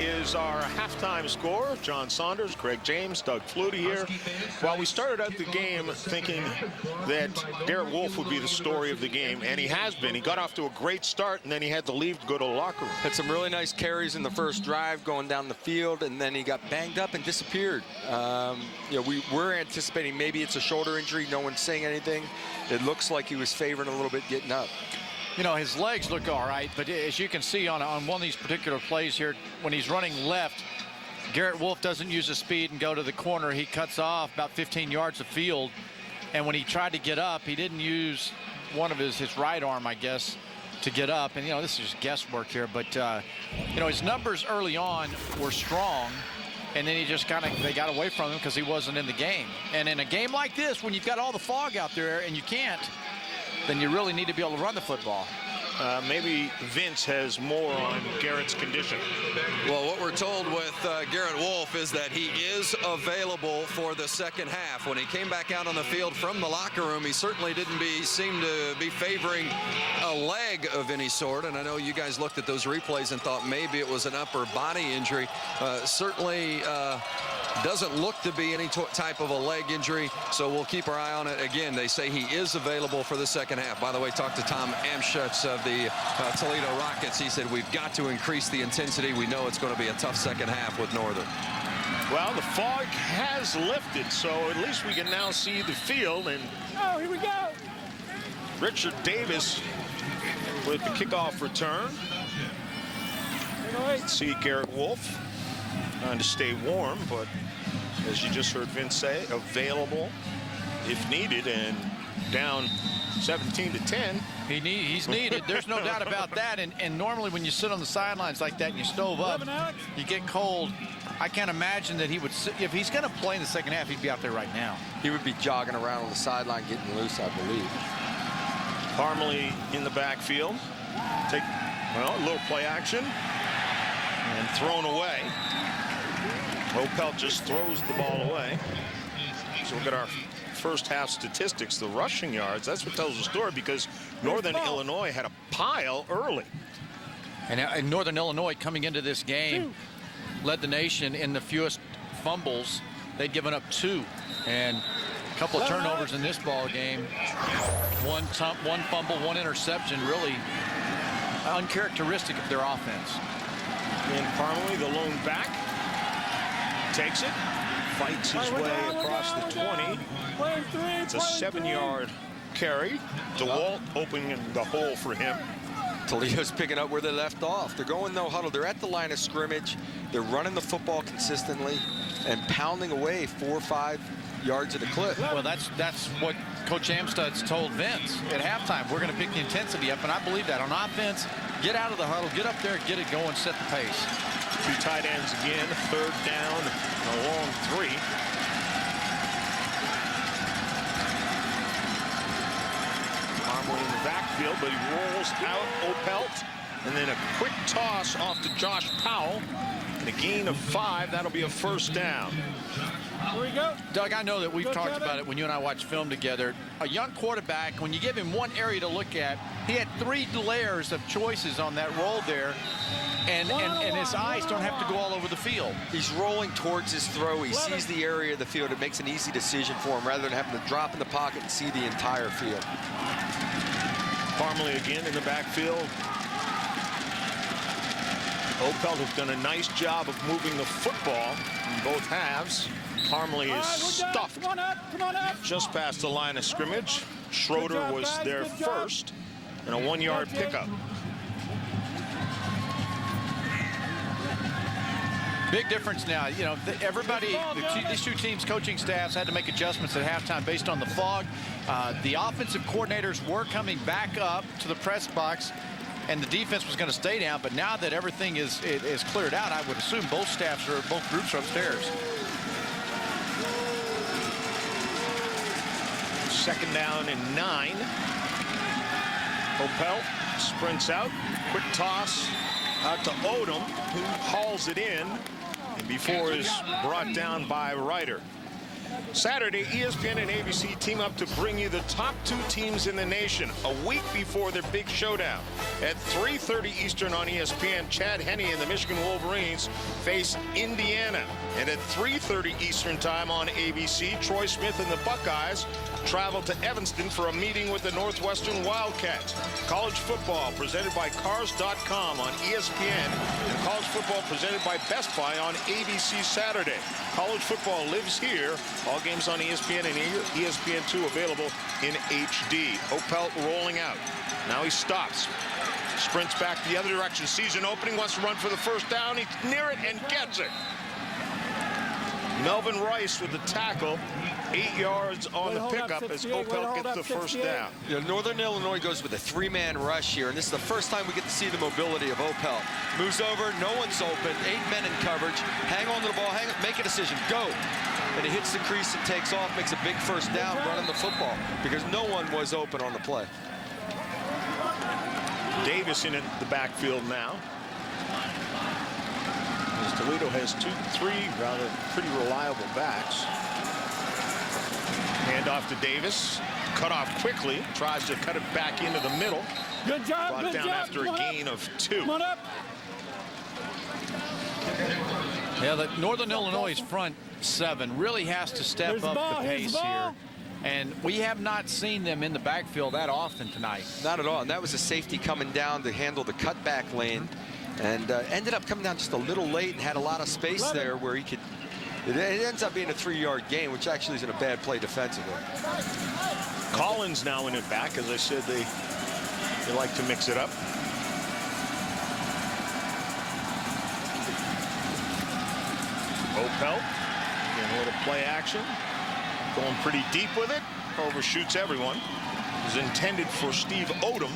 Is our halftime score. John Saunders, Greg James, Doug Flutie here. While we started out the game thinking that Garrett Wolfe would be the story of the game, and he has been. He got off to a great start, and then he had to leave to go to the locker room. Had some really nice carries in the first drive going down the field, and then he got banged up and disappeared. We were anticipating maybe it's a shoulder injury. No one's saying anything. It looks like he was favoring a little bit getting up. You know, his legs look all right, but as you can see on one of these particular plays here, when he's running left, Garrett Wolfe doesn't use his speed and go to the corner. He cuts off about 15 yards of field, and when he tried to get up, he didn't use one of his right arm, I guess, to get up. And, this is just guesswork here, but, his numbers early on were strong, and then he just they got away from him because he wasn't in the game. And in a game like this, when you've got all the fog out there and you can't, then you really need to be able to run the football. Maybe Vince has more on Garrett's condition. Well, what we're told with Garrett Wolfe is that he is available for the second half. When he came back out on the field from the locker room, he certainly didn't seem to be favoring a leg of any sort. And I know you guys looked at those replays and thought maybe it was an upper body injury. Certainly doesn't look to be any type of a leg injury, so we'll keep our eye on it. Again, they say he is available for the second half. By the way, talked to Tom Amschutz of the Toledo Rockets. He said, we've got to increase the intensity. We know it's going to be a tough second half with Northern. Well, the fog has lifted, so at least we can now see the field. And oh, here we go. Richard Davis with the kickoff return. Let's see Garrett Wolfe trying to stay warm, but as you just heard Vince say, available if needed, and down 17-10. He's needed. There's no doubt about that. And normally when you sit on the sidelines like that and you stove up, you get cold. I can't imagine that he would, if he's going to play in the second half, he'd be out there right now. He would be jogging around on the sideline getting loose, I believe. Parmalee in the backfield. A little play action and thrown away. Opel just throws the ball away. So we'll get our first half statistics, the rushing yards. That's what tells the story, because Northern Illinois had a pile early. And Northern Illinois coming into this game led the nation in the fewest fumbles. They'd given up 2. And couple of turnovers in this ball game. One fumble, one interception, really uncharacteristic of their offense. And Parmalee, the lone back, takes it, fights his way across the 20. It's a 7-yard carry. DeWalt opening the hole for him. Toledo's picking up where they left off. They're going no huddle. They're at the line of scrimmage. They're running the football consistently and pounding away 4 or 5 yards at a clip. Well, that's what Coach Amstutz told Vince at halftime. We're going to pick the intensity up, and I believe that. On offense, get out of the huddle, get up there, get it going, set the pace. 2 tight ends again, 3rd down, a long 3. Parmalee in the backfield, but he rolls out Opelt, and then a quick toss off to Josh Powell, and a gain of 5. That'll be a 1st down. Here we go. Doug, I know that we've talked about it when you and I watch film together. A young quarterback, when you give him one area to look at, he had 3 layers of choices on that roll there, and his eyes don't have to go all over the field. He's rolling towards his throw. He sees the area of the field. It makes an easy decision for him rather than having to drop in the pocket and see the entire field. Parmalee again in the backfield. Opelt has done a nice job of moving the football in both halves. Parmalee is stuffed just past the line of scrimmage. Schroeder was there first, and a 1-yard pickup. Big difference now. You know, everybody, these 2 teams' coaching staffs had to make adjustments at halftime based on the fog. The offensive coordinators were coming back up to the press box, and the defense was going to stay down. But now that everything is cleared out, I would assume both groups are upstairs. 2nd down and 9. Opelt sprints out, quick toss out to Odom, who hauls it in, and before is brought down by Ryder. Saturday, ESPN and ABC team up to bring you the top 2 teams in the nation a week before their big showdown. At 3:30 Eastern on ESPN, Chad Henne and the Michigan Wolverines face Indiana. And at 3:30 Eastern time on ABC, Troy Smith and the Buckeyes travel to Evanston for a meeting with the Northwestern Wildcats. College football presented by Cars.com on ESPN, and college football presented by Best Buy on ABC Saturday. College football lives here. All games on ESPN and ESPN2 available in HD. Opelt rolling out. Now he stops. Sprints back the other direction. Sees an opening, wants to run for the 1st down. He's near it and gets it. Melvin Rice with the tackle. 8 yards on the pickup as Opelt gets the 1st down. You know, Northern Illinois goes with a 3-man rush here, and this is the first time we get to see the mobility of Opelt. Moves over, no one's open, 8 men in coverage, hang on to the ball, make a decision, go. And he hits the crease and takes off, makes a big 1st down running the football because no one was open on the play. Davis in the backfield now. As Toledo has 3 rather pretty reliable backs. Hand off to Davis. Cut off quickly. Tries to cut it back into the middle. Good job. Brought down after a gain of 2. Come on up. Yeah, the Northern Illinois' front 7 really has to step up the pace here. And we have not seen them in the backfield that often tonight. Not at all. And that was a safety coming down to handle the cutback lane. And ended up coming down just a little late and had a lot of space there where he could. It ends up being a 3-yard gain, which actually isn't a bad play defensively. Collins now in it back. As I said, they like to mix it up. Opelt getting a little play action. Going pretty deep with it. Overshoots everyone. It was intended for Steve Odom.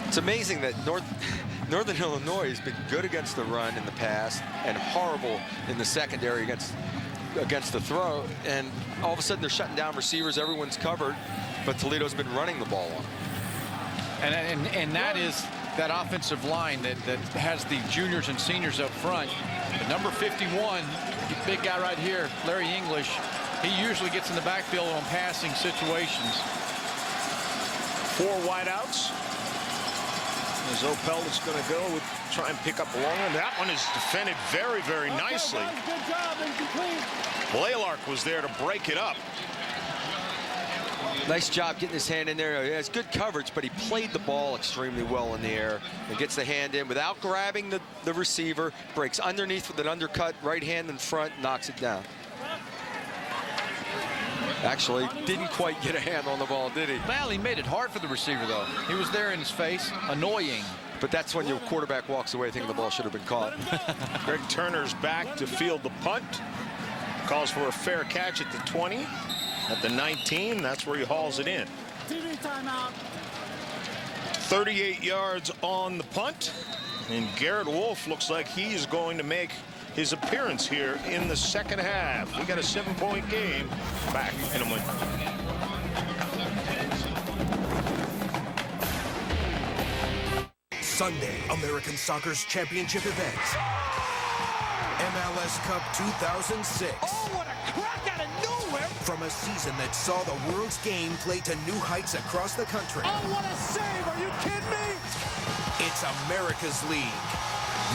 It's amazing that Northern Illinois has been good against the run in the past and horrible in the secondary against the throw. And all of a sudden they're shutting down receivers. Everyone's covered, but Toledo's been running the ball on. And that is that offensive line that has the juniors and seniors up front. The number 51, big guy right here, Larry English, he usually gets in the backfield on passing situations. 4 wideouts. As Opel is going to go with try and pick up a long one. That one is defended very, very nicely. Good job, incomplete. Blaylark was there to break it up. Nice job getting his hand in there. He has good coverage, but he played the ball extremely well in the air and gets the hand in without grabbing the receiver, breaks underneath with an undercut, right hand in front, knocks it down. Actually, didn't quite get a hand on the ball, did he? Well, he made it hard for the receiver, though. He was there in his face, annoying. But that's when your quarterback walks away thinking the ball should have been caught. Greg Turner's back to field the punt. Calls for a fair catch at the 20. At the 19, that's where he hauls it in. TV timeout. 38 yards on the punt. And Garrett Wolfe looks like he's going to make his appearance here in the second half. We got a 7-point game. Back in a moment. Sunday, American Soccer's championship event. MLS Cup 2006. Oh, what a crack out of nowhere! From a season that saw the world's game played to new heights across the country. Oh, what a save! Are you kidding me? It's America's League.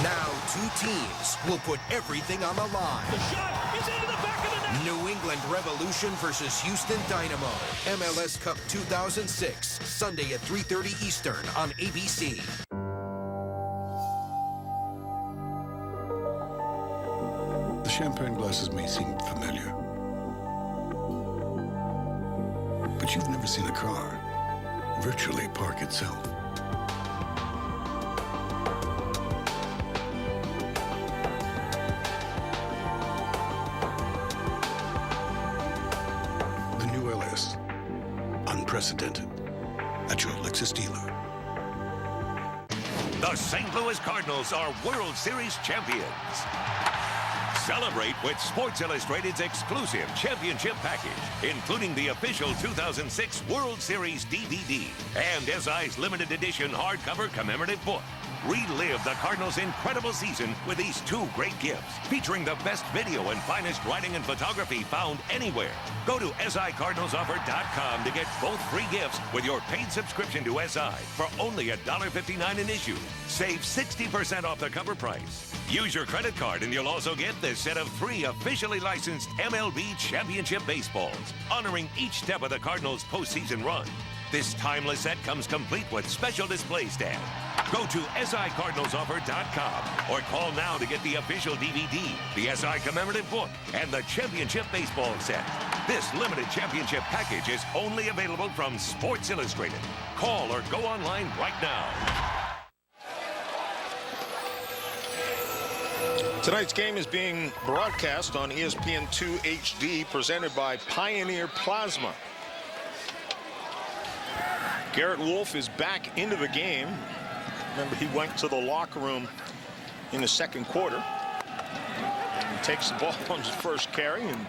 Now, two teams will put everything on the line. The shot is into the back of the net. New England Revolution versus Houston Dynamo. MLS Cup 2006, Sunday at 3:30 Eastern on ABC. The champagne glasses may seem familiar, but you've never seen a car virtually park itself. The new LS, unprecedented, at your Lexus dealer. The St. Louis Cardinals are World Series champions. Celebrate with Sports Illustrated's exclusive championship package, including the official 2006 World Series DVD and SI's limited edition hardcover commemorative book. Relive the Cardinals' incredible season with these two great gifts, featuring the best video and finest writing and photography found anywhere. Go to SICardinalsOffer.com to get both free gifts with your paid subscription to SI for only $1.59 an issue. Save 60% off the cover price. Use your credit card and you'll also get this set of 3 officially licensed MLB Championship baseballs, honoring each step of the Cardinals' postseason run. This timeless set comes complete with special display stand. Go to SICardinalsOffer.com or call now to get the official DVD, the SI commemorative book, and the championship baseball set. This limited championship package is only available from Sports Illustrated. Call or go online right now. Tonight's game is being broadcast on ESPN2 HD, presented by Pioneer Plasma. Garrett Wolfe is back into the game. Remember, he went to the locker room in the second quarter. He takes the ball on his first carry and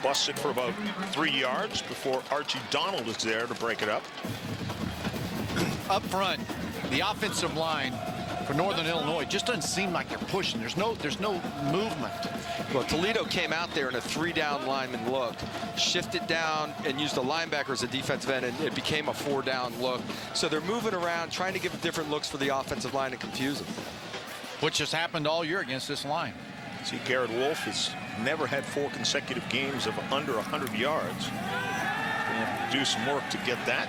busts it for about 3 yards before Archie Donald is there to break it up. Up front, the offensive line for Northern Illinois just doesn't seem like they're pushing. There's no movement. Well, Toledo came out there in a 3-down lineman look, shifted down and used a linebacker as a defensive end, and it became a 4-down look. So they're moving around, trying to give different looks for the offensive line and confuse them. Which has happened all year against this line. See, Garrett Wolfe has never had 4 consecutive games of under 100 yards. Gonna have to do some work to get that.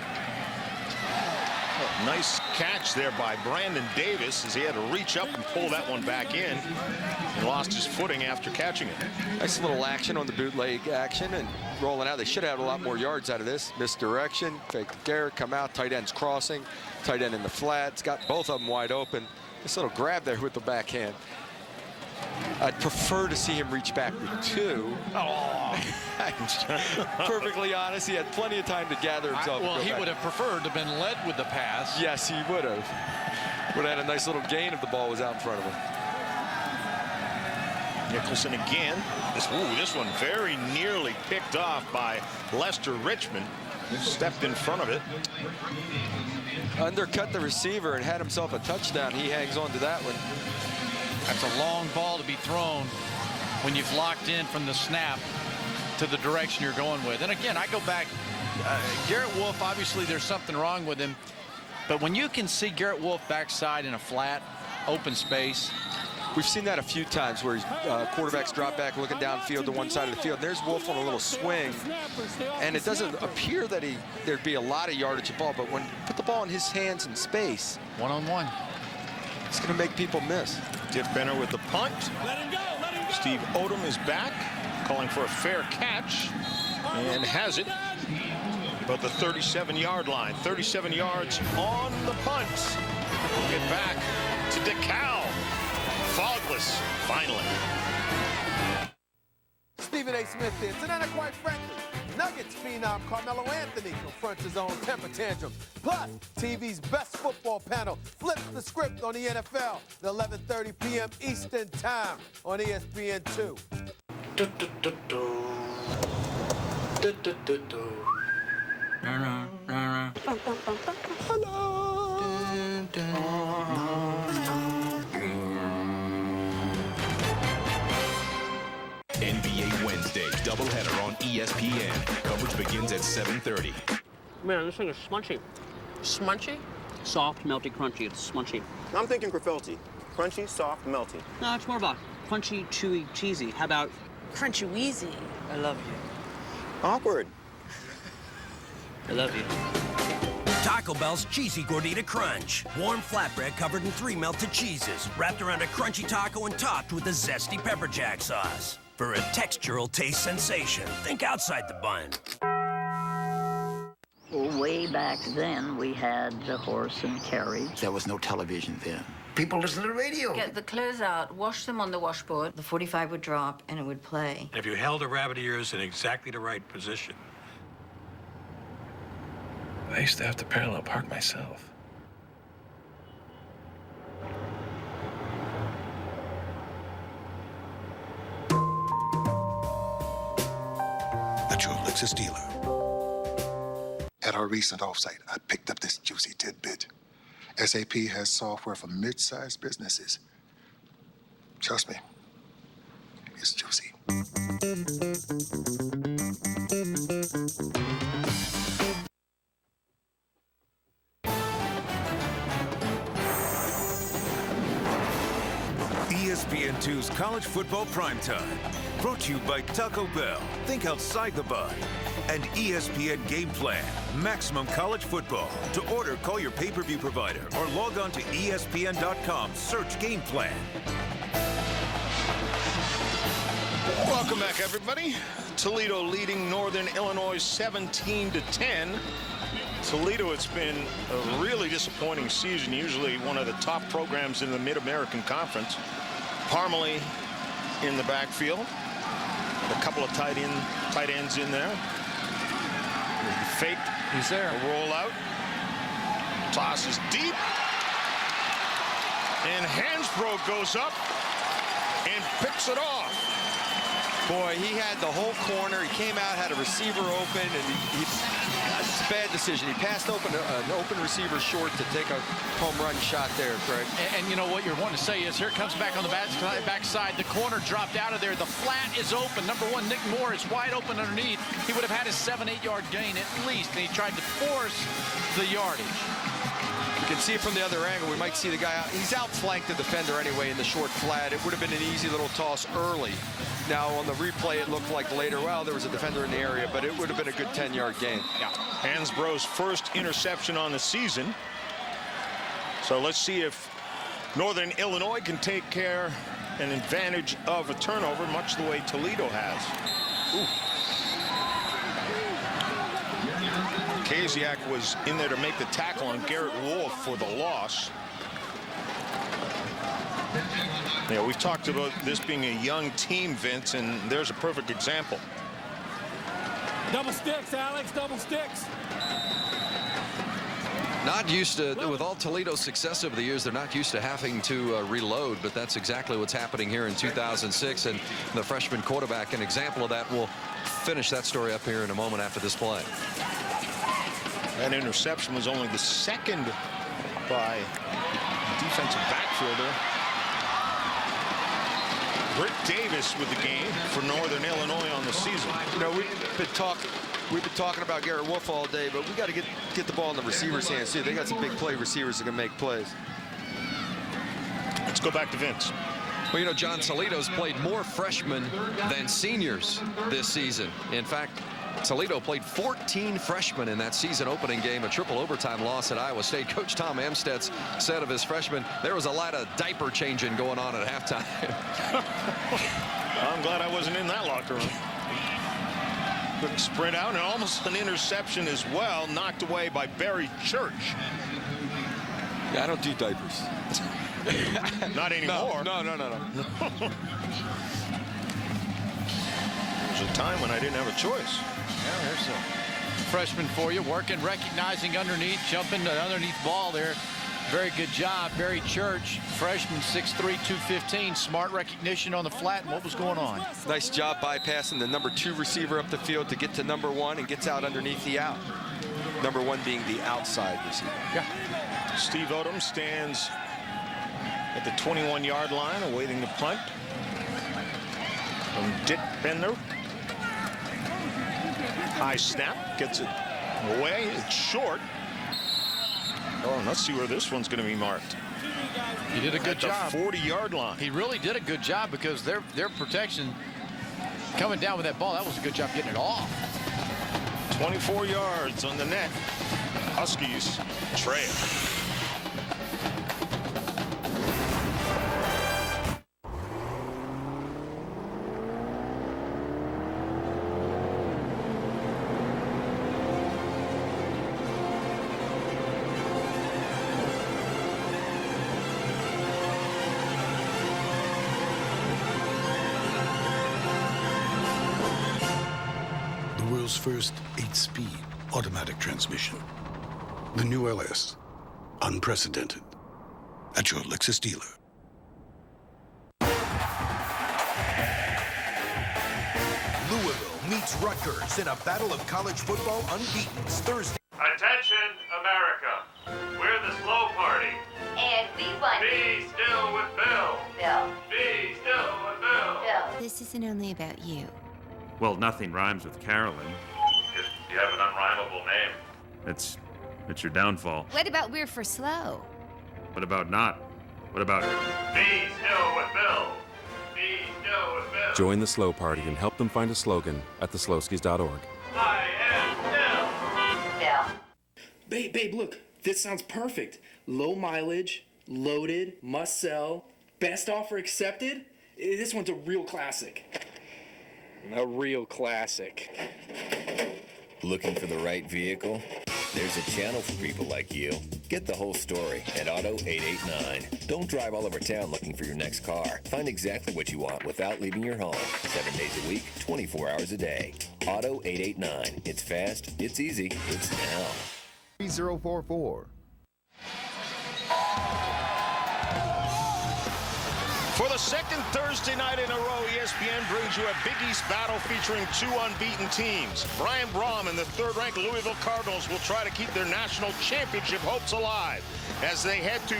Oh, nice catch there by Brandon Davis as he had to reach up and pull that one back in and lost his footing after catching it. Nice little action on the bootleg action and rolling out. They should have had a lot more yards out of this. Misdirection, fake Garrett, come out, tight end's crossing, tight end in the flats, got both of them wide open. This little grab there with the backhand. I'd prefer to see him reach back with 2. Oh. Perfectly honest, he had plenty of time to gather himself. Well, he would have preferred to have been led with the pass. Yes, he would have. Would have had a nice little gain if the ball was out in front of him. Nicholson again. This one very nearly picked off by Lester Richmond, who stepped in front of it. Undercut the receiver and had himself a touchdown. He hangs on to that one. That's a long ball to be thrown when you've locked in from the snap to the direction you're going with. And again, I go back, Garrett Wolfe, obviously there's something wrong with him. But when you can see Garrett Wolfe backside in a flat, open space. We've seen that a few times where quarterbacks drop back looking downfield to one side of the field. There's Wolfe on a little swing, and it doesn't appear that there'd be a lot of yardage of ball, but when you put the ball in his hands in space, one-on-one, it's going to make people miss. Dick Benner with the punt. Let him go, let him go. Steve Odom is back, calling for a fair catch, and has it. About the 37-yard line. 37 yards on the punt. We'll get back to DeCal. Fogless, finally. Stephen A. Smith here. Tonight, quite frankly, Nuggets phenom Carmelo Anthony confronts his own temper tantrum. Plus, TV's best football panel flips the script on the NFL at 11:30 p.m. Eastern Time on ESPN2. NBA Wednesday, doubleheader on ESPN. Coverage begins at 7:30. Man, this thing is smunchy. Smunchy? Soft, melty, crunchy. It's smunchy. I'm thinking Craffelty. Crunchy, soft, melty. No, it's more about crunchy, chewy, cheesy. How about Crunchy Wheezy. I love you? Awkward. I love you. Taco Bell's Cheesy Gordita Crunch. Warm flatbread covered in 3 melted cheeses, wrapped around a crunchy taco and topped with a zesty pepper jack sauce. For a textural taste sensation, think outside the bun. Well, way back then, we had the horse and carriage. There was no television then. People listen to the radio. Get the clothes out, wash them on the washboard. The 45 would drop and it would play. If you held the rabbit ears in exactly the right position. I used to have to parallel park myself. At your Lexus dealer. At our recent offsite, I picked up this juicy tidbit. SAP has software for mid-sized businesses. Trust me, it's juicy. ESPN2's College Football Primetime. Brought to you by Taco Bell. Think outside the bun. And ESPN Game Plan. Maximum college football. To order, call your pay-per-view provider or log on to ESPN.com. Search Game Plan. Welcome back, everybody. Toledo leading Northern Illinois 17-10. Toledo, it's been a really disappointing season, usually one of the top programs in the Mid-American Conference. Parmalee in the backfield. A couple of tight ends in there. Fake. He's there. A rollout. Toss is deep. And Hansbrough goes up and picks it off. Boy, he had the whole corner. He came out, had a receiver open, and it's a bad decision. He passed open an open receiver short to take a home run shot there, Craig. And you know what you're wanting to say is here it comes back on the backside. The corner dropped out of there. The flat is open. Number one, Nick Moore is wide open underneath. He would have had a 7-8 yard gain at least, and he tried to force the yardage. You can see it from the other angle. We might see the guy out. He's outflanked the defender anyway in the short flat. It would have been an easy little toss early. Now, on the replay, it looked like later, well, there was a defender in the area, but it would have been a good 10-yard gain. Yeah. Hansbrough's first interception on the season. So let's see if Northern Illinois can take care and advantage of a turnover, much the way Toledo has. Kaziak was in there to make the tackle on Garrett Wolfe for the loss. Yeah, we've talked about this being a young team, Vince, and there's a perfect example. Double sticks, Alex, double sticks. Not used to, with all Toledo's success over the years, they're not used to having to reload, but that's exactly what's happening here in 2006. And the freshman quarterback, an example of that. We'll finish that story up here in a moment after this play. That interception was only the second by the defensive backfielder. Britt Davis with the game for Northern Illinois on the season. You know, we've been talking we've been talking about Garrett Wolfe all day, but we got to get the ball in the receivers' hands too. They got some big play receivers that can make plays. Let's go back to Vince. Well, you know, John Toledo's played more freshmen than seniors this season. In fact, Toledo played 14 freshmen in that season opening game, a triple overtime loss at Iowa State. Coach Tom Amstutz said of his freshmen, there was a lot of diaper changing going on at halftime. I'm glad I wasn't in that locker room. Quick sprint out and almost an interception as well, knocked away by Barry Church. Yeah, I don't do diapers. Not anymore. No. There was a time when I didn't have a choice. Yeah, there's a freshman for you, working, recognizing underneath, jumping to underneath ball there. Very good job, Barry Church, freshman, 6'3", 215, smart recognition on the flat. And what was going on? Nice job bypassing the number 2 receiver up the field to get to number 1 and gets out underneath the out. Number 1 being the outside receiver. Yeah. Steve Odom stands at the 21-yard line awaiting the punt from Dick Bender. High snap, gets it away, it's short. Oh, let's see where this one's going to be marked. He did a good job. At the 40-yard line. He really did a good job because their protection coming down with that ball, that was a good job getting it off. 24 yards on the net. Huskies trail. First 8-speed automatic transmission. The new LS. Unprecedented. At your Lexus dealer. Louisville meets Rutgers in a battle of college football unbeatens Thursday. Attention, America. We're the slow party. And we want Be still with Bill. Bill. Be still with Bill. Bill. This isn't only about you. Well, nothing rhymes with Carolyn. If you have an unrhymable name, it's your downfall. What about we're for slow? What about not? What about Be still with Bill? Be still with Bill. Join the slow party and help them find a slogan at theslowskis.org. I am Bill. Babe, look, this sounds perfect. Low mileage, loaded, must sell, best offer accepted. This one's a real classic. A real classic. Looking for the right vehicle? There's a channel for people like you. Get the whole story at Auto 889. Don't drive all over town looking for your next car. Find exactly what you want without leaving your home. 7 days a week, 24 hours a day. Auto 889. It's fast, it's easy, it's now. 3044. For the second Thursday night in a row, ESPN brings you a Big East battle featuring 2 unbeaten teams. Brian Brom and the third-ranked Louisville Cardinals will try to keep their national championship hopes alive as they head to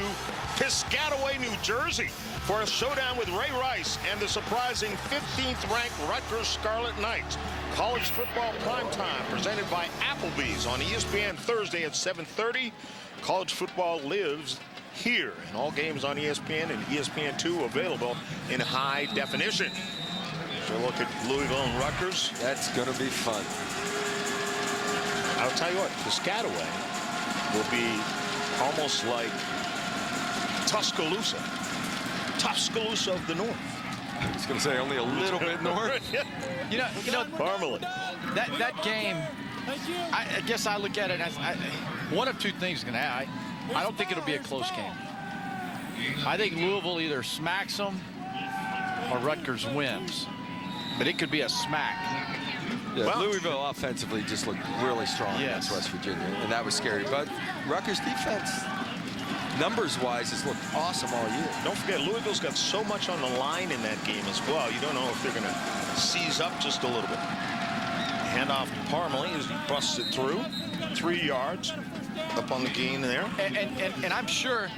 Piscataway, New Jersey for a showdown with Ray Rice and the surprising 15th-ranked Rutgers Scarlet Knights. College football primetime presented by Applebee's on ESPN Thursday at 7:30. College football lives here, and all games on ESPN and ESPN2 available in high definition. So look at Louisville and Rutgers. That's going to be fun. I'll tell you what, Piscataway will be almost like Tuscaloosa of the North. I was going to say only a little bit north. You know, Parmalee. That game, I guess I look at it as one of two things going to happen. I don't think it'll be a close game. I think Louisville either smacks them or Rutgers wins. But it could be a smack. Yeah, well, Louisville offensively just looked really strong against West Virginia, and that was scary. But Rutgers defense, numbers-wise, has looked awesome all year. Don't forget, Louisville's got so much on the line in that game as well. You don't know if they're going to seize up just a little bit. Handoff to Parmalee as he busts it through. 3 yards up on the gain there. And I'm sure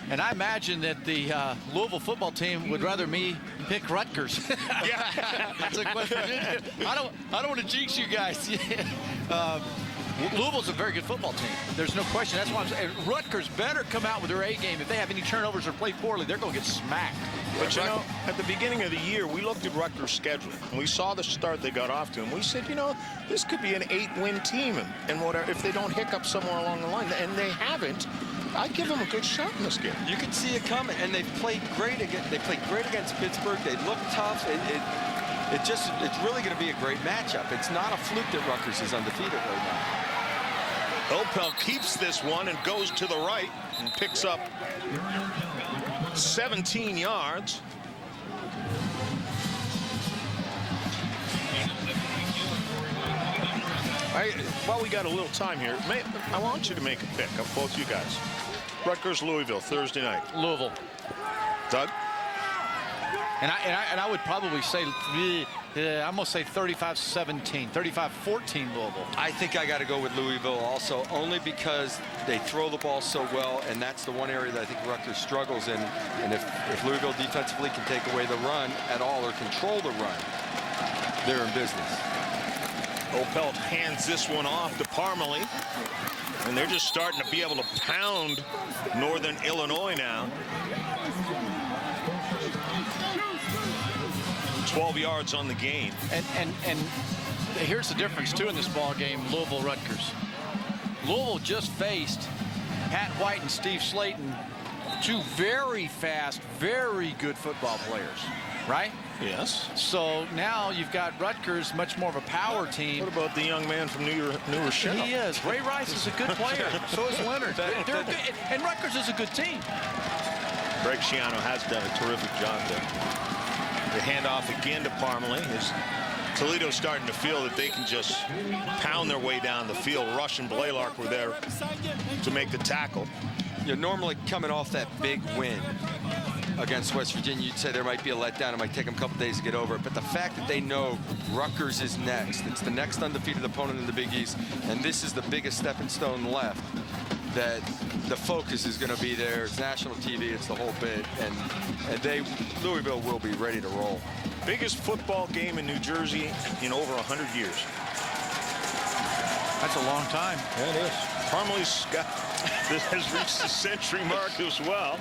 And I imagine that the Louisville football team would rather me pick Rutgers. Yeah, that's a question. I don't want to jinx you guys. Louisville's a very good football team. There's no question. That's why I'm saying Rutgers better come out with their A game. If they have any turnovers or play poorly, they're going to get smacked. But you know, at the beginning of the year, we looked at Rutgers' schedule, and we saw the start they got off to, and we said, you know, this could be an 8-win team, and whatever, if they don't hiccup somewhere along the line, and they haven't. I give them a good shot in this game. You can see it coming, and they've played great against. They played great against Pittsburgh. They look tough. It's really going to be a great matchup. It's not a fluke that Rutgers is undefeated right now. Opel keeps this one and goes to the right and picks up 17 yards. While we got a little time here, I want you to make a pick of both you guys. Rutgers, Louisville, Thursday night. Louisville. Doug? And I would probably say, I'm going to say 35-17, 35-14 Louisville. I think I got to go with Louisville also, only because they throw the ball so well, and that's the one area that I think Rutgers struggles in. And if Louisville defensively can take away the run at all or control the run, they're in business. Opel hands this one off to Parmalee, and they're just starting to be able to pound Northern Illinois now. 12 yards on the gain. And here's the difference, too, in this ball game, Louisville-Rutgers. Louisville just faced Pat White and Steve Slayton, two very fast, very good football players, right? Yes. So now you've got Rutgers, much more of a power team. What about the young man from New Rochelle? He is. Ray Rice is a good player. So is Leonard. They're good. And Rutgers is a good team. Greg Schiano has done a terrific job there. The handoff again to Parmalee. As Toledo starting to feel that they can just pound their way down the field. Rush and Blaylock were there to make the tackle. You're normally coming off that big win against West Virginia. You'd say there might be a letdown. It might take them a couple days to get over it. But the fact that they know Rutgers is next, it's the next undefeated opponent in the Big East, and this is the biggest stepping stone left, that the focus is going to be there. It's national TV. It's the whole bit. And Louisville will be ready to roll. Biggest football game in New Jersey in over 100 years. That's a long time. Yeah, it is. Parmalee's has reached the century mark as well.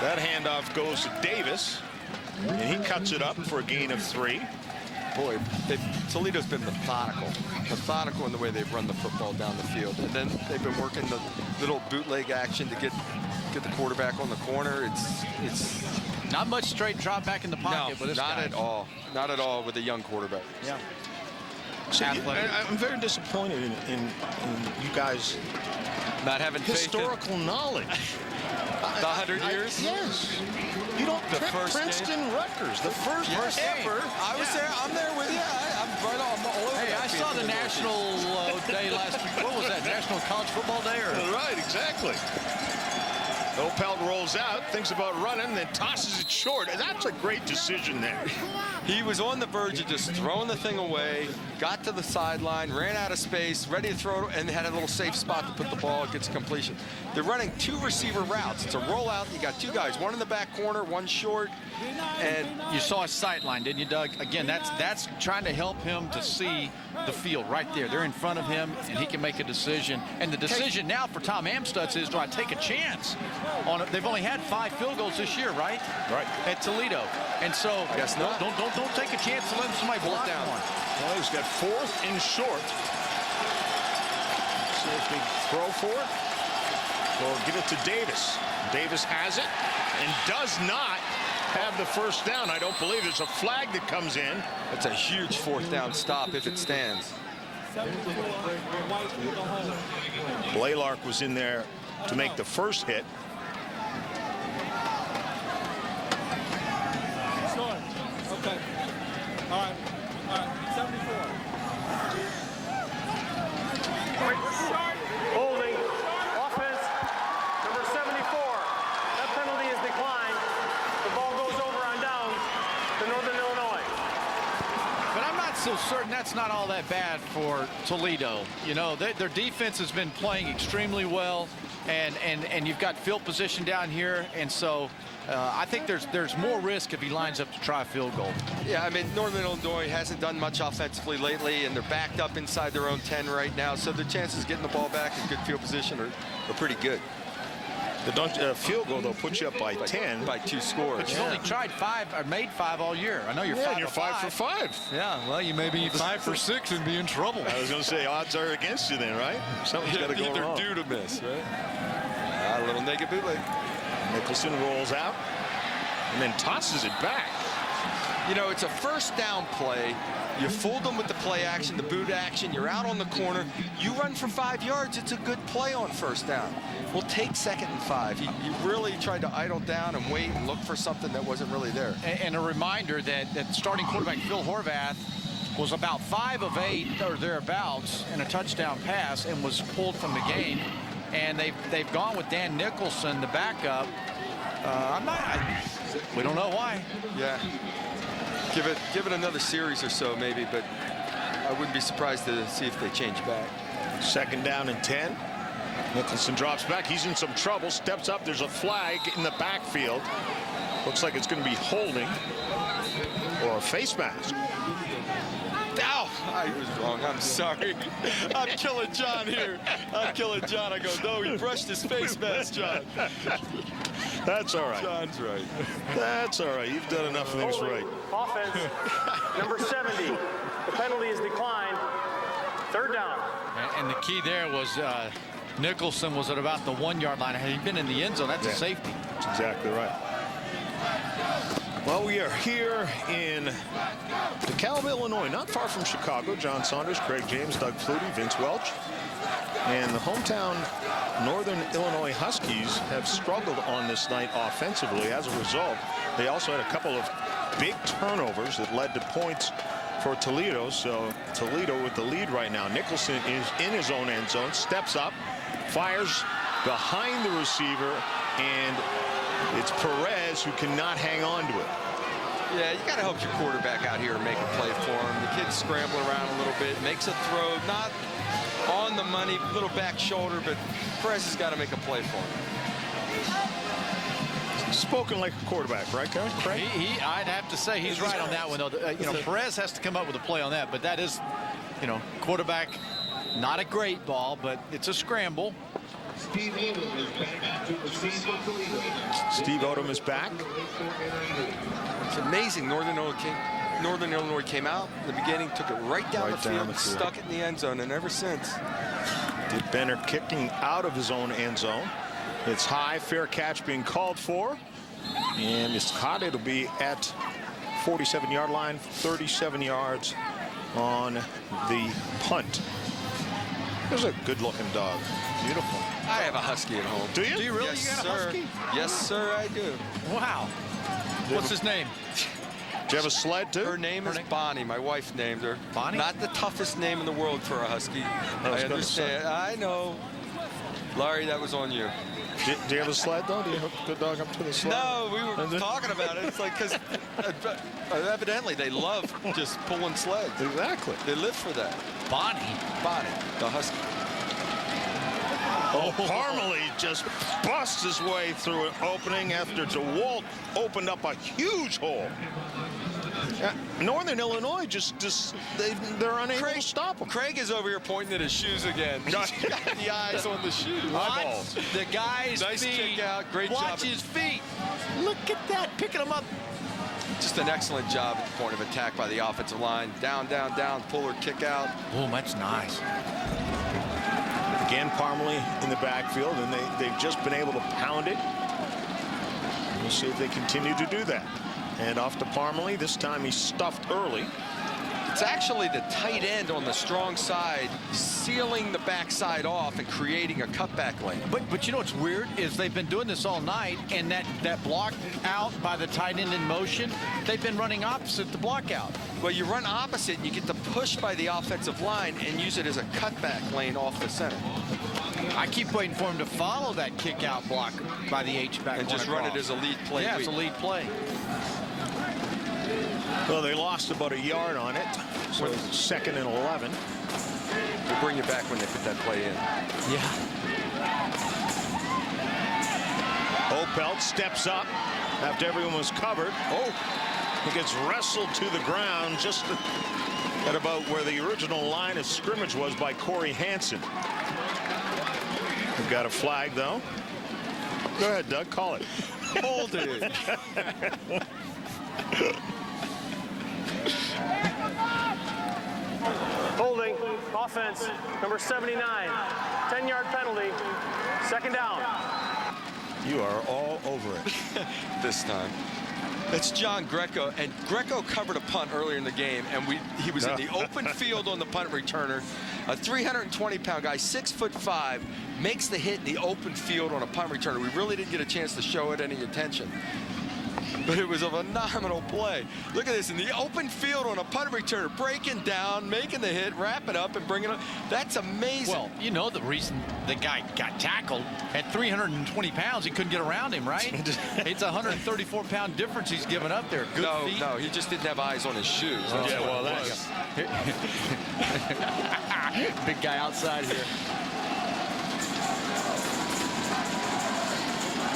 That handoff goes to Davis, and he cuts it up for a gain of 3. Boy, Toledo's been methodical in the way they've run the football down the field. And then they've been working the little bootleg action to get the quarterback on the corner. It's not much straight drop back in the pocket. No, with this not guy. at all. Not at all with a young quarterback. Yeah. So I'm very disappointed in you guys not having historical knowledge. The 100 years? Yes. You don't pick Princeton Rutgers, the first ever. I was there. I'm there with you. I'm right on all over. Hey, I saw the National Day last week. What was that? National College Football Day? Or? Right, exactly. Opel rolls out, thinks about running, then tosses it short. And that's a great decision there. He was on the verge of just throwing the thing away, got to the sideline, ran out of space, ready to throw, and had a little safe spot to put the ball, gets completion. They're running 2 receiver routes. It's a rollout. You got 2 guys, one in the back corner, one short. And you saw a sight line, didn't you, Doug? Again, that's trying to help him to see the field right there. They're in front of him, and he can make a decision. And the decision now for Tom Amstutz is, do I take a chance on it? They've only had 5 field goals this year, right? Right. At Toledo. And so I guess not. Don't take a chance to let somebody block down one. Well, he's got 4th and short. See if they throw for it. Or give it to Davis. Davis has it and does not have the first down. I don't believe there's a flag that comes in. It's a huge 4th down stop if it stands. Blaylock was in there to make the first hit. Okay. All right. 74. Holding. Offense, number 74. That penalty is declined. The ball goes over on downs to Northern Illinois. But I'm not so certain that's not all that bad for Toledo. You know, their defense has been playing extremely well. and you've got field position down here, and so I think there's more risk if he lines up to try a field goal. Yeah, I mean, Northern Illinois hasn't done much offensively lately, and they're backed up inside their own 10 right now, so the chances of getting the ball back in good field position are pretty good. The field goal, though, puts you up by 10. By 2 scores. But you've only tried 5 or made 5 all year. I know you're 5 you're 5 for 5. Yeah, well, you may be 5 for 6 and be in trouble. I was going to say, odds are against you then, right? Something's got to go wrong. Either due to miss, right? A little naked bootleg. Nicholson rolls out and then tosses it back. You know, it's a first down play. You fooled them with the play action, the boot action. You're out on the corner. You run for 5 yards. It's a good play on first down. We'll take 2nd and 5. He really tried to idle down and wait and look for something that wasn't really there. And a reminder that starting quarterback Phil Horvath was about 5 of 8 or thereabouts in a touchdown pass and was pulled from the game. And they've gone with Dan Nicholson, the backup. We don't know why. Yeah. Give it another series or so maybe, but I wouldn't be surprised to see if they change back. 2nd down and 10. Nicholson drops back. He's in some trouble. Steps up. There's a flag in the backfield. Looks like it's going to be holding or a face mask. Ow! I was wrong. I'm sorry. I'm killing John here. I'm killing John. I go, no, he brushed his face mask, John. That's all right. John's right. That's all right. You've done enough things right. Offense, number 70. The penalty is declined. 3rd down. And the key there was Nicholson was at about the 1-yard line. Had he been in the end zone, that's a safety. That's exactly right. Well, we are here in DeKalb, Illinois, not far from Chicago. John Saunders, Craig James, Doug Flutie, Vince Welch. And the hometown Northern Illinois Huskies have struggled on this night offensively. As a result, they also had a couple of big turnovers that led to points for Toledo. So Toledo with the lead right now. Nicholson is in his own end zone, steps up, fires behind the receiver, and it's Perez who cannot hang on to it. Yeah, you got to help your quarterback out here and make a play for him. The kid's scrambling around a little bit, makes a throw, not on the money, little back shoulder, but Perez has got to make a play for him. Spoken like a quarterback, right, Craig? I'd have to say he's right on that one, though. You know, Perez has to come up with a play on that, but that is, you know, quarterback, not a great ball, but it's a scramble. Steve Odom is back. It's amazing. Northern Illinois came out in the beginning, took it right down the field, stuck it in the end zone, and ever since. Did Benner kicking out of his own end zone. It's high, fair catch being called for. And it's caught. It'll be at 47-yard line, 37 yards on the punt. There's a good-looking dog. Beautiful. I have a husky at home. Do you? Do you really? Yes, You got a sir. husky? Yes, sir, I do. Wow. What's his name? Do you have a sled, too? Her name is Bonnie. My wife named her. Bonnie? Not the toughest name in the world for a husky. I understand. I know. Larry, that was on you. Do you have a sled, though? Do you hook the dog up to the sled? No, we were talking about it. It's like, because evidently they love just pulling sleds. Exactly. They live for that. Bonnie, the husky. Oh, Parmalee just busts his way through an opening after DeWalt opened up a huge hole. Northern Illinois they're unable to stop him. Craig is over here pointing at his shoes again. He's got the eyes on the shoes. Watch the guy's nice feet. Kick out. Great job. Watch his feet. Look at that, picking him up. Just an excellent job at the point of attack by the offensive line. Down, down, down, puller, kick out. Oh, that's nice. Again, Parmalee in the backfield, and they've just been able to pound it. We'll see if they continue to do that. And off to Parmalee. This time he's stuffed early. It's actually the tight end on the strong side sealing the backside off and creating a cutback lane. But you know what's weird is they've been doing this all night, and that block out by the tight end in motion, they've been running opposite the block out. Well, you run opposite and you get the push by the offensive line and use it as a cutback lane off the center. I keep waiting for him to follow that kick out block by the H-back and just run it as a lead play. Yeah, it's a lead play. Well, they lost about a yard on it, so it's 2nd and 11. We'll bring you back when they put that play in. Yeah. Opelt steps up after everyone was covered. Oh, he gets wrestled to the ground just at about where the original line of scrimmage was by Corey Hansen. We've got a flag, though. Go ahead, Doug. Call it. Hold it. Holding, offense, number 79. 10-yard penalty, second down. You are all over it. This time. It's John Greco, and Greco covered a punt earlier in the game, and he was in the open field on the punt returner. A 320-pound guy, 6'5", makes the hit in the open field on a punt returner. We really didn't get a chance to show it any attention, but it was a phenomenal play. Look at this, in the open field on a punt returner, breaking down, making the hit, wrapping up, and bringing it up. That's amazing. Well, you know the reason the guy got tackled. At 320 pounds, he couldn't get around him, right? It's a 134-pound difference he's given up there. Good feet. No, he just didn't have eyes on his shoes. Yeah, well, that's... Big guy outside here.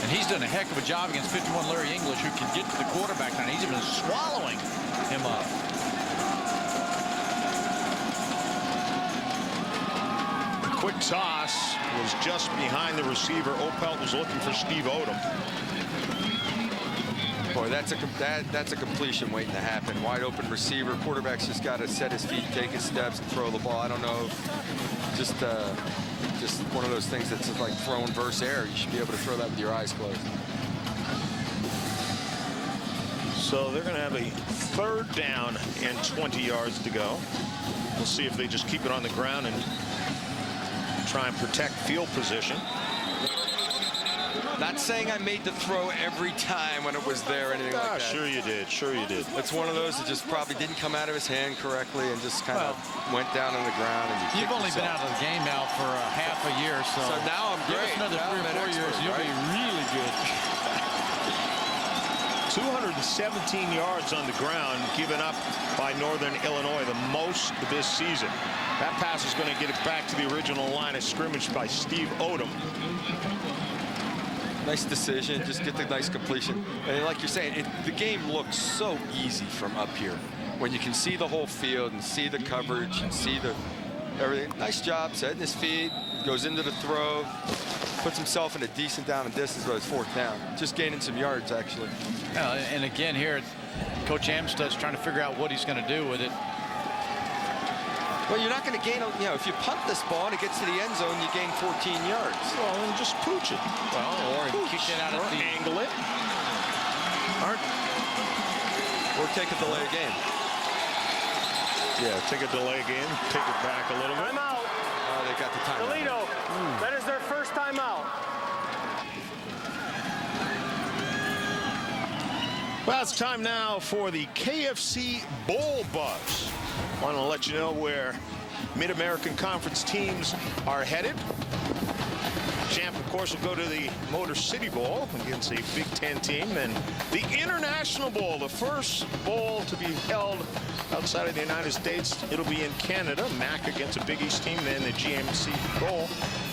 And he's done a heck of a job against 51 Larry English, who can get to the quarterback now. He's even swallowing him up. The quick toss was just behind the receiver. Opelt was looking for Steve Odom. Boy, that's a completion waiting to happen. Wide open receiver. Quarterback's just got to set his feet, take his steps, and throw the ball. I don't know. Just one of those things that's like throwing versus air. You should be able to throw that with your eyes closed. So they're going to have a third down and 20 yards to go. We'll see if they just keep it on the ground and try and protect field position. Not saying I made the throw every time when it was there or anything like that. Sure you did. Sure you did. It's one of those that just probably didn't come out of his hand correctly and just kind of went down on the ground. And you've only been out of the game now for half a year, so now I'm great. Give us another 3 or 4 years, you'll be really good. 217 yards on the ground given up by Northern Illinois, the most this season. That pass is going to get it back to the original line of scrimmage by Steve Odom. Nice decision, just get the nice completion. And like you're saying, the game looks so easy from up here. When you can see the whole field and see the coverage and see everything. Nice job, setting his feet, goes into the throw, puts himself in a decent down and distance, but it's fourth down. Just gaining some yards, actually. And again here, Coach Amstut's trying to figure out what he's going to do with it. Well, you're not going to gain, if you punt this ball and it gets to the end zone, you gain 14 yards. Well, then just pooch it. Well, or kick it out of the... angle it. Or take a delay game. Yeah, take a delay game, take it back a little bit. Timeout. Oh, they got the timeout. Toledo, that is their first timeout. Well, it's time now for the KFC Bowl Buzz. Want to let you know where Mid-American Conference teams are headed. Champ, of course, will go to the Motor City Bowl against a Big Ten team. And the International Bowl, the first bowl to be held outside of the United States. It'll be in Canada. MAC against a Big East team, then the GMC Bowl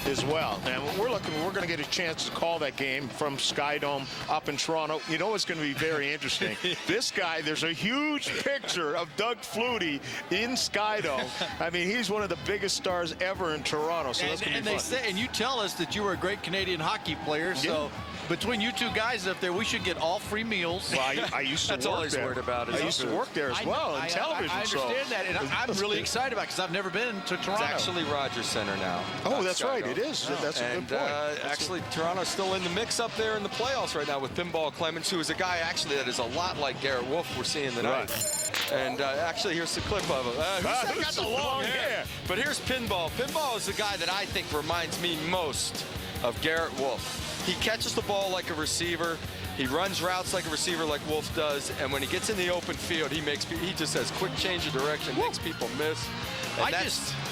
as well. And we're going to get a chance to call that game from Skydome up in Toronto. You know what's going to be very interesting? This guy, there's a huge picture of Doug Flutie in Skydome. I mean, he's one of the biggest stars ever in Toronto. So that's going to be fun. And you tell us that you were a great Canadian hockey player. So between you two guys up there, we should get all free meals. Well, I used to That's work all he's there. worried about. I used to work there as well on television. I understand that, and I'm really excited about it because I've never been to Toronto. It's actually Rogers Center now. Oh, that's right. It is. That's a good point. Actually, Toronto's still in the mix up there in the playoffs right now with Pinball Clemens, who is a guy actually that is a lot like Garrett Wolfe we're seeing tonight. Right. And actually, here's the clip of him. Who's got the long hair? But here's Pinball. Pinball is the guy that I think reminds me most of Garrett Wolfe. He catches the ball like a receiver. He runs routes like a receiver like Wolfe does. And when he gets in the open field, he just has quick change of direction, makes people miss. And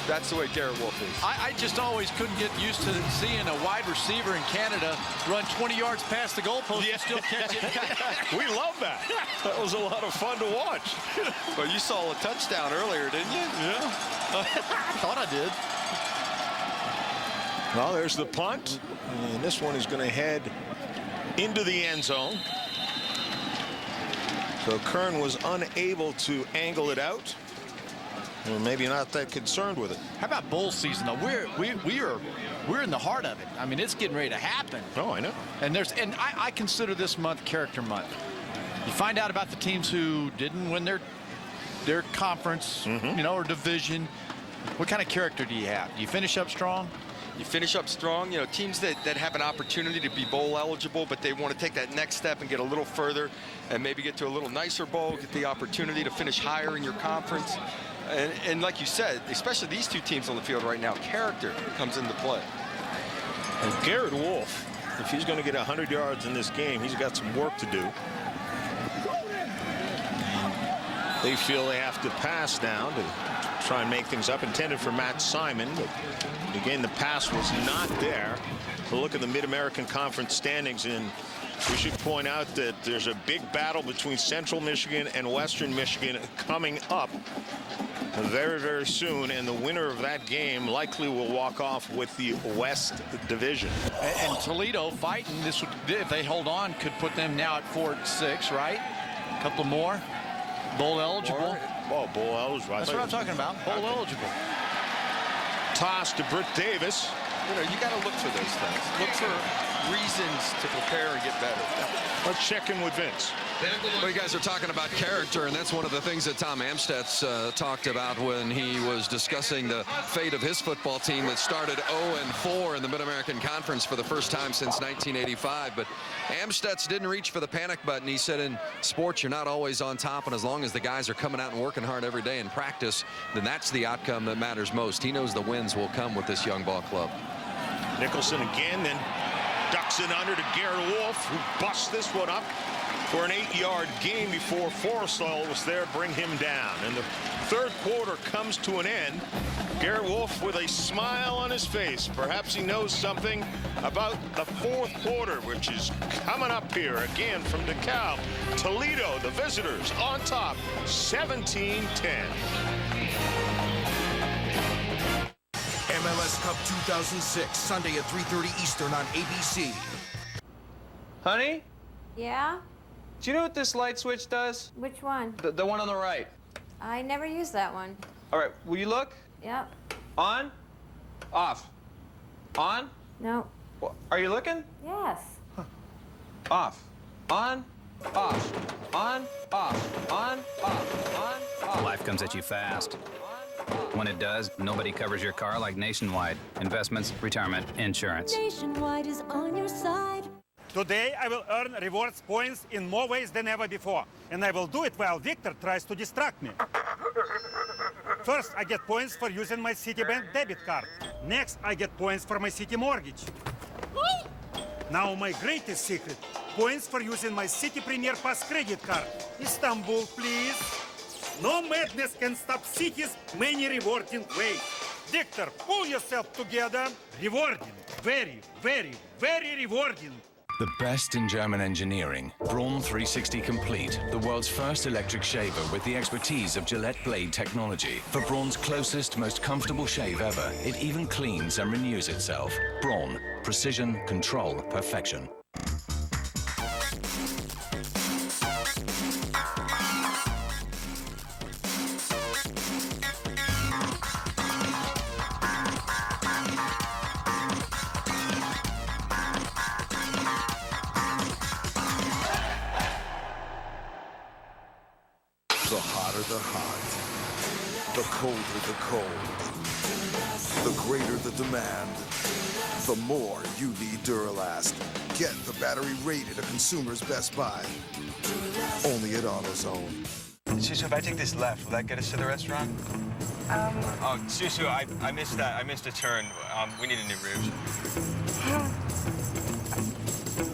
that's the way Garrett Wolfe is. I just always couldn't get used to seeing a wide receiver in Canada run 20 yards past the goalpost and still catch it. We love that. That was a lot of fun to watch. Well, you saw a touchdown earlier, didn't you? Yeah. I thought I did. Well, there's the punt. And this one is going to head into the end zone. So Kern was unable to angle it out. Or maybe not that concerned with it. How about bowl season though? We're in the heart of it. I mean, it's getting ready to happen. Oh, I know. And I consider this month character month. You find out about the teams who didn't win their conference, you know, or division. What kind of character do you have? Do you finish up strong? You finish up strong. You know, teams that have an opportunity to be bowl eligible, but they want to take that next step and get a little further and maybe get to a little nicer bowl, get the opportunity to finish higher in your conference. And like you said, especially these two teams on the field right now, character comes into play. And Garrett Wolfe, if he's going to get 100 yards in this game, he's got some work to do. They feel they have to pass now to try and make things up. Intended for Matt Simon, but again, the pass was not there. A look at the Mid-American Conference standings, and we should point out that there's a big battle between Central Michigan and Western Michigan coming up very, very soon, and the winner of that game likely will walk off with the West Division. And Toledo fighting this would, if they hold on, could put them now at 4-6, right? A couple more. Bowl eligible. Oh, bowl eligible. That's what I'm talking about. Bowl eligible. Toss to Britt Davis. You know, you got to look for those things. Look for reasons to prepare and get better. Let's check in with Vince. Well, you guys are talking about character, and that's one of the things that Tom Amstutz talked about when he was discussing the fate of his football team that started 0-4 in the Mid-American Conference for the first time since 1985. But Amstutz didn't reach for the panic button. He said in sports, you're not always on top, and as long as the guys are coming out and working hard every day in practice, then that's the outcome that matters most. He knows the wins will come with this young ball club. Nicholson again, then ducks it under to Garrett Wolfe, who busts this one up for an 8-yard gain before Forrestal was there to bring him down. And the third quarter comes to an end. Garrett Wolfe with a smile on his face. Perhaps he knows something about the fourth quarter, which is coming up here again from DeKalb. Toledo, the visitors, on top, 17-10. MLS Cup 2006, Sunday at 3:30 Eastern on ABC. Honey, Yeah? do you know what this light switch does? Which one? The one on the right. I never used that one. All right, will you look? Yep. On, off, on. No. Are you looking? Yes. Off, on, off, on, off, on, off, on, off. Life comes at you fast. When it does, nobody covers your car like Nationwide. Investments, retirement, insurance. Nationwide is on your side. Today I will earn rewards points in more ways than ever before. And I will do it while Victor tries to distract me. First, I get points for using my Citibank debit card. Next, I get points for my Citi mortgage. Now my greatest secret, points for using my Citi Premier Pass credit card. Istanbul, please. No madness can stop Citi's many rewarding ways. Victor, pull yourself together. Rewarding. Very, very, very rewarding. The best in German engineering. Braun 360 Complete, the world's first electric shaver with the expertise of Gillette blade technology. For Braun's closest, most comfortable shave ever, it even cleans and renews itself. Braun. Precision, control, perfection. The hotter the hot, the colder the cold, the greater the demand, the more you need Duralast. Get the battery rated a consumer's best buy. Only at AutoZone. Susu, if I take this left, will that get us to the restaurant? Oh, Susu, I missed that. I missed a turn. We need a new route.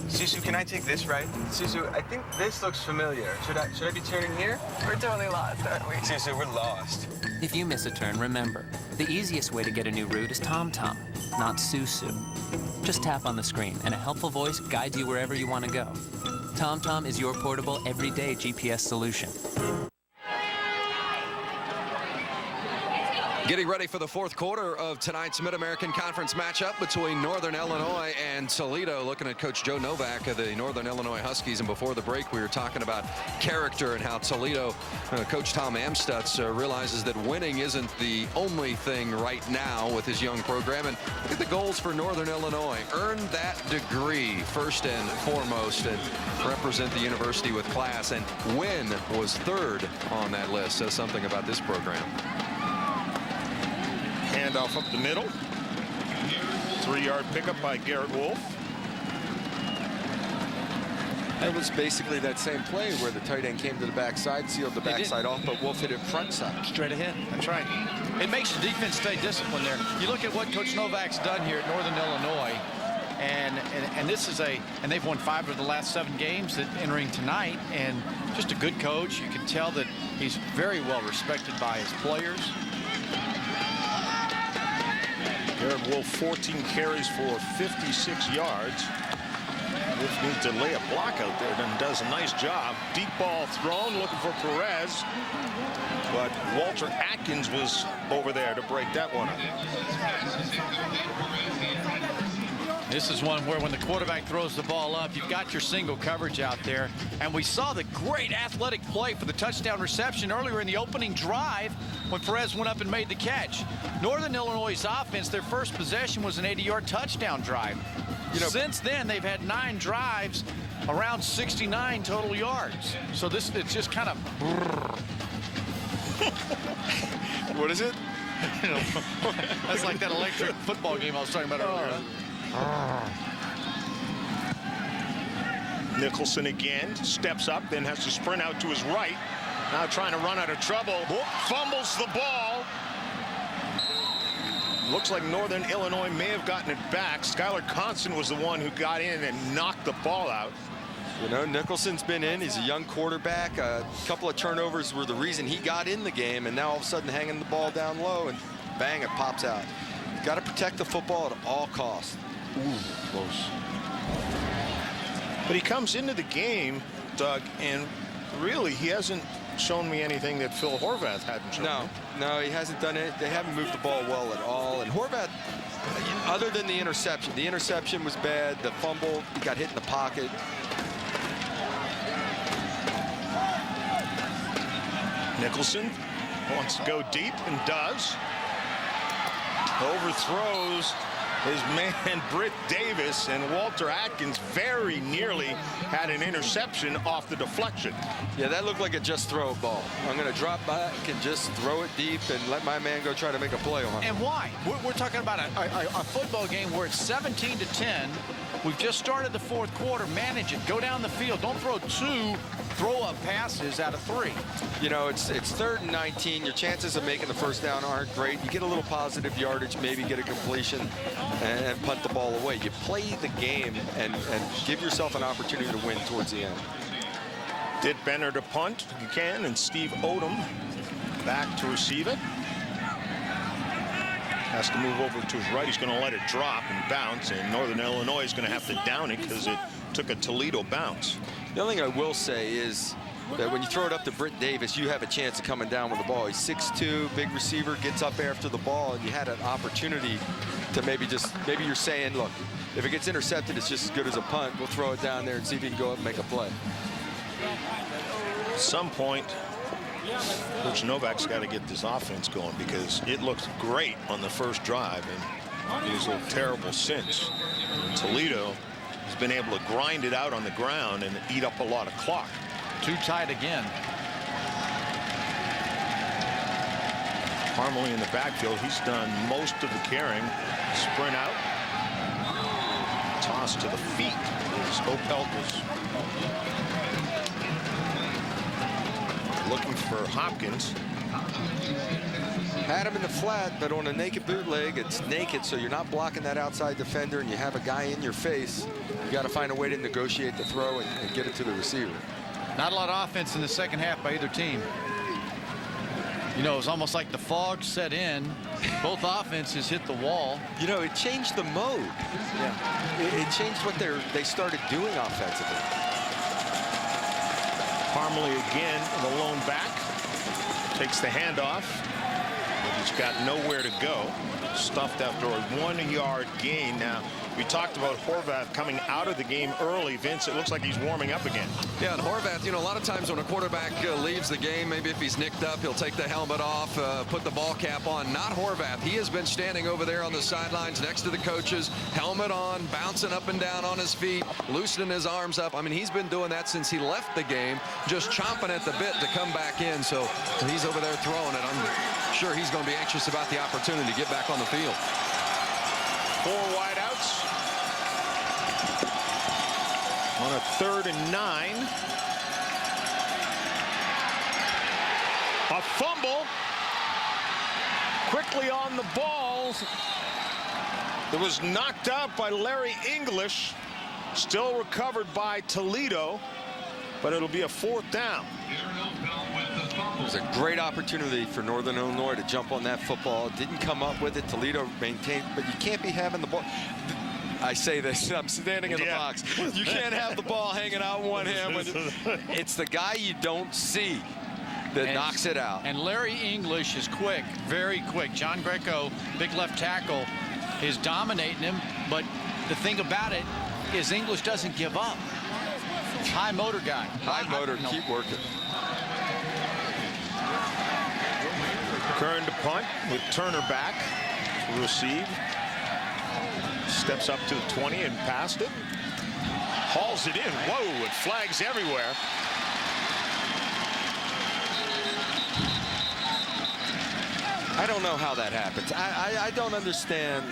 Susu, can I take this right? Susu, I think this looks familiar. Should I be turning here? We're totally lost, aren't we? Susu, we're lost. If you miss a turn, remember, the easiest way to get a new route is TomTom, not Susu. Just tap on the screen, and a helpful voice guides you wherever you want to go. TomTom is your portable, everyday GPS solution. Getting ready for the fourth quarter of tonight's Mid-American Conference matchup between Northern Illinois and Toledo. Looking at Coach Joe Novak of the Northern Illinois Huskies. And before the break, we were talking about character and how Toledo, Coach Tom Amstutz realizes that winning isn't the only thing right now with his young program. And look at the goals for Northern Illinois. Earn that degree first and foremost and represent the university with class. And win was third on that list. Says something about this program. Handoff up the middle. 3-yard pickup by Garrett Wolfe. That was basically that same play where the tight end came to the backside, sealed the backside off, but Wolfe hit it front side. Straight ahead. That's right. It makes the defense stay disciplined there. You look at what Coach Novak's done here at Northern Illinois, and this is and they've won 5 of the last 7 games entering tonight, and just a good coach. You can tell that he's very well respected by his players. Garrett Wolfe, 14 carries for 56 yards. Wolfe needs to lay a block out there, then does a nice job. Deep ball thrown, looking for Perez. But Walter Atkins was over there to break that one up. This is one where when the quarterback throws the ball up, you've got your single coverage out there. And we saw the great athletic play for the touchdown reception earlier in the opening drive when Perez went up and made the catch. Northern Illinois' offense, their first possession was an 80-yard touchdown drive. Since then, they've had 9 drives, around 69 total yards. So it's just kind of. What is it? That's like that electric football game I was talking about earlier. Nicholson again steps up, then has to sprint out to his right. Now trying to run out of trouble. Fumbles the ball. Looks like Northern Illinois may have gotten it back. Skylar Constant was the one who got in and knocked the ball out. You know, Nicholson's been in. He's a young quarterback. A couple of turnovers were the reason he got in the game, and now all of a sudden hanging the ball down low, and bang, it pops out. Got to protect the football at all costs. Ooh, close. But he comes into the game, Doug, and really he hasn't shown me anything that Phil Horvath hadn't shown me. No, he hasn't done it. They haven't moved the ball well at all. And Horvath, other than the interception was bad. The fumble, he got hit in the pocket. Nicholson wants to go deep and does. Overthrows his man Britt Davis, and Walter Atkins very nearly had an interception off the deflection. Yeah, that looked like a just throw ball. I'm going to drop back and just throw it deep and let my man go try to make a play on it. And why? We're talking about a football game where it's 17-10. We've just started the fourth quarter. Manage it. Go down the field. Don't throw 2 throw-up passes out of 3. You know, it's 3rd and 19. Your chances of making the first down aren't great. You get a little positive yardage, maybe get a completion, and punt the ball away. You play the game and give yourself an opportunity to win towards the end. Did Benner to punt, Buchanan, and Steve Odom back to receive it. Has to move over to his right. He's going to let it drop and bounce, and Northern Illinois is going to have to down it because it took a Toledo bounce. The only thing I will say is that when you throw it up to Britt Davis, you have a chance of coming down with the ball. He's 6'2", big receiver, gets up after the ball, and you had an opportunity to maybe you're saying, look, if it gets intercepted, it's just as good as a punt. We'll throw it down there and see if he can go up and make a play. At some point, Coach Novak's got to get this offense going because it looks great on the first drive, and it was a terrible since. And Toledo has been able to grind it out on the ground and eat up a lot of clock. Too tight again. Parmalee in the backfield. He's done most of the carrying. Sprint out. Toss to the feet. As Opelt was looking for Hopkins. Had him in the flat, but on a naked bootleg, it's naked, so you're not blocking that outside defender, and you have a guy in your face. You got to find a way to negotiate the throw and get it to the receiver. Not a lot of offense in the second half by either team. You know, it was almost like the fog set in. Both offenses hit the wall. You know, it changed the mode. Yeah, it changed what they started doing offensively. Parmalee again, the lone back, takes the handoff. He's got nowhere to go. Stuffed after a 1-yard gain. Now, we talked about Horvath coming out of the game early. Vince, it looks like he's warming up again. Yeah, and Horvath, you know, a lot of times when a quarterback leaves the game, maybe if he's nicked up, he'll take the helmet off, put the ball cap on. Not Horvath. He has been standing over there on the sidelines next to the coaches, helmet on, bouncing up and down on his feet, loosening his arms up. I mean, he's been doing that since he left the game, just chomping at the bit to come back in. So he's over there throwing it. I'm sure he's going to be anxious about the opportunity to get back on the field. 4 wideouts on a 3rd and 9. A fumble. Quickly on the balls. It was knocked out by Larry English. Still recovered by Toledo, but it'll be a 4th down. It was a great opportunity for Northern Illinois to jump on that football. Didn't come up with it. Toledo maintained, but you can't be having the ball. I say this, I'm standing in the box. You can't have the ball hanging out in one hand. It's the guy you don't see that knocks it out. And Larry English is quick, very quick. John Greco, big left tackle, is dominating him. But the thing about it is English doesn't give up. High motor guy. High motor, keep working. Kern to punt with Turner back to receive. Steps up to the 20 and past it. Hauls it in. Whoa, it flags everywhere. I don't know how that happens. I don't understand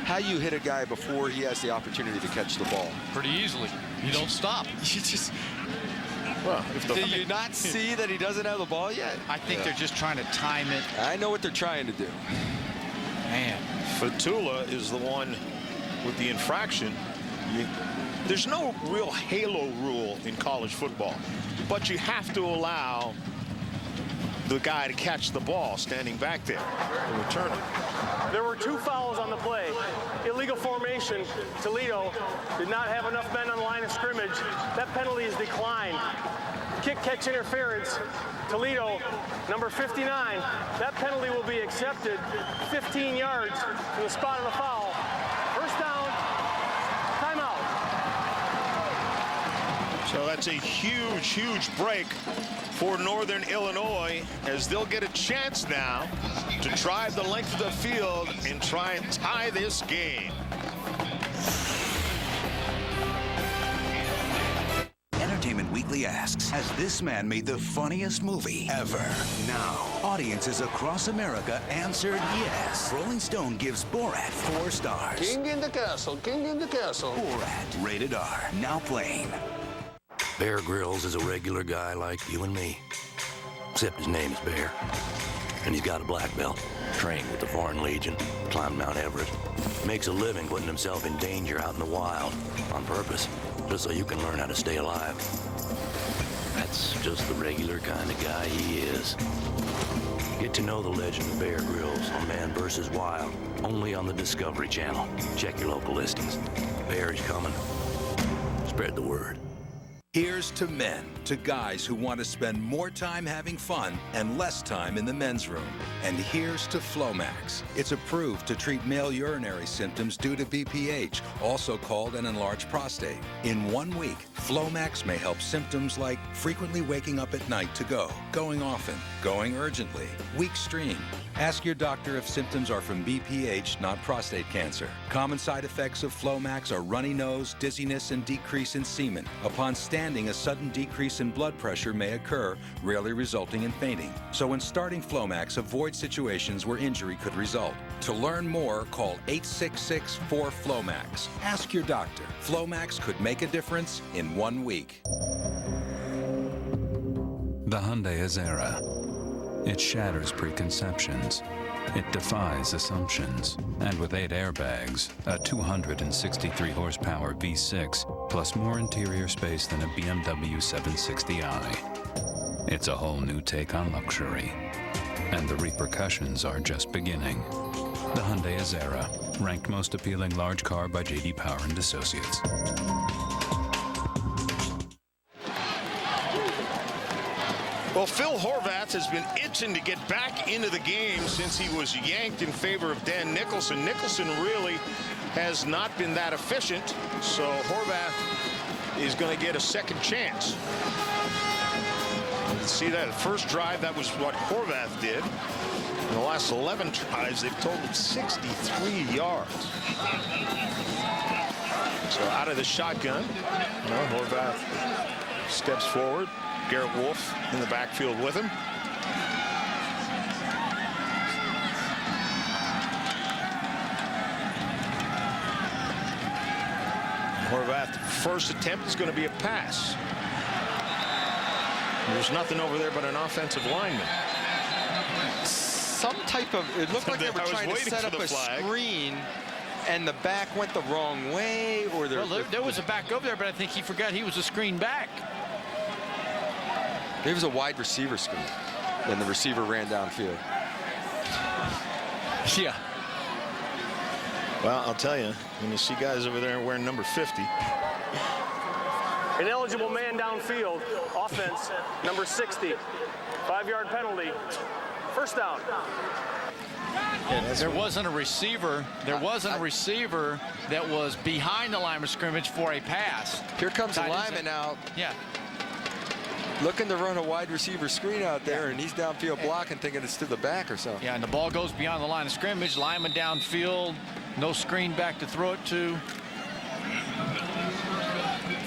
how you hit a guy before he has the opportunity to catch the ball. Pretty easily. You don't stop. You just... Well, do you not see that he doesn't have the ball yet? I think they're just trying to time it. I know what they're trying to do. Man. Fatula is the one with the infraction. There's no real halo rule in college football, but you have to allow the guy to catch the ball standing back there and return it. There were 2 fouls on the play. Illegal formation. Toledo did not have enough men on the line of scrimmage. That penalty is declined. Kick catch interference. Toledo, number 59. That penalty will be accepted 15 yards from the spot of the foul. First down. Timeout. So that's a huge, huge break for Northern Illinois, as they'll get a chance now to drive the length of the field and try and tie this game. Entertainment Weekly asks, has this man made the funniest movie ever? Now, audiences across America answered yes. Rolling Stone gives Borat 4 stars. King in the castle, king in the castle. Borat, rated R, now playing. Bear Grylls is a regular guy like you and me, except his name is Bear. And he's got a black belt, trained with the Foreign Legion, climbed Mount Everest, makes a living putting himself in danger out in the wild on purpose, just so you can learn how to stay alive. That's just the regular kind of guy he is. Get to know the legend of Bear Grylls on Man vs. Wild, only on the Discovery Channel. Check your local listings. Bear is coming. Spread the word. Here's to men, to guys who want to spend more time having fun and less time in the men's room. And here's to Flomax. It's approved to treat male urinary symptoms due to BPH, also called an enlarged prostate. In 1 week, Flomax may help symptoms like frequently waking up at night to go, going often, going urgently, weak stream. Ask your doctor if symptoms are from BPH, not prostate cancer. Common side effects of Flomax are runny nose, dizziness, and decrease in semen. Upon standing, a sudden decrease in blood pressure may occur, rarely resulting in fainting. So when starting Flomax, avoid situations where injury could result. To learn more, call 866-4FLOMAX. Ask your doctor. Flomax could make a difference in 1 week. The Hyundai Azera. It shatters preconceptions. It defies assumptions. And with 8 airbags, a 263 horsepower V6, plus more interior space than a BMW 760i. It's a whole new take on luxury. And the repercussions are just beginning. The Hyundai Azera, ranked most appealing large car by J.D. Power and Associates. Well, Phil Horvath has been itching to get back into the game since he was yanked in favor of Dan Nicholson. Nicholson really has not been that efficient, so Horvath is going to get a second chance. See that first drive, that was what Horvath did. In the last 11 drives, they've totaled 63 yards. So out of the shotgun, Horvath steps forward. Garrett Wolfe in the backfield with him. Horvath, first attempt is going to be a pass. There's nothing over there but an offensive lineman. Some type of, it looked like they were trying to set up a screen and the back went the wrong way, or there was a back over there, but I think he forgot he was a screen back. It was a wide receiver screen. Then the receiver ran downfield. Yeah. Well, I'll tell you, when you see guys over there wearing number 50. Ineligible man downfield. Offense, number 60. 5-yard penalty. First down. There wasn't a receiver. There wasn't a receiver that was behind the line of scrimmage for a pass. Here comes the lineman out. Yeah. Looking to run a wide receiver screen out there, and he's downfield blocking, thinking it's to the back or something. Yeah, and the ball goes beyond the line of scrimmage. Lineman downfield. No screen back to throw it to.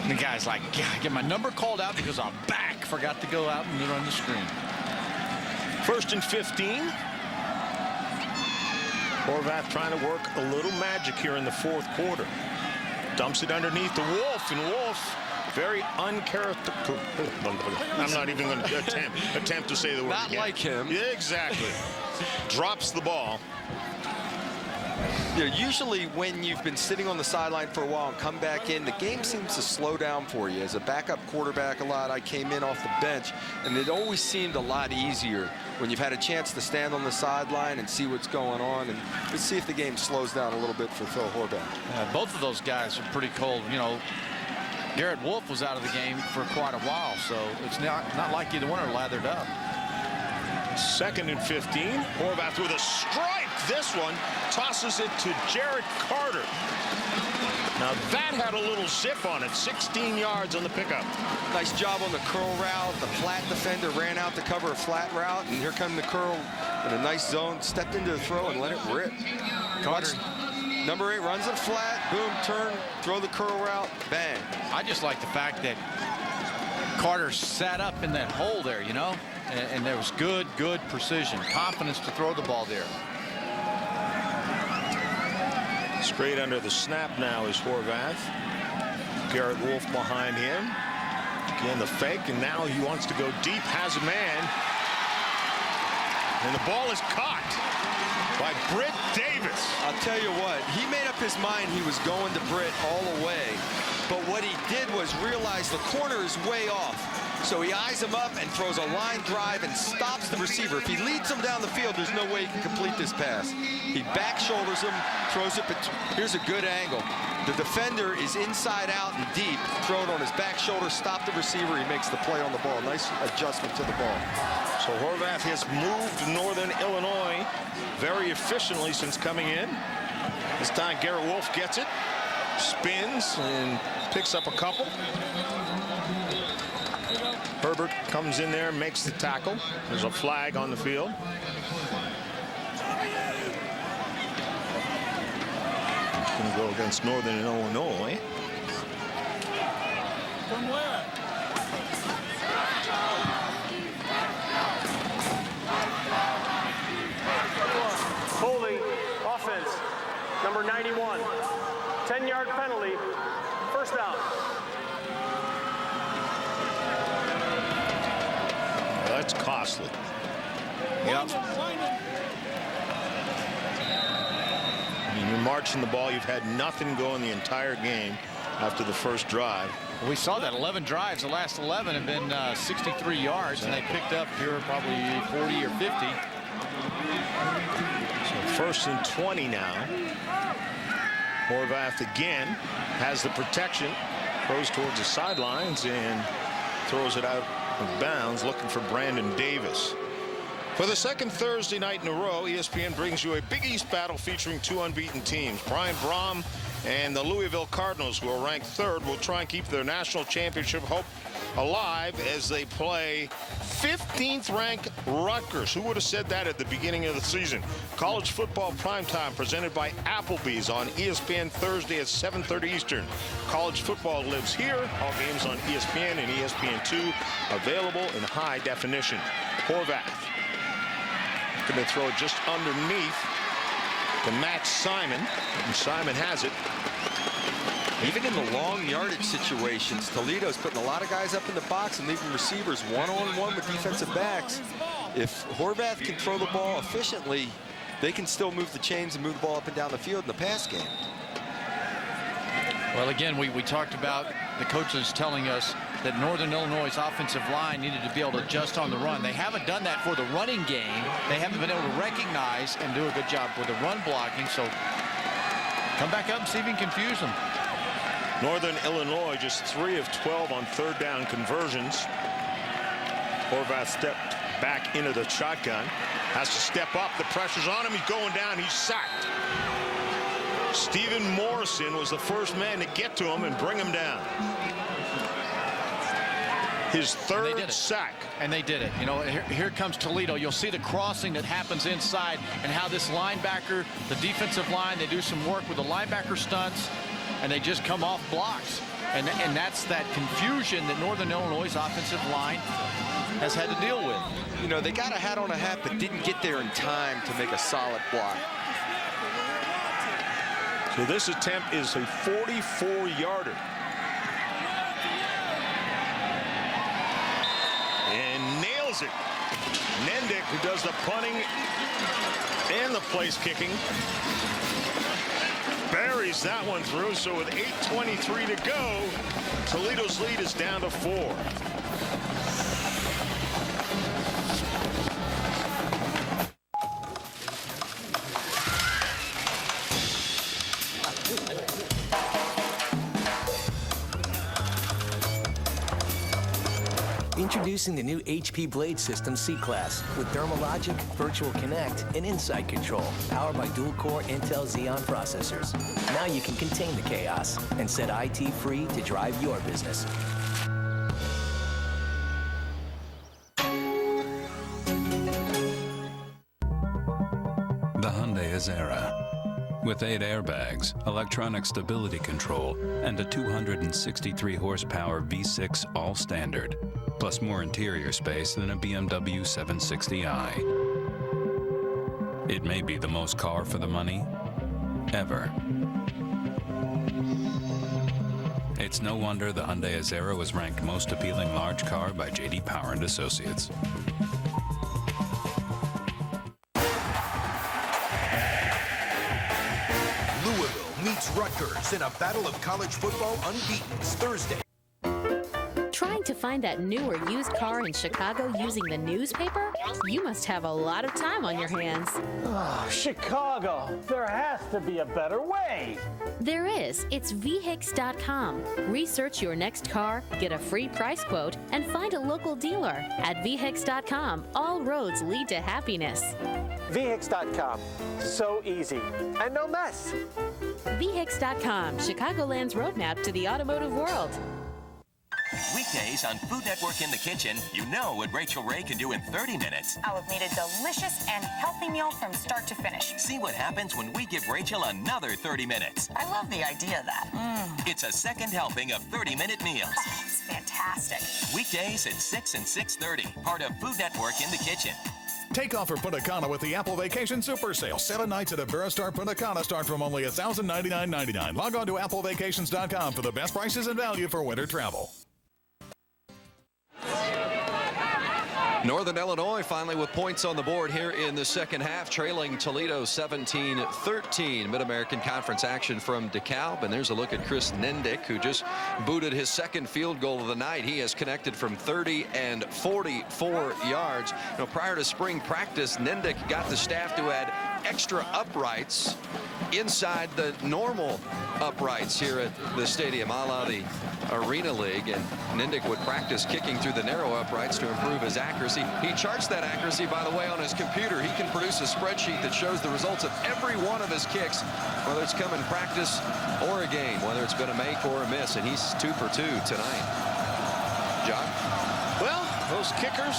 And the guy's like, yeah, I get my number called out because I'm back. Forgot to go out and run the screen. 1st and 15. Horvath trying to work a little magic here in the 4th quarter. Dumps it underneath the Wolfe, and Wolfe very uncharacteristic. I'm not even going to attempt to say the word Not again. like him. Yeah, exactly. Drops the ball. You know, usually when you've been sitting on the sideline for a while and come back in, the game seems to slow down for you. As a backup quarterback a lot, I came in off the bench, and it always seemed a lot easier when you've had a chance to stand on the sideline and see what's going on, and let's see if the game slows down a little bit for Phil Horvath. Both of those guys are pretty cold. You know, Garrett Wolfe was out of the game for quite a while, so it's not like either one are lathered up. 2nd and 15. Horvath with a strike. This one tosses it to Jared Carter. Now that had a little zip on it. 16 yards on the pickup. Nice job on the curl route. The flat defender ran out to cover a flat route, and here come the curl in a nice zone. Stepped into the throw and let it rip. Carter. Number 8 runs it flat. Boom, turn, throw the curl route, bang. I just like the fact that Carter sat up in that hole there, you know, and there was good precision, confidence to throw the ball there. Straight under the snap now is Horvath. Garrett Wolfe behind him. Again, the fake, and now he wants to go deep, has a man. And the ball is caught by Britt Davis. I'll tell you what, he made up his mind he was going to Britt all the way. But what he did was realize the corner is way off. So he eyes him up and throws a line drive and stops the receiver. If he leads him down the field, there's no way he can complete this pass. He back shoulders him, throws it, but here's a good angle. The defender is inside out and deep. Throw it on his back shoulder, stop the receiver. He makes the play on the ball. Nice adjustment to the ball. So Horvath has moved Northern Illinois very efficiently since coming in. This time Garrett Wolfe gets it, spins, and picks up a couple. Herbert comes in there and makes the tackle. There's a flag on the field. Going to go against Northern Illinois. From where? Holding, offense, number 91. 10-yard penalty, first down. That's costly. Yep. I mean, you're marching the ball. You've had nothing going the entire game after the first drive. Well, we saw that 11 drives. The last 11 have been 63 yards, and they picked up here probably 40 or 50. So 1st and 20 now. Horvath again has the protection, throws towards the sidelines and throws it out of bounds, looking for Brandon Davis. For the second Thursday night in a row, ESPN brings you a Big East battle featuring two unbeaten teams. Brian Brom and the Louisville Cardinals, who are ranked third, will try and keep their national championship hope alive as they play 15th ranked Rutgers. Who would have said that at the beginning of the season? College football primetime presented by Applebee's on ESPN Thursday at 7:30 Eastern. College football lives here. All games on ESPN and ESPN2 available in high definition. Horvath going to throw it just underneath to Matt Simon, and Simon has it. Even in the long yardage situations, Toledo's putting a lot of guys up in the box and leaving receivers one-on-one with defensive backs. If Horvath can throw the ball efficiently, they can still move the chains and move the ball up and down the field in the pass game. Well, again, we talked about the coaches telling us that Northern Illinois' offensive line needed to be able to adjust on the run. They haven't done that for the running game. They haven't been able to recognize and do a good job with the run blocking. So come back up and see if you can confuse them. Northern Illinois just 3 of 12 on third down conversions. Horvath stepped back into the shotgun. Has to step up. The pressure's on him. He's going down. He's sacked. Stephen Morrison was the first man to get to him and bring him down. His third sack. And they did it. You know, here comes Toledo. You'll see the crossing that happens inside and how this linebacker, the defensive line, they do some work with the linebacker stunts, and they just come off blocks. And that's that confusion that Northern Illinois' offensive line has had to deal with. You know, they got a hat on a hat, but didn't get there in time to make a solid block. So this attempt is a 44-yarder. And nails it. Nendick, who does the punting and the place kicking, buries that one through. So with 8:23 to go, Toledo's lead is down to 4. Introducing the new HP Blade System C-Class with Thermalogic, Virtual Connect, and Insight Control, powered by dual-core Intel Xeon processors. Now you can contain the chaos and set IT free to drive your business. The Hyundai Azera. With 8 airbags, electronic stability control, and a 263 horsepower V6 all-standard, plus more interior space than a BMW 760i. It may be the most car for the money ever. It's no wonder the Hyundai Azera was ranked most appealing large car by J.D. Power and Associates. Meets Rutgers in a battle of college football unbeatens Thursday. Trying to find that new or used car in Chicago using the newspaper? You must have a lot of time on your hands. Oh, Chicago, there has to be a better way. There is. It's vhix.com. Research your next car, get a free price quote, and find a local dealer. At vhix.com, all roads lead to happiness. vhix.com. So easy and no mess. vhix.com, Chicagoland's roadmap to the automotive world. Weekdays on Food Network in the Kitchen, you know what Rachel Ray can do in 30 minutes. I have made a delicious and healthy meal from start to finish. See what happens when we give Rachel another 30 minutes. I love the idea of that. It's a second helping of 30-minute meals. Oh, it's fantastic. Weekdays at 6 and 6:30, part of Food Network in the Kitchen. Take off for Punta Cana with the Apple Vacation Super Sale. 7 nights at Iberostar Punta Cana start from only $1,099.99. Log on to applevacations.com for the best prices and value for winter travel. Northern Illinois finally with points on the board here in the second half, trailing Toledo 17-13. Mid-American Conference action from DeKalb, and there's a look at Chris Nendick, who just booted his second field goal of the night. He has connected from 30 and 44 yards. Prior to spring practice, Nendick got the staff to add extra uprights inside the normal uprights here at the stadium, a la the Arena League, and Nendick would practice kicking through the narrow uprights to improve his accuracy. He charts that accuracy, by the way, on his computer. He can produce a spreadsheet that shows the results of every one of his kicks, whether it's come in practice or a game, whether it's been a make or a miss, and he's 2 for 2 tonight. John? Well, those kickers...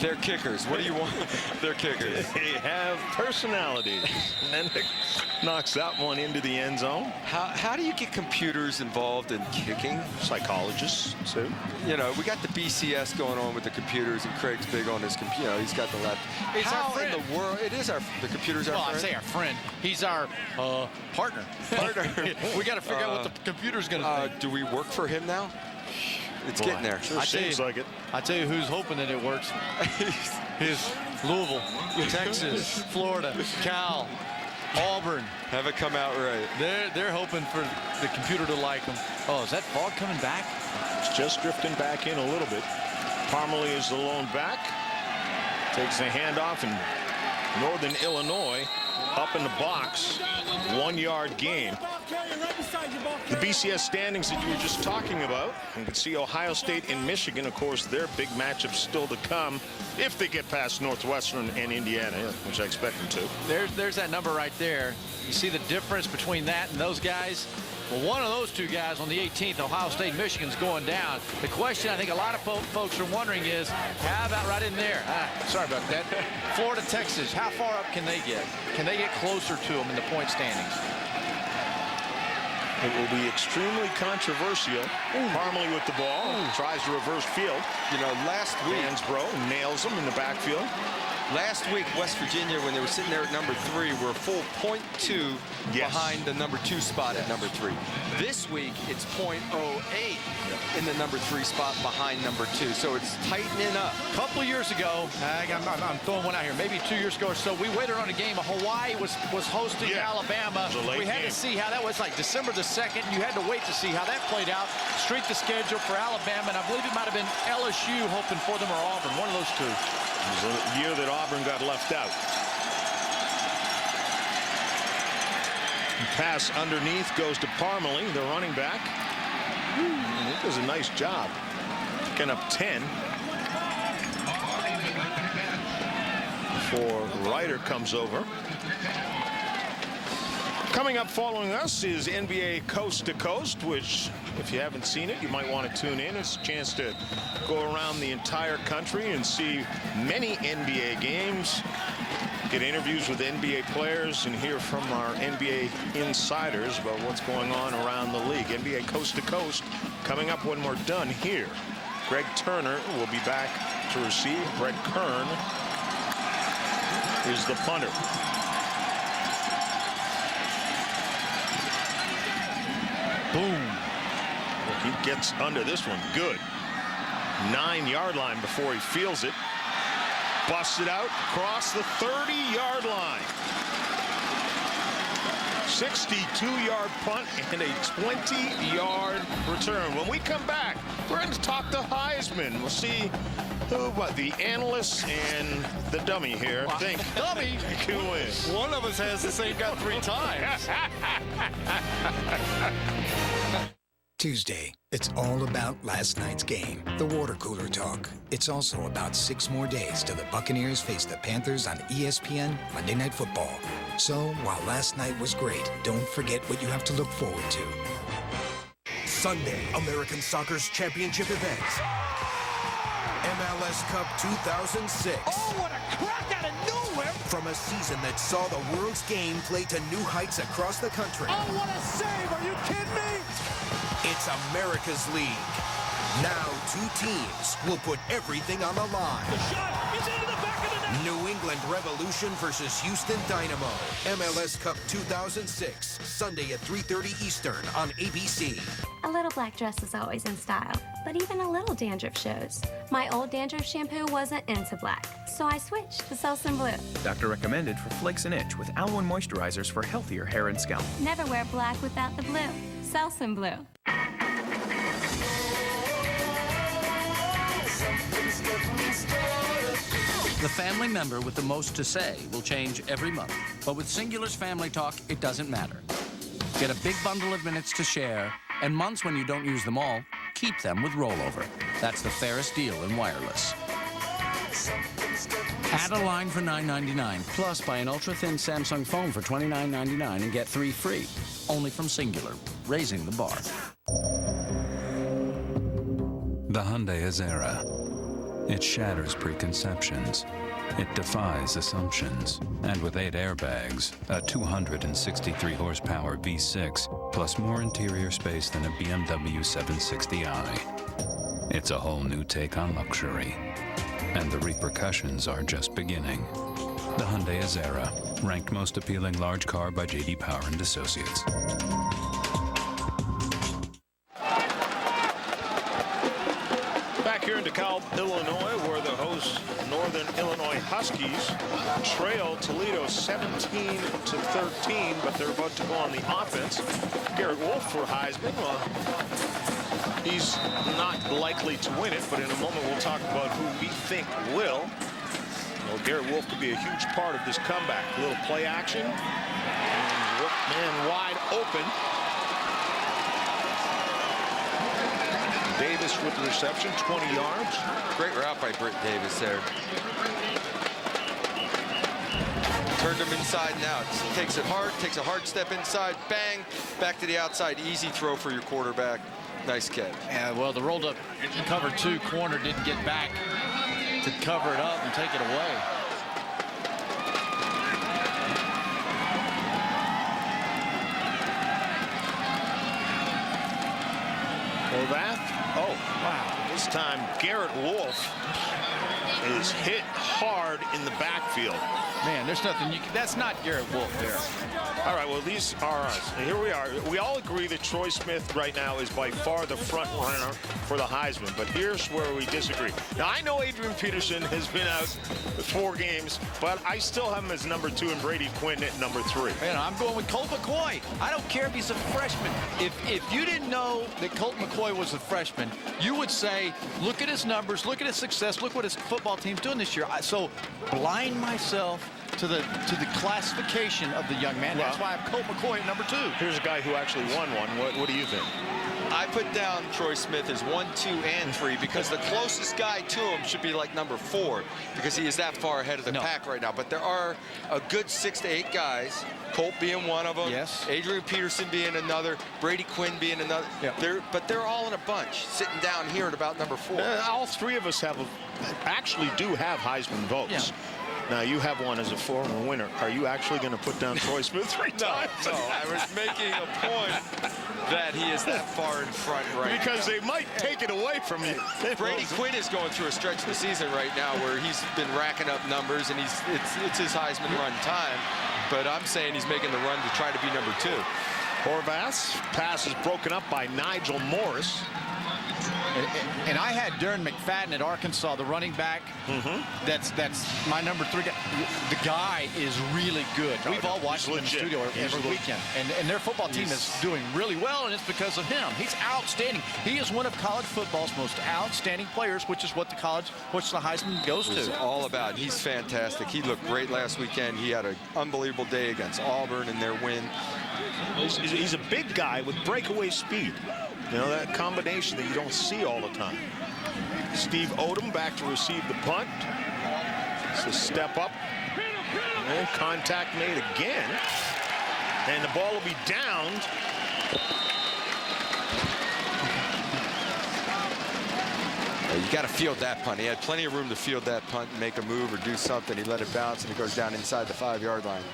They're kickers. What do you want? They're kickers. They have personalities. Nendick knocks that one into the end zone. How do you get computers involved in kicking? Psychologists, too. We got the BCS going on with the computers, and Craig's big on his computer. He's got the left. It's our friend. In the world, it is the computer's our friend. I say our friend. He's our partner. We got to figure out what the computer's going to think. Do we work for him now? It's getting there. Sure seems like it. I tell you who's hoping that it works. Is Louisville, Texas, Florida, Cal, Auburn. Have it come out right. They're hoping for the computer to like them. Oh, is that fog coming back? It's just drifting back in a little bit. Parmalee is the lone back. Takes the handoff, and Northern Illinois up in the box. 1-yard gain. The BCS standings that you were just talking about, you can see Ohio State and Michigan. Of course, their big matchups still to come if they get past Northwestern and Indiana, which I expect them to. There's that number right there. You see the difference between that and those guys? Well, one of those two guys on the 18th, Ohio State, Michigan's going down. The question I think a lot of folks are wondering is, how about right in there? Sorry about that. Florida, Texas, how far up can they get? Can they get closer to them in the point standings? It will be extremely controversial. Parmalee with the ball. Tries to reverse field. Last week, Hansbrough nails him in the backfield. Last week, West Virginia, when they were sitting there at number 3, were a full 0.2 behind the number 2 spot at number 3. This week, it's 0.08 in the number 3 spot behind number 2. So it's tightening up. A couple of years ago, I'm throwing one out here, maybe 2 years ago or so, we waited on a game. Hawaii was hosting Alabama. We had to see how that was, like December the 2nd. You had to wait to see how that played out. Streak the schedule for Alabama, and I believe it might have been LSU hoping for them or Auburn, one of those two. It was a year that Auburn got left out. Pass underneath goes to Parmalee, the running back. And he does a nice job picking up 10. Before Ryder comes over. Coming up following us is NBA Coast to Coast, which, if you haven't seen it, you might want to tune in. It's a chance to go around the entire country and see many NBA games, get interviews with NBA players, and hear from our NBA insiders about what's going on around the league. NBA Coast to Coast coming up when we're done here. Greg Turner will be back to receive. Brett Kern is the punter. Boom. He gets under this one. Good. 9-yard line before he feels it. Busts it out across the 30-yard line. 62-yard punt and a 20-yard return. When we come back, we're going to talk to Heisman. We'll see what the analysts and the dummy here think dummy can win. One of us has the same guy 3 times. Tuesday, it's all about last night's game, the water cooler talk. It's also about 6 more days till the Buccaneers face the Panthers on ESPN Monday Night Football. So, while last night was great, don't forget what you have to look forward to. Sunday, American Soccer's championship event. MLS Cup 2006. Oh, what a crack out of nowhere! From a season that saw the world's game played to new heights across the country. Oh, what a save! Are you kidding me? It's America's League. Now 2 teams will put everything on the line. The shot is into the back of the net. New England Revolution versus Houston Dynamo. MLS Cup 2006, Sunday at 3:30 Eastern on ABC. A little black dress is always in style, but even a little dandruff shows. My old dandruff shampoo wasn't into black, so I switched to Selsun Blue. Doctor recommended for flakes and itch with aloe and moisturizers for healthier hair and scalp. Never wear black without the blue. Selsun Blue. The family member with the most to say will change every month. But with Singular's Family Talk, it doesn't matter. Get a big bundle of minutes to share, and months when you don't use them all, keep them with rollover. That's the fairest deal in wireless. Add a line for $9.99, plus buy an ultra-thin Samsung phone for $29.99 and get 3 free. Only from Singular, raising the bar. The Hyundai Azera. It shatters preconceptions. It defies assumptions. And with 8 airbags, a 263 horsepower V6, plus more interior space than a BMW 760i. It's a whole new take on luxury. And the repercussions are just beginning. The Hyundai Azera, ranked most appealing large car by J.D. Power and Associates. Back here in DeKalb, Illinois, where the host Northern Illinois Huskies trail Toledo 17-13, but they're about to go on the offense. Garrett Wolfe for Heisman. He's not likely to win it, but in a moment we'll talk about who we think will. Well, Garrett Wolfe could be a huge part of this comeback. A little play action. Man wide open. Davis with the reception, 20 yards. Great route by Britt Davis there. Turned him inside and out. Takes it hard, takes a hard step inside, bang, back to the outside. Easy throw for your quarterback. Nice catch. Yeah, well, the rolled up cover 2 corner didn't get back to cover it up and take it away. Well, oh, wow. This time, Garrett Wolfe is hit hard in the backfield. Man, there's nothing you can, that's not Garrett Wolfe there. All right, well, these are us. Here we are. We all agree that Troy Smith right now is by far the front runner for the Heisman, but here's where we disagree. Now, I know Adrian Peterson has been out 4 games, but I still have him as number 2 and Brady Quinn at number 3. Man, I'm going with Colt McCoy. I don't care if he's a freshman. If you didn't know that Colt McCoy was a freshman, you would say, look at his numbers, look at his success, look what his football team's doing this year. So blind myself to the classification of the young man. Well, that's why I have Colt McCoy at number 2. Here's a guy who actually won one. What do you think? I put down Troy Smith as 1, 2, and 3 because the closest guy to him should be like number 4 because he is that far ahead of the pack right now. But there are a good 6 to 8 guys, Colt being one of them, yes, Adrian Peterson being another, Brady Quinn being another. Yeah. But they're all in a bunch sitting down here at about number 4. All 3 of us actually do have Heisman votes. Yeah. Now, you have one as a former winner. Are you actually going to put down Troy Smith 3 times? No, I was making a point that he is that far in front right now. Because they might take it away from you. Brady Quinn is going through a stretch of the season right now where he's been racking up numbers, and it's his Heisman run time. But I'm saying he's making the run to try to be number 2. Horvath's pass is broken up by Nigel Morris. And I had Darren McFadden at Arkansas, the running back. That's my number 3 guy. The guy is really good. We've all watched him in the studio every weekend. And their football team is doing really well, and it's because of him. He's outstanding. He is one of college football's most outstanding players, which is what the Heisman goes to. It's all about. He's fantastic. He looked great last weekend. He had an unbelievable day against Auburn in their win. He's a big guy with breakaway speed. You know, that combination that you don't see all the time. Steve Odom back to receive the punt. It's a step up. And contact made again. And the ball will be downed. You got to field that punt. He had plenty of room to field that punt and make a move or do something. He let it bounce, and it goes down inside the 5-yard line.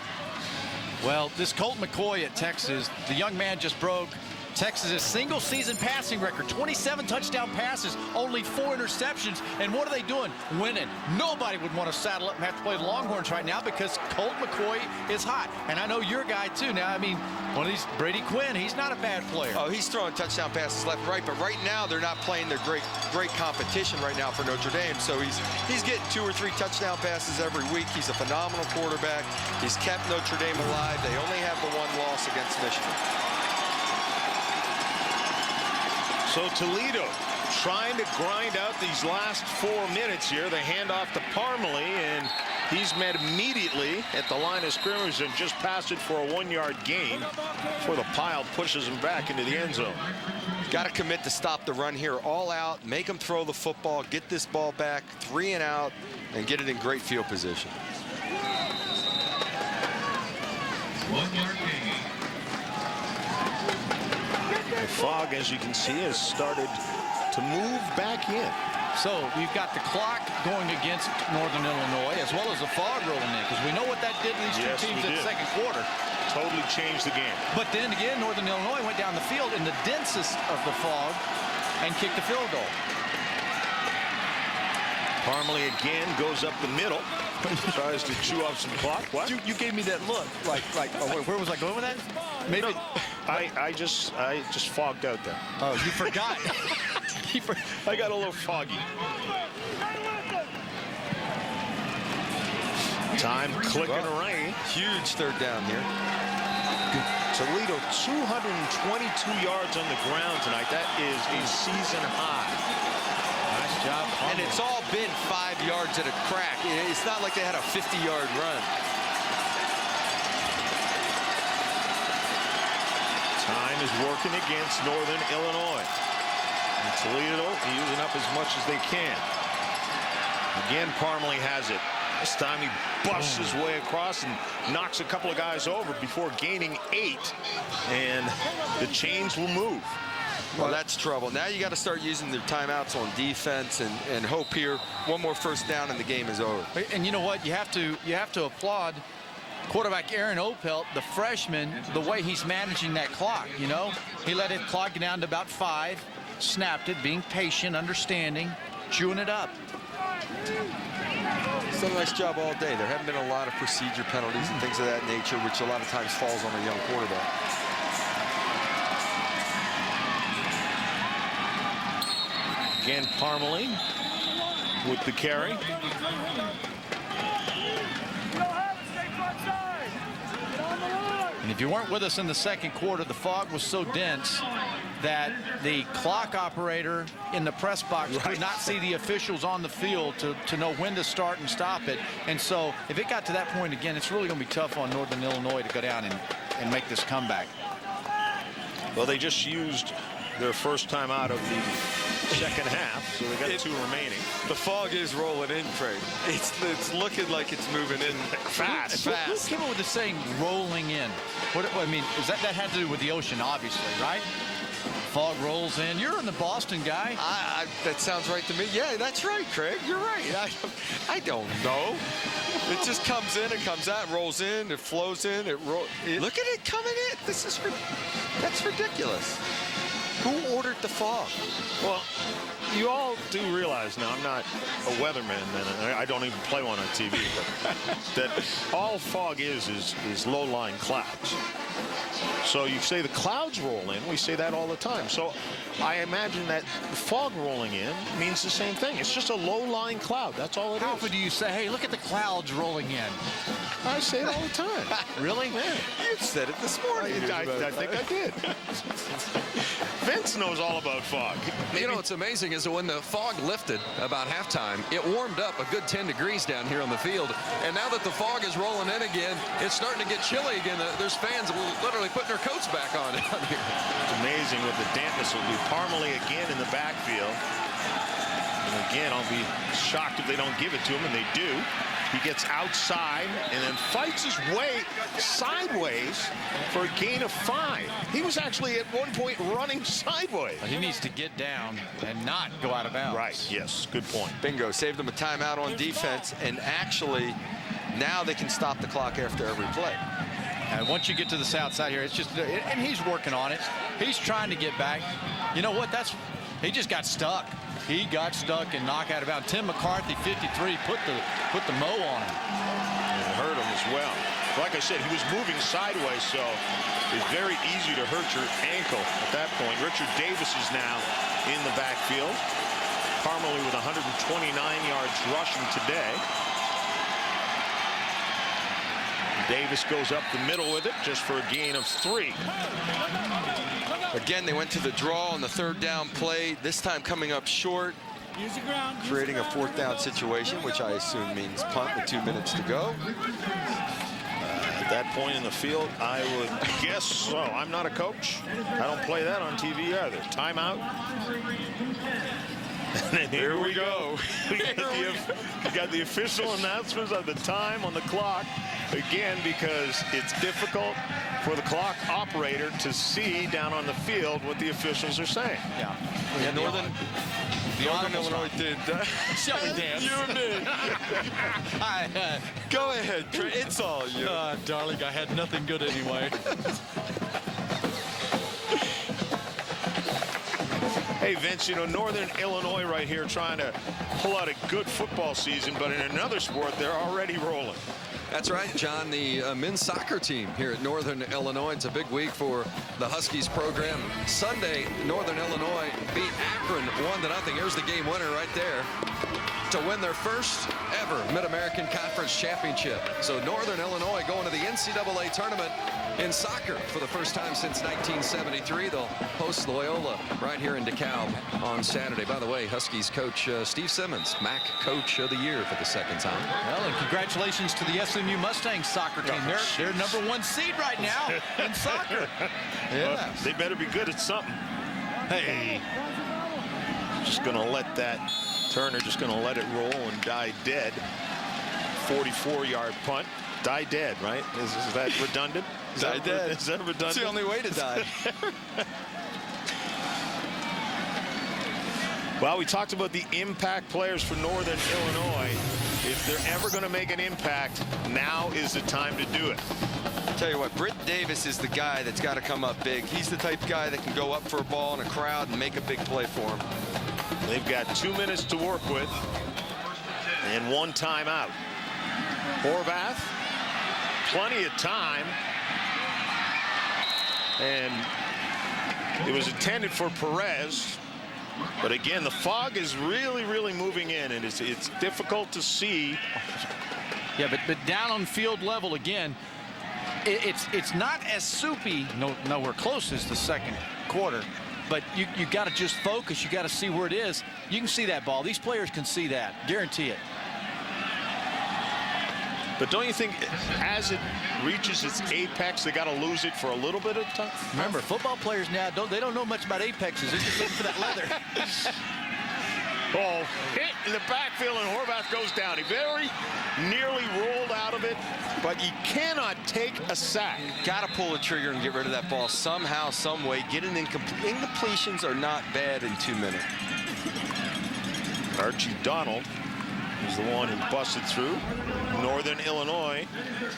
Well, this Colt McCoy at Texas, the young man just broke Texas' single season passing record, 27 touchdown passes, only 4 interceptions. And what are they doing? Winning. Nobody would want to saddle up and have to play the Longhorns right now because Colt McCoy is hot. And I know your guy too. Now, I mean, one of these, Brady Quinn, he's not a bad player. Oh, he's throwing touchdown passes left and right, but right now they're not playing their great competition right now for Notre Dame. So he's getting 2 or 3 touchdown passes every week. He's a phenomenal quarterback. He's kept Notre Dame alive. They only have the 1 loss against Michigan. So Toledo trying to grind out these last 4 minutes here. They hand off to Parmalee, and he's met immediately at the line of scrimmage and just passed it for a 1-yard gain before the pile pushes him back into the end zone. Got to commit to stop the run here, all out, make them throw the football, get this ball back, 3 and out, and get it in great field position. 1-yard gain. The fog, as you can see, has started to move back in. So we've got the clock going against Northern Illinois as well as the fog rolling in, because we know what that did to these two teams in the second quarter. Totally changed the game. But then again, Northern Illinois went down the field in the densest of the fog and kicked the field goal. Parmalee again goes up the middle, tries to chew off some clock. What? You gave me that look, like oh, where was I going with that? Maybe no, I just fogged out there. Oh, you forgot. I got a little foggy. Time clicking away. Huge 3rd down here. Toledo 222 yards on the ground tonight. That is a season high. Nice job. And it's all been 5 yards at a crack. It's not like they had a 50-yard run. Time is working against Northern Illinois. And Toledo using up as much as they can. Again, Parmalee has it. This time he busts his way across and knocks a couple of guys over before gaining 8. And the chains will move. Well, that's trouble. Now you got to start using their timeouts on defense and hope here 1 more 1st down and the game is over. And you know what? You have to applaud quarterback Aaron Opelt, the freshman, the way he's managing that clock. You know, he let it clock down to about 5, snapped it, being patient, understanding, chewing it up. He's done a nice job all day. There haven't been a lot of procedure penalties and things of that nature, which a lot of times falls on a young quarterback. Again, Parmalee with the carry. And if you weren't with us in the second quarter, the fog was so dense that the clock operator in the press box could not see the officials on the field to know when to start and stop it. And so if it got to that point again, it's really going to be tough on Northern Illinois to go down and make this comeback. Well, they just used their first time out of the second half, so they got 2 remaining. The fog is rolling in, Craig. It's looking like it's moving in fast. Who came up with the saying rolling in? What I mean, is that had to do with the ocean, obviously, right? Fog rolls in. You're in the Boston guy. That sounds right to me. Yeah, that's right, Craig. You're right. I don't know. It just comes in, it comes out, rolls in, it flows in, look at it coming in. That's ridiculous. Who ordered the fog? Well, you all do realize now, I'm not a weatherman, and I don't even play one on TV, but that all fog is low-lying clouds. So you say the clouds roll in, we say that all the time. So I imagine that the fog rolling in means the same thing. It's just a low-lying cloud. That's all it is. How often do you say, hey, look at the clouds rolling in? I say it all the time. Really? Yeah. You said it this morning. I think I did. Vince knows all about fog. You know what's amazing is that when the fog lifted about halftime, it warmed up a good 10 degrees down here on the field. And now that the fog is rolling in again, it's starting to get chilly again. There's fans literally putting their coats back on down here. It's amazing what the dampness will do. Parmalee again in the backfield. And again, I'll be shocked if they don't give it to him, and they do. He gets outside and then fights his way sideways for a gain of 5. He was actually at one point running sideways. He needs to get down and not go out of bounds. Right, yes, good point. Bingo, saved them a timeout on defense, and actually now they can stop the clock after every play. Once you get to the south side here, it's just, and he's working on it. He's trying to get back. You know what? He just got stuck. He got stuck and knocked out of bounds. Tim McCarthy, 53, put the mo on him. It hurt him as well. Like I said, he was moving sideways, so it's very easy to hurt your ankle at that point. Richard Davis is now in the backfield. Parmalee with 129 yards rushing today. Davis goes up the middle with it just for a gain of 3. Again, they went to the draw on the 3rd down play, this time coming up short, creating a 4th down situation, which I assume means punt with 2 minutes to go. At that point in the field, I would guess so. I'm not a coach. I don't play that on TV either. Timeout. And here we go. We got the official announcements of the time on the clock. Again, because it's difficult for the clock operator to see down on the field what the officials are saying. Yeah, Northern Illinois did. Shall we dance? You and me. Go ahead, Trey. It's all you. Darling, I had nothing good anyway. Hey, Vince, you know, Northern Illinois right here trying to pull out a good football season, but in another sport, they're already rolling. That's right, John. The men's soccer team here at Northern Illinois. It's a big week for the Huskies program. Sunday, Northern Illinois beat Akron 1-0. Here's the game winner right there to win their first ever Mid-American Conference Championship. So Northern Illinois going to the NCAA tournament in soccer for the first time since 1973. They'll host Loyola right here in DeKalb on Saturday. By the way, Huskies coach Steve Simmons, MAC Coach of the Year for the 2nd time. Well, and congratulations to the SMU Mustangs soccer team. They're #1 seed right now in soccer. Yeah, well, they better be good at something. Hey, just going to let that Turner just going to let it roll and die dead. 44-yard punt. Die dead, right? Is that redundant? Is that redundant? It's the only way to die. Well, we talked about the impact players for Northern Illinois. If they're ever going to make an impact, now is the time to do it. Tell you what, Britt Davis is the guy that's got to come up big. He's the type of guy that can go up for a ball in a crowd and make a big play for him. They've got 2 minutes to work with and 1 timeout. Horvath, plenty of time. And it was intended for Perez. But again, the fog is really moving in, and it's difficult to see. Yeah, but down on field level again, it's not as soupy, nowhere close as the 2nd quarter. But you got to just focus. You got to see where it is. You can see that ball. These players can see that. Guarantee it. But don't you think as it reaches its apex, they got to lose it for a little bit of time? Remember, football players now don't know much about apexes. They're just looking for that leather. Oh, hit in the backfield, and Horvath goes down. He very nearly rolled out of it, but he cannot take a sack. Got to pull the trigger and get rid of that ball somehow, some way. Get an incompletions are not bad in 2 minutes. Archie Donald is the one who busted through. Northern Illinois.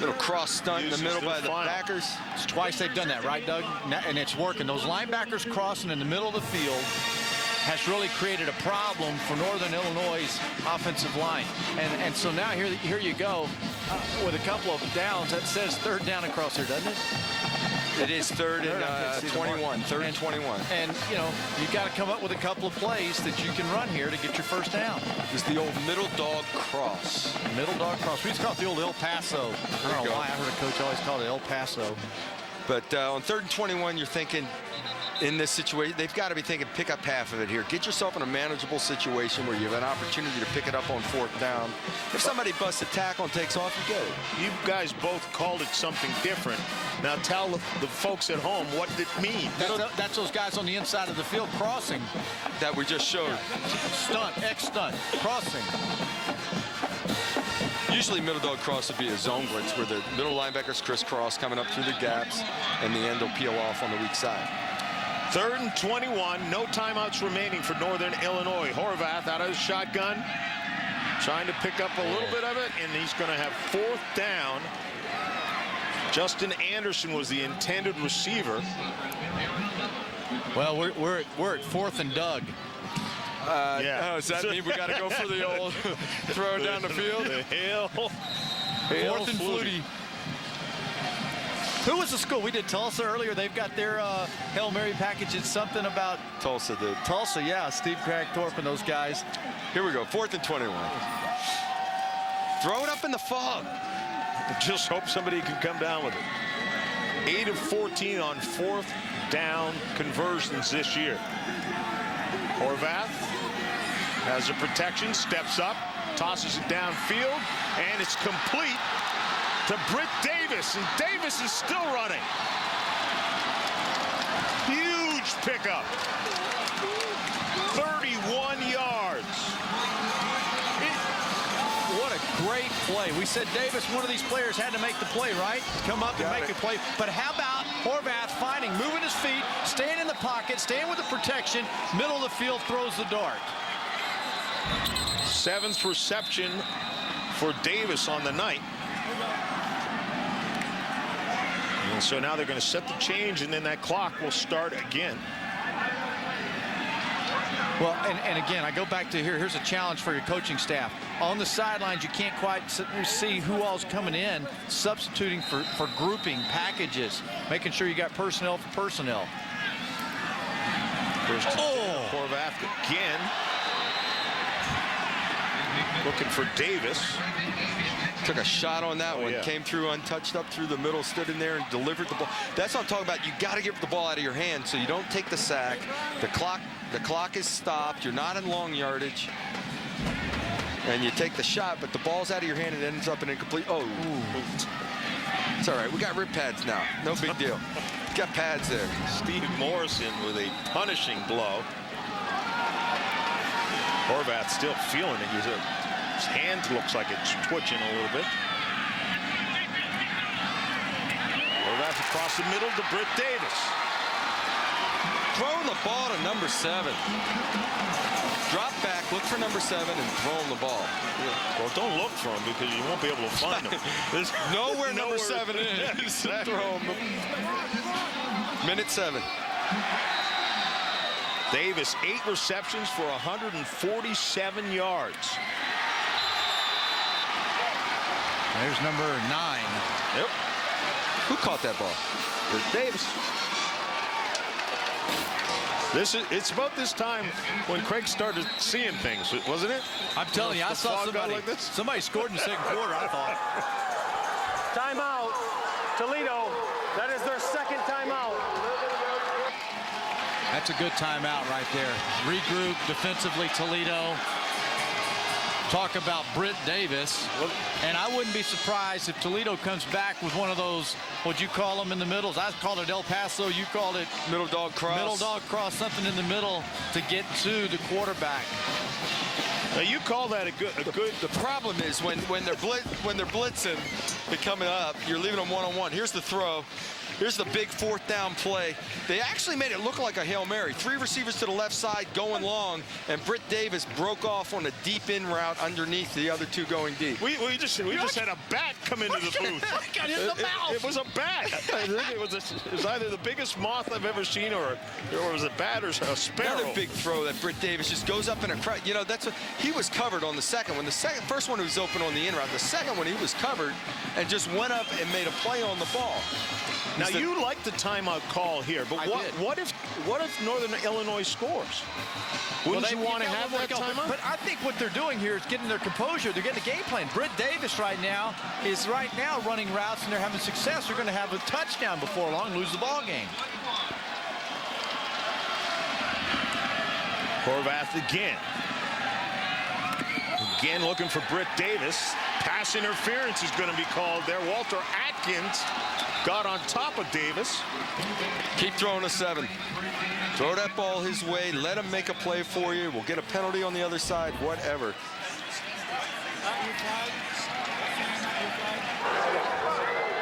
Little cross stunt in the middle by the backers. It's twice they've done that, right, Doug? And it's working. Those linebackers crossing in the middle of the field has really created a problem for Northern Illinois' offensive line. And so now here you go with a couple of downs. That says 3rd down across here, doesn't it? It is 3rd and 21. 3rd and 21. And, you know, you got to come up with a couple of plays that you can run here to get your 1st down. It's the old middle dog cross. Middle dog cross. We used to call it the old El Paso. I don't know why. I heard a coach always call it El Paso. But on 3rd and 21, you're thinking, in this situation, they've got to be thinking, pick up half of it here. Get yourself in a manageable situation where you have an opportunity to pick it up on 4th down. If somebody busts a tackle and takes off, you get it. You guys both called it something different. Now tell the folks at home what it means. That's those guys on the inside of the field crossing. That we just showed. Stunt, X-stunt, crossing. Usually middle dog cross would be a zone blitz where the middle linebackers crisscross coming up through the gaps and the end will peel off on the weak side. 3rd and 21, no timeouts remaining for Northern Illinois. Horvath out of his shotgun, trying to pick up a little bit of it, and he's going to have 4th down Justin Anderson was the intended receiver. Well, we're at 4th and Doug. Yeah. Does that mean we got to go for the old throw down the field? The hail 4th and Flutie. Who was the school? We did Tulsa earlier. They've got their Hail Mary package. It's something about Tulsa did. Tulsa, yeah. Steve Cragthorpe and those guys. Here we go. 4th and 21. Throw it up in the fog. Just hope somebody can come down with it. 8 of 14 on 4th down conversions this year. Horvath has a protection, steps up, tosses it downfield, and it's complete to Britt Davis, and Davis is still running. Huge pickup. 31 yards. What a great play. We said Davis, one of these players, had to make the play, right? Come up and make a play. But how about Horvath finding, moving his feet, staying in the pocket, staying with the protection, middle of the field, throws the dart. 7th reception for Davis on the night. And so now they're going to set the change, and then that clock will start again. Well, and again, I go back to here. Here's a challenge for your coaching staff. On the sidelines, you can't quite see who all's coming in, substituting for grouping, packages, making sure you got personnel for personnel. First Horvath again. Looking for Davis. Took a shot on that one. Yeah. Came through untouched up through the middle, stood in there and delivered the ball. That's what I'm talking about. You got to get the ball out of your hand so you don't take the sack. The clock is stopped. You're not in long yardage. And you take the shot, but the ball's out of your hand and it ends up an incomplete. Oh, it's all right. We got rib pads now. No big deal. Got pads there. Steve Morrison with a punishing blow. Horvath still feeling it. His hand looks like it's twitching a little bit. Horvath across the middle to Britt Davis. Throwing the ball to number 7. Drop back, look for number 7, and throw him the ball. Yeah. Well, don't look for him because you won't be able to find him. There's nowhere number 7 is. Exactly. Throw him. Minute 7. Davis, 8 receptions for 147 yards. There's number 9. Yep. Who caught that ball? Davis. It's about this time when Craig started seeing things, wasn't it? I'm telling you, I saw somebody scored in the second quarter, I thought. Timeout. Toledo. That is their second timeout. That's a good timeout right there. Regroup defensively, Toledo. Talk about Britt Davis. And I wouldn't be surprised if Toledo comes back with one of those, what'd you call them in the middles? I called it El Paso. You called it middle dog cross. Middle dog cross, something in the middle to get to the quarterback. Now you call that a good. The problem is when they're blitzing, they're coming up. You're leaving them one-on-one. Here's the throw. Here's the big 4th down play. They actually made it look like a Hail Mary. 3 receivers to the left side going long, and Britt Davis broke off on a deep in route underneath the other 2 going deep. We just had a bat come into the booth. Got in the mouth. It was a bat. I think it was either the biggest moth I've ever seen, or it was a bat or a sparrow. Another big throw that Britt Davis just goes up in a crowd. You know, that's what he was covered on the second one. First one was open on the in route. The second one he was covered and just went up and made a play on the ball. Now you like the timeout call here, but what if Northern Illinois scores? Wouldn't you want to have that timeout? But I think what they're doing here is getting their composure. They're getting a game plan. Britt Davis right now is running routes, and they're having success. They're going to have a touchdown before long, lose the ball game. Horvath again. Again looking for Britt Davis. Pass interference is going to be called there. Walter Atkins got on top of Davis. Keep throwing a 7. Throw that ball his way. Let him make a play for you. We'll get a penalty on the other side, whatever.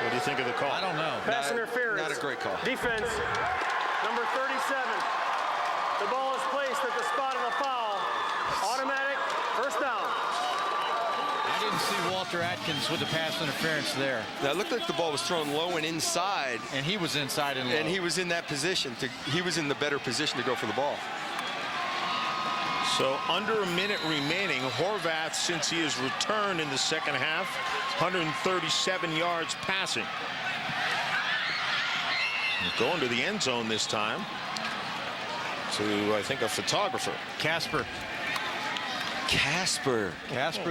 What do you think of the call? I don't know. Pass interference. Not a great call. Defense. Number 37. The ball is placed at the spot of the foul. Automatic first down. didn't see Walter Atkins with the pass interference there. Now, it looked like the ball was thrown low and inside. And he was inside and low. And he was in that position. He was in the better position to go for the ball. So under a minute remaining, Horvath, since he has returned in the second half, 137 yards passing. Going to the end zone this time to, I think, a photographer. Casper,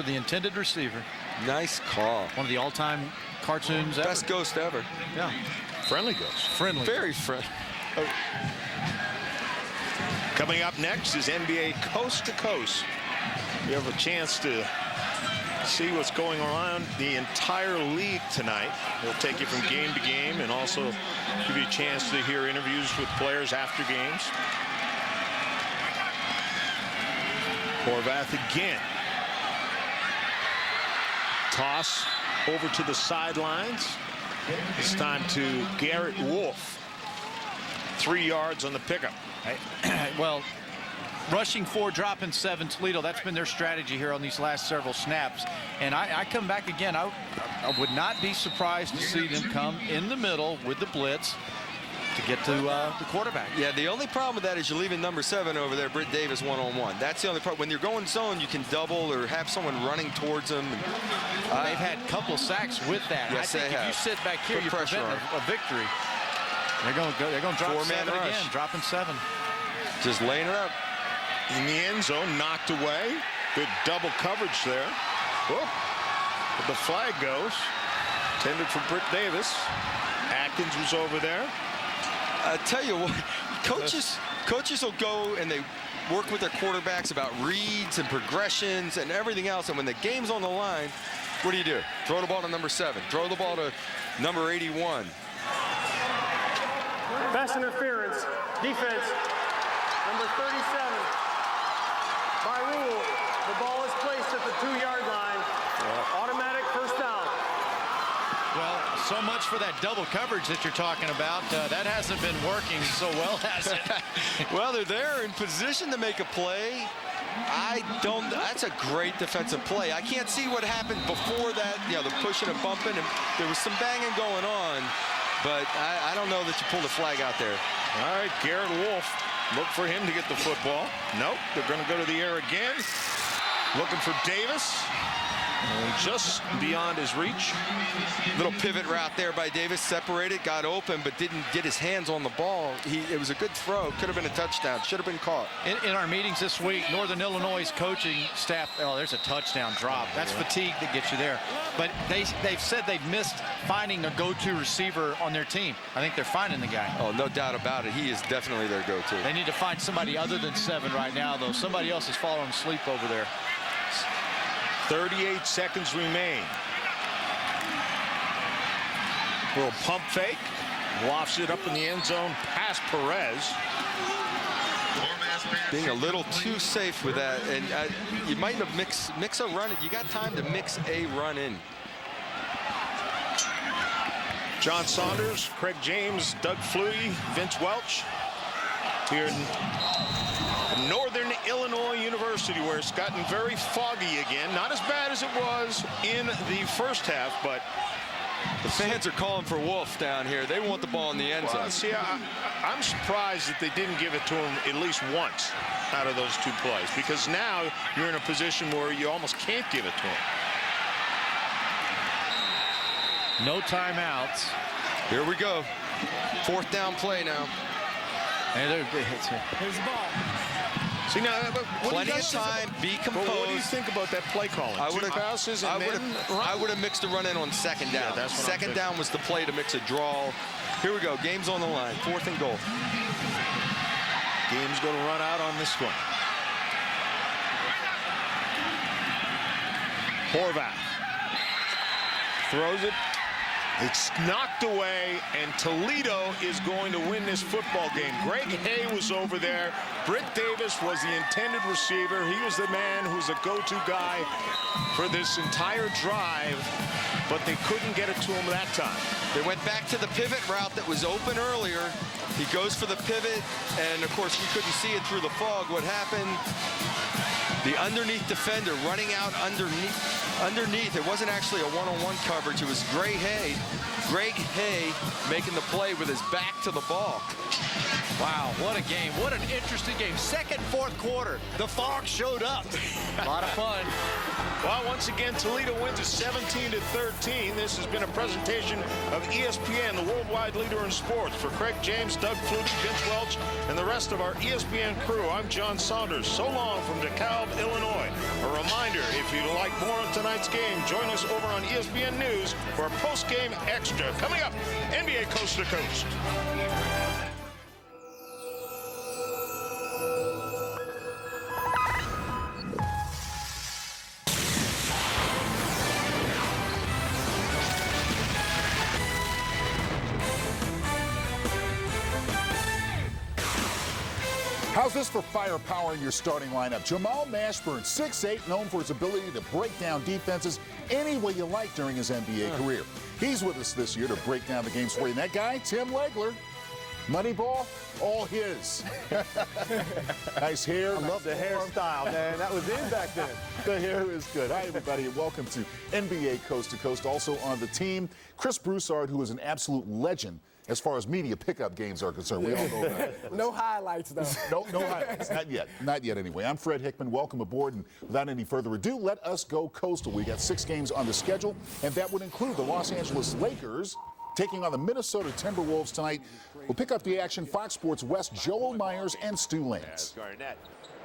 the intended receiver. Nice call. One of the all-time cartoons ever. Best ghost ever. Yeah. Friendly ghost. Friendly. Very friendly. Oh. Coming up next is NBA Coast to Coast. You have a chance to see what's going on the entire league tonight. We'll take you from game to game and also give you a chance to hear interviews with players after games. Horvath again. Toss over to the sidelines. It's time to Garrett Wolfe. 3 yards on the pickup. Well, rushing 4, dropping 7, Toledo, that's been their strategy here on these last several snaps. And I come back again. I would not be surprised to see them come in the middle with the blitz to get to the quarterback. Yeah, the only problem with that is you're leaving number 7 over there, Britt Davis, one-on-one. That's the only problem. When you're going zone, you can double or have someone running towards them. They've had a couple sacks with that. Yes, I think if you sit back here, you prevent a victory. They're going to drop 7 again, dropping 7. Just laying it up. In the end zone, knocked away. Good double coverage there. Whoop. But the flag goes. Intended for Britt Davis. Atkins was over there. I tell you what, coaches will go and they work with their quarterbacks about reads and progressions and everything else. And when the game's on the line, what do? Throw the ball to number 7. Throw the ball to number 81. Pass interference. Defense. Number 37. By rule, the ball is placed at the 2-yard line. Automatic first down. Well, so much for that double coverage that you're talking about. That hasn't been working so well, has it? Well, they're there in position to make a play. That's a great defensive play. I can't see what happened before that, the pushing and bumping, and there was some banging going on, but I don't know that you pull the flag out there. All right, Garrett Wolfe, look for him to get the football. Nope, they're going to go to the air again. Looking for Davis. Just beyond his reach. Little pivot route there by Davis, separated, got open, but didn't get his hands on the ball. It was a good throw. Could have been a touchdown. Should have been caught. In our meetings this week, Northern Illinois' coaching staff, there's a touchdown drop. That's fatigue that gets you there. But they've said they've missed finding a go-to receiver on their team. I think they're finding the guy. Oh, no doubt about it. He is definitely their go-to. They need to find somebody other than 7 right now, though. Somebody else is falling asleep over there. 38 seconds remain. Little pump fake. Lofts it up in the end zone past Perez. Being a little too safe with that. And you might have mix a run. You got time to mix a run in. John Saunders, Craig James, Doug Flutie, Vince Welch. Here in Northern Illinois University, where it's gotten very foggy again. Not as bad as it was in the first half, but the fans are calling for Wolfe down here. They want the ball in the end zone. Well, see, I'm surprised that they didn't give it to him at least once out of those 2 plays, because now you're in a position where you almost can't give it to him. No timeouts. Here we go. 4th down play now. And here's the ball. See, now, plenty of time, be composed. What do you think about that play calling? I would have mixed a run in on 2nd down. Yeah, second down was the play to mix a draw. Here we go. Game's on the line. 4th and goal. Game's going to run out on this one. Horvath throws it. It's knocked away, and Toledo is going to win this football game. Greg Hay was over there. Britt Davis was the intended receiver. He was the man who's a go-to guy for this entire drive, but they couldn't get it to him that time. They went back to the pivot route that was open earlier. He goes for the pivot, and of course you couldn't see it through the fog. What happened? The underneath defender running out underneath. It wasn't actually a one-on-one coverage. It was Greg Hay making the play with his back to the ball. Wow, what a game. What an interesting game. Second, fourth quarter. The fog showed up. A lot of fun. Well, once again, Toledo wins it 17-13. This has been a presentation of ESPN, the worldwide leader in sports. For Craig James, Doug Flutie, Vince Welch, and the rest of our ESPN crew, I'm John Saunders. So long from DeKalb, Illinois. A reminder, if you'd like more of tonight's game, join us over on ESPN News for a post-game extra. Coming up, NBA Coast to Coast. How's this for firepower in your starting lineup? Jamal Mashburn, 6'8", known for his ability to break down defenses any way you like during his NBA career. He's with us this year to break down the games for you. And that guy, Tim Legler, Moneyball, all his. Nice hair. I love the hairstyle, man. That was in back then. The hair is good. Hi, everybody, and welcome to NBA Coast to Coast. Also on the team, Chris Broussard, who is an absolute legend as far as media pickup games are concerned. We all know that. No highlights, though. No highlights. Not yet. Not yet, anyway. I'm Fred Hickman. Welcome aboard. And without any further ado, let us go coastal. We got 6 games on the schedule, and that would include the Los Angeles Lakers taking on the Minnesota Timberwolves tonight. We'll pick up the action. Fox Sports West, Joel Myers and Stu Lance. Garnett,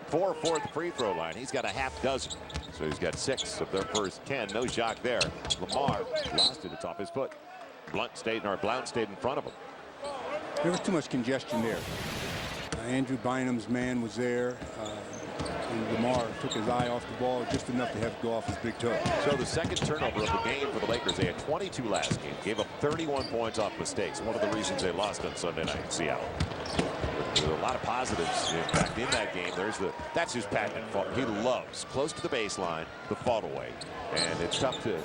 4-4 free throw line. He's got a half dozen. So he's got 6 of their first 10. No shock there. Lamar lost it. It's off his foot. Blount stayed in front of him. There was too much congestion there. Andrew Bynum's man was there. And Lamar took his eye off the ball just enough to have to go off his big toe. So the second turnover of the game for the Lakers. They had 22 last game. Gave up 31 points off mistakes. One of the reasons they lost on Sunday night in Seattle. There's a lot of positives, in fact, in that game. That's his patent. He loves close to the baseline, the fall away. And it's tough to,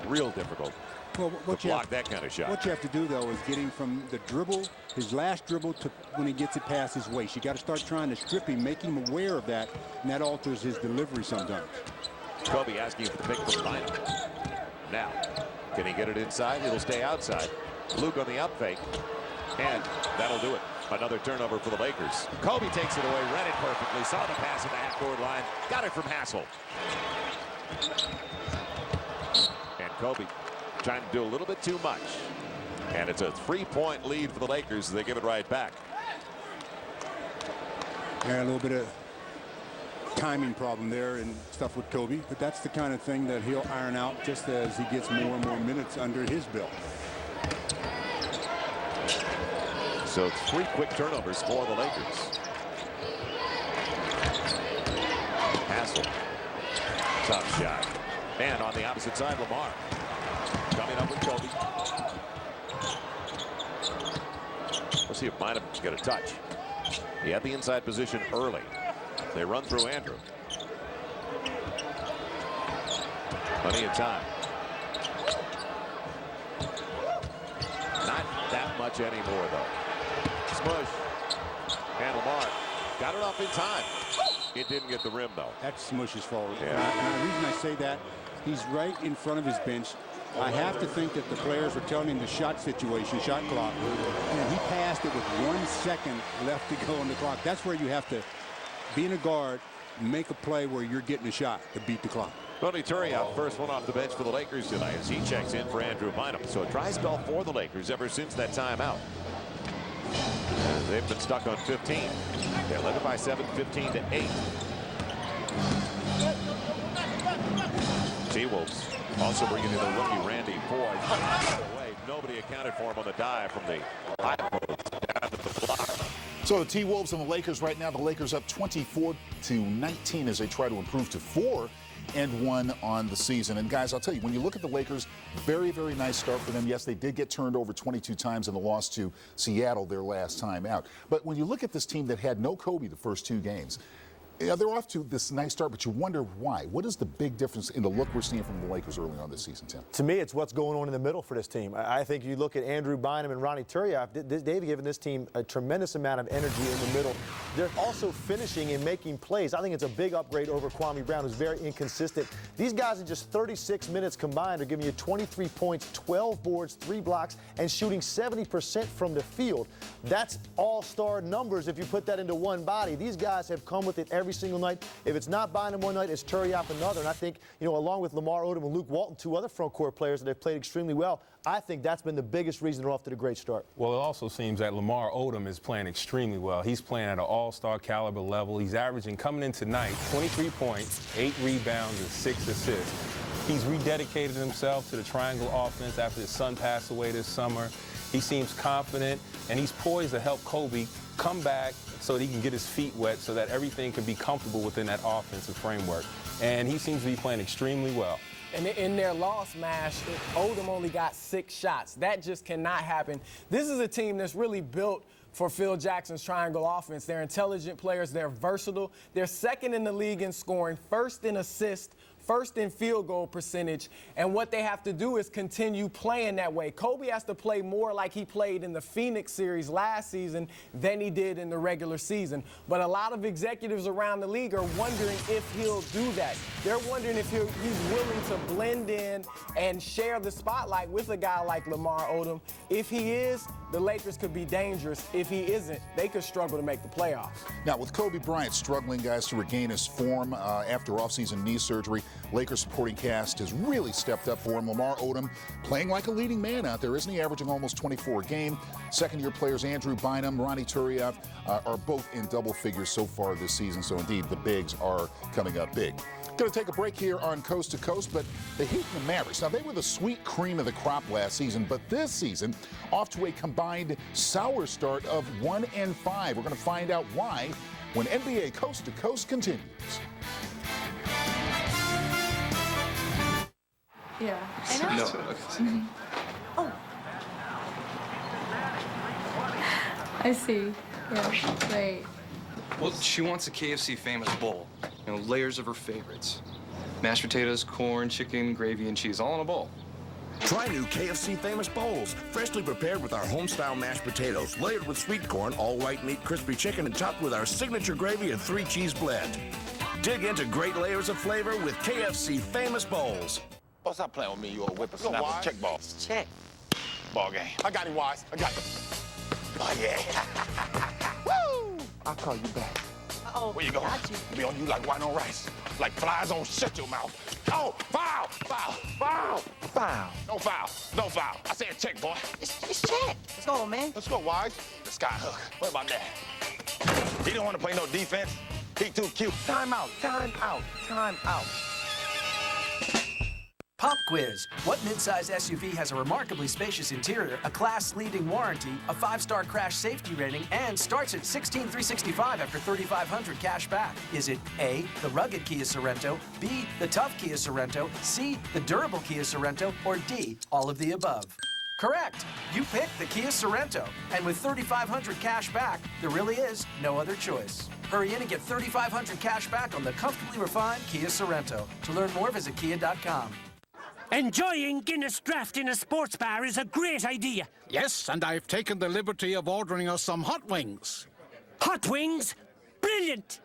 real difficult. Well, to block that kind of shot. What you have to do, though, is get him from the dribble, his last dribble, to when he gets it past his waist. You got to start trying to strip him, make him aware of that, and that alters his delivery sometimes. Kobe asking for the pick from Bynum. Now, can he get it inside? It'll stay outside. Luke on the up fake, and that'll do it. Another turnover for the Lakers. Kobe takes it away, read it perfectly, saw the pass at the half-court line, got it from Hassel. And Kobe trying to do a little bit too much. And it's a 3-point lead for the Lakers. They give it right back. Yeah, a little bit of timing problem there and stuff with Kobe, but that's the kind of thing that he'll iron out just as he gets more and more minutes under his belt. So 3 quick turnovers for the Lakers. Hassel. Tough shot. And on the opposite side, Lamar. Coming up with Kobe. Let's see if Bynum can get a touch. He had the inside position early. They run through Andrew. Plenty of time. Not that much anymore, though. Smush. And Lamar got it off in time. It didn't get the rim, though. That's Smush's fault. Yeah. And the reason I say that, he's right in front of his bench. I have to think that the players were telling him the shot situation, shot clock, and he passed it with 1 second left to go on the clock. That's where you have to, being a guard, make a play where you're getting a shot to beat the clock. Tony Turiout, first one off the bench for the Lakers tonight as he checks in for Andrew Bynum. So a dry spell for the Lakers ever since that timeout. They've been stuck on 15. They're led by 7, 15-8. T-Wolves also bringing in the rookie Randy Ford. Nobody accounted for him on the dive from the high post down to the block. So the T-Wolves and the Lakers right now. The Lakers up 24-19 as they try to improve to 4-1 on the season. And guys, I'll tell you, when you look at the Lakers, very, very nice start for them. Yes, they did get turned over 22 times in the loss to Seattle their last time out. But when you look at this team that had no Kobe the first 2 games, yeah, they're off to this nice start, but you wonder why. What is the big difference in the look we're seeing from the Lakers early on this season, Tim? To me, it's what's going on in the middle for this team. I think you look at Andrew Bynum and Ronnie Turiaf, they've given this team a tremendous amount of energy in the middle. they're also finishing and making plays. I think it's a big upgrade over Kwame Brown, who's very inconsistent. These guys in just 36 minutes combined are giving you 23 points, 12 boards, 3 blocks, and shooting 70% from the field. That's all-star numbers if you put that into one body. These guys have come with it every single night. If it's not Bynum one night, it's Turiaf another. And I think, along with Lamar Odom and Luke Walton, 2 other front court players that have played extremely well, I think that's been the biggest reason they're off to the great start. Well, it also seems that Lamar Odom is playing extremely well. He's playing at an all-star caliber level. He's averaging, coming in tonight, 23 points, 8 rebounds, and 6 assists. He's rededicated himself to the triangle offense after his son passed away this summer. He seems confident, and he's poised to help Kobe come back so that he can get his feet wet so that everything can be comfortable within that offensive framework. And he seems to be playing extremely well. And in their loss, Mash, Odom only got 6 shots. That just cannot happen. This is a team that's really built for Phil Jackson's triangle offense. They're intelligent players. They're versatile. They're second in the league in scoring, first in assists, first in field goal percentage, and what they have to do is continue playing that way. Kobe has to play more like he played in the Phoenix series last season than he did in the regular season. But a lot of executives around the league are wondering if he'll do that. They're wondering if he's willing to blend in and share the spotlight with a guy like Lamar Odom. If he is, the Lakers could be dangerous. If he isn't, they could struggle to make the playoffs. Now, with Kobe Bryant struggling, guys, to regain his form after offseason knee surgery, Lakers supporting cast has really stepped up for him. Lamar Odom playing like a leading man out there, isn't he? Averaging almost 24 a game. Second-year players Andrew Bynum, Ronnie Turiaf are both in double figures so far this season. So, indeed, the bigs are coming up big. Going to take a break here on Coast to Coast, but the Heat and the Mavericks, now they were the sweet cream of the crop last season, but this season off to a combined sour start of 1-5. We're going to find out why when NBA Coast to Coast continues. Yeah. I know. No. Mm-hmm. Oh. I see. Yeah. Great. Well, she wants a KFC famous bowl. Layers of her favorites. Mashed potatoes, corn, chicken, gravy, and cheese, all in a bowl. Try new KFC famous bowls, freshly prepared with our home-style mashed potatoes, layered with sweet corn, all white meat, crispy chicken, and topped with our signature gravy and 3-cheese blend. Dig into great layers of flavor with KFC famous bowls. Oh, stop playing with me, you old whippersnapper. Check ball. Check. Ball game. I got him, Wise. I got him. Oh, yeah. Woo! I'll call you back. Uh-oh. Where you going? Be on you like wine on rice. Like flies on shut your mouth. Oh, foul, foul, foul, foul. No foul, no foul. I said check, boy. It's check. Let's go, man. Let's go, Wise. The sky hook. What about that? He don't want to play no defense. He too cute. Time out, time out, time out. Pop quiz. What midsize SUV has a remarkably spacious interior, a class-leading warranty, a 5-star crash safety rating, and starts at $16,365 after $3,500 cash back? Is it A, the rugged Kia Sorento, B, the tough Kia Sorento, C, the durable Kia Sorento, or D, all of the above? Correct. You picked the Kia Sorento. And with $3,500 cash back, there really is no other choice. Hurry in and get $3,500 cash back on the comfortably refined Kia Sorento. To learn more, visit kia.com. Enjoying Guinness Draft in a sports bar is a great idea. Yes, and I've taken the liberty of ordering us some hot wings. Hot wings? Brilliant!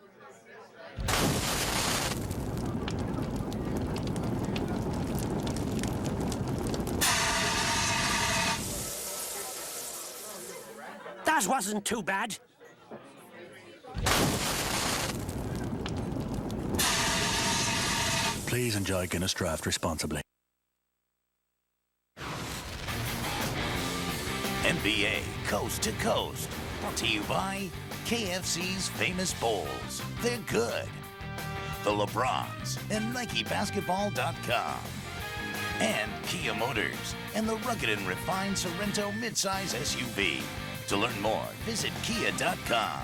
That wasn't too bad. Please enjoy Guinness Draft responsibly. NBA Coast to Coast, brought to you by KFC's Famous Bowls. They're good. The LeBrons and NikeBasketball.com. And Kia Motors and the rugged and refined Sorento midsize SUV. To learn more, visit kia.com.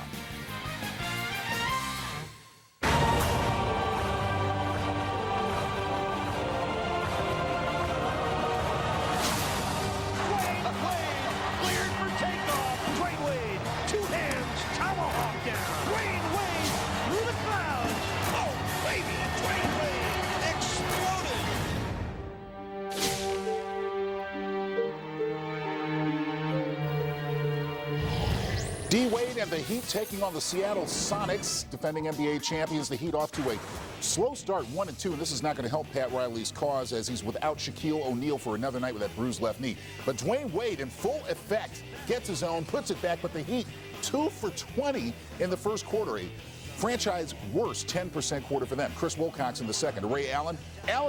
D. Wade and the Heat taking on the Seattle Sonics, defending NBA champions. The Heat off to a slow start, 1-2, and this is not going to help Pat Riley's cause as he's without Shaquille O'Neal for another night with that bruised left knee. But Dwayne Wade, in full effect, gets his own, puts it back, but the Heat 2 for 20 in the first quarter. A franchise worst 10% quarter for them. Chris Wilcox in the second. Ray Allen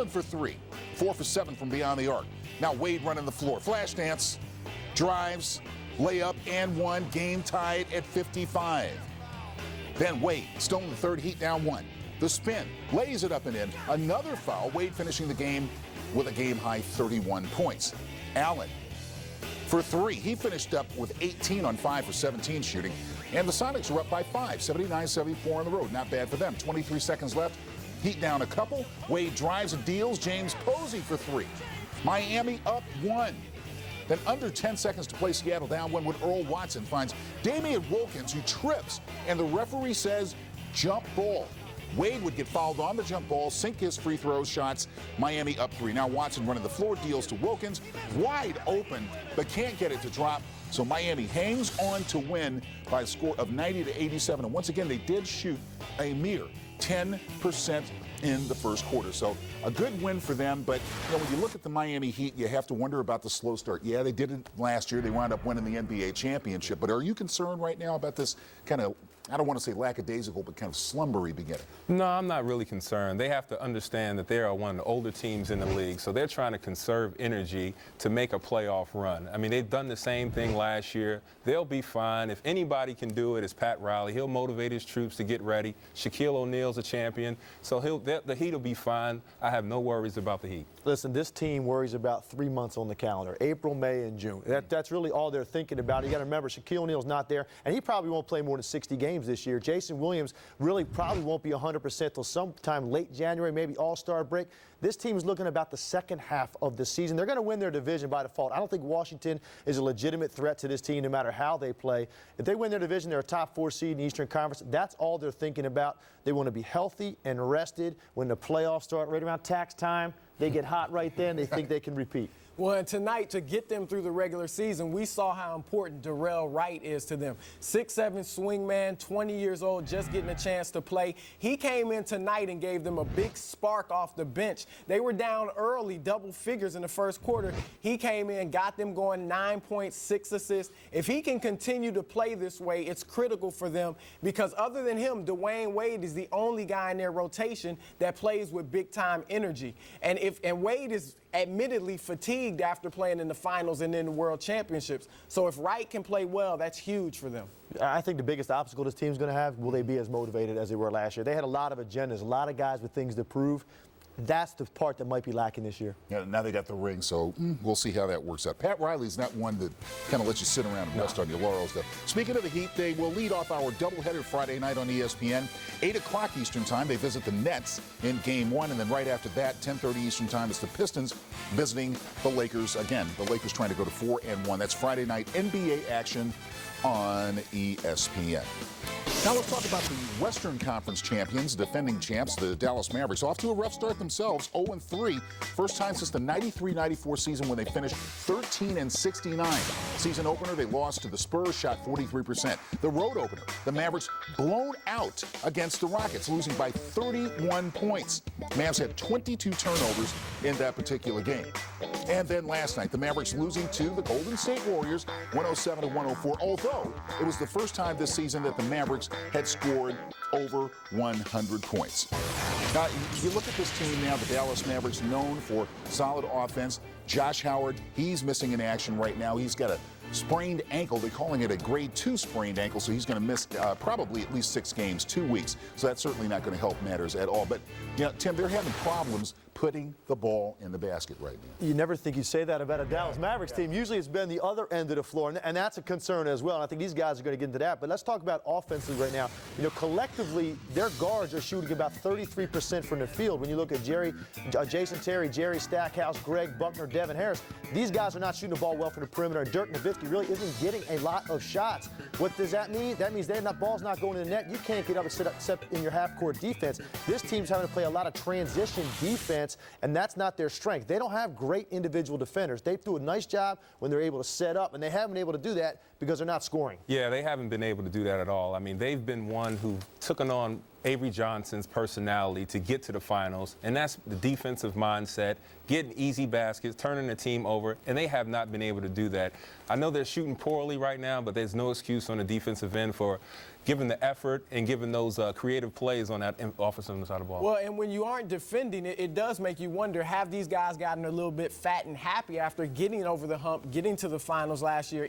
for 3, 4 for 7 from beyond the arc. Now Wade running the floor. Flash dance, drives, layup, and one. Game tied at 55. Then Wade, still in the third, Heat down 1. The spin, lays it up and in. Another foul. Wade finishing the game with a game-high 31 points. Allen for 3. He finished up with 18 on 5 for 17 shooting. And the Sonics are up by 5, 79-74 on the road. Not bad for them. 23 seconds left. Heat down a couple. Wade drives and deals. James Posey for 3. Miami up 1. Then under 10 seconds to play, Seattle down 1 when Earl Watson finds Damian Wilkins, who trips, and the referee says jump ball. Wade would get fouled on the jump ball, sink his free throw shots. Miami up 3. Now Watson running the floor, deals to Wilkins, wide open, but can't get it to drop. So Miami hangs on to win by a score of 90-87. And once again, they did shoot a mere 10% in the first quarter. So a good win for them. But you know, when you look at the Miami Heat, you have to wonder about the slow start. Yeah, they did it last year. They wound up winning the NBA championship. But are you concerned right now about this kind of, I don't want to say lackadaisical, but kind of slumbery beginning? No, I'm not really concerned. They have to understand that they are one of the older teams in the league, so they're trying to conserve energy to make a playoff run. I mean, they've done the same thing last year. They'll be fine. If anybody can do it, it's Pat Riley. He'll motivate his troops to get ready. Shaquille O'Neal's a champion, so the Heat will be fine. I have no worries about the Heat. Listen, this team worries about 3 months on the calendar, April, May, and June. That's really all they're thinking about. You got to remember, Shaquille O'Neal's not there, and he probably won't play more than 60 games this year. Jason Williams really probably won't be 100% till sometime late January, maybe All-Star break. This team is looking about the second half of the season. They're going to win their division by default. I don't think Washington is a legitimate threat to this team no matter how they play. If they win their division, they're a top 4 seed in the Eastern Conference. That's all they're thinking about. They want to be healthy and rested. When the playoffs start right around tax time, they get hot right then. They think they can repeat. Well, and tonight, to get them through the regular season, we saw how important Darrell Wright is to them. 6'7" swingman, 20 years old, just getting a chance to play. He came in tonight and gave them a big spark off the bench. They were down early, double figures in the first quarter. He came in, got them going, 9 points, 6 assists. If he can continue to play this way, it's critical for them because other than him, Dwayne Wade is the only guy in their rotation that plays with big-time energy. And Wade is admittedly fatigued after playing in the finals and in the World Championships. So if Wright can play well, that's huge for them. I think the biggest obstacle this team's going to have, will they be as motivated as they were last year? They had a lot of agendas, a lot of guys with things to prove. That's the part that might be lacking this year. Yeah, now they got the ring, so we'll see how that works out. Pat Riley's not one that kind of lets you sit around and rest on your laurels, though. Speaking of the Heat, they will lead off our doubleheader Friday night on ESPN. 8 o'clock Eastern Time, they visit the Nets in Game 1, and then right after that, 10:30 Eastern Time, it's the Pistons visiting the Lakers. Again, the Lakers trying to go to 4-1. That's Friday night NBA action on ESPN. Now let's talk about the Western Conference champions, defending champs, the Dallas Mavericks. Off to a rough start themselves, 0-3. First time since the 93-94 season when they finished 13-69. Season opener, they lost to the Spurs, shot 43%. The road opener, the Mavericks blown out against the Rockets, losing by 31 points. Mavs had 22 turnovers in that particular game. And then last night, the Mavericks losing to the Golden State Warriors, 107-104, although it was the first time this season that the Mavericks had scored over 100 points. Now, you look at this team now, the Dallas Mavericks, known for solid offense. Josh Howard, he's missing in action right now. He's got a sprained ankle. They're calling it a grade 2 sprained ankle, so he's going to miss probably at least 6 games, 2 weeks. So that's certainly not going to help matters at all. But, you know, Tim, they're having problems putting the ball in the basket right now. You never think you'd say that about a Dallas Mavericks team. Usually it's been the other end of the floor, and that's a concern as well. And I think these guys are going to get into that. But let's talk about offensively right now. You know, collectively, their guards are shooting about 33% from the field. When you look at Jason Terry, Jerry Stackhouse, Greg Buckner, Devin Harris, these guys are not shooting the ball well from the perimeter. And Dirk Nowitzki really isn't getting a lot of shots. What does that mean? That means that ball's not going in the net. You can't get up and set in your half-court defense. This team's having to play a lot of transition defense defense, and that's not their strength. They don't have great individual defenders. They do a nice job when they're able to set up, and they haven't been able to do that because they're not scoring. Yeah, they haven't been able to do that at all. I mean, they've been one who took on Avery Johnson's personality to get to the finals, and that's the defensive mindset, getting easy baskets, turning the team over, and they have not been able to do that. I know they're shooting poorly right now, but there's no excuse on the defensive end for giving the effort and giving those creative plays on that offensive side of the ball. Well, and when you aren't defending it, it does make you wonder, have these guys gotten a little bit fat and happy after getting over the hump, getting to the finals last year?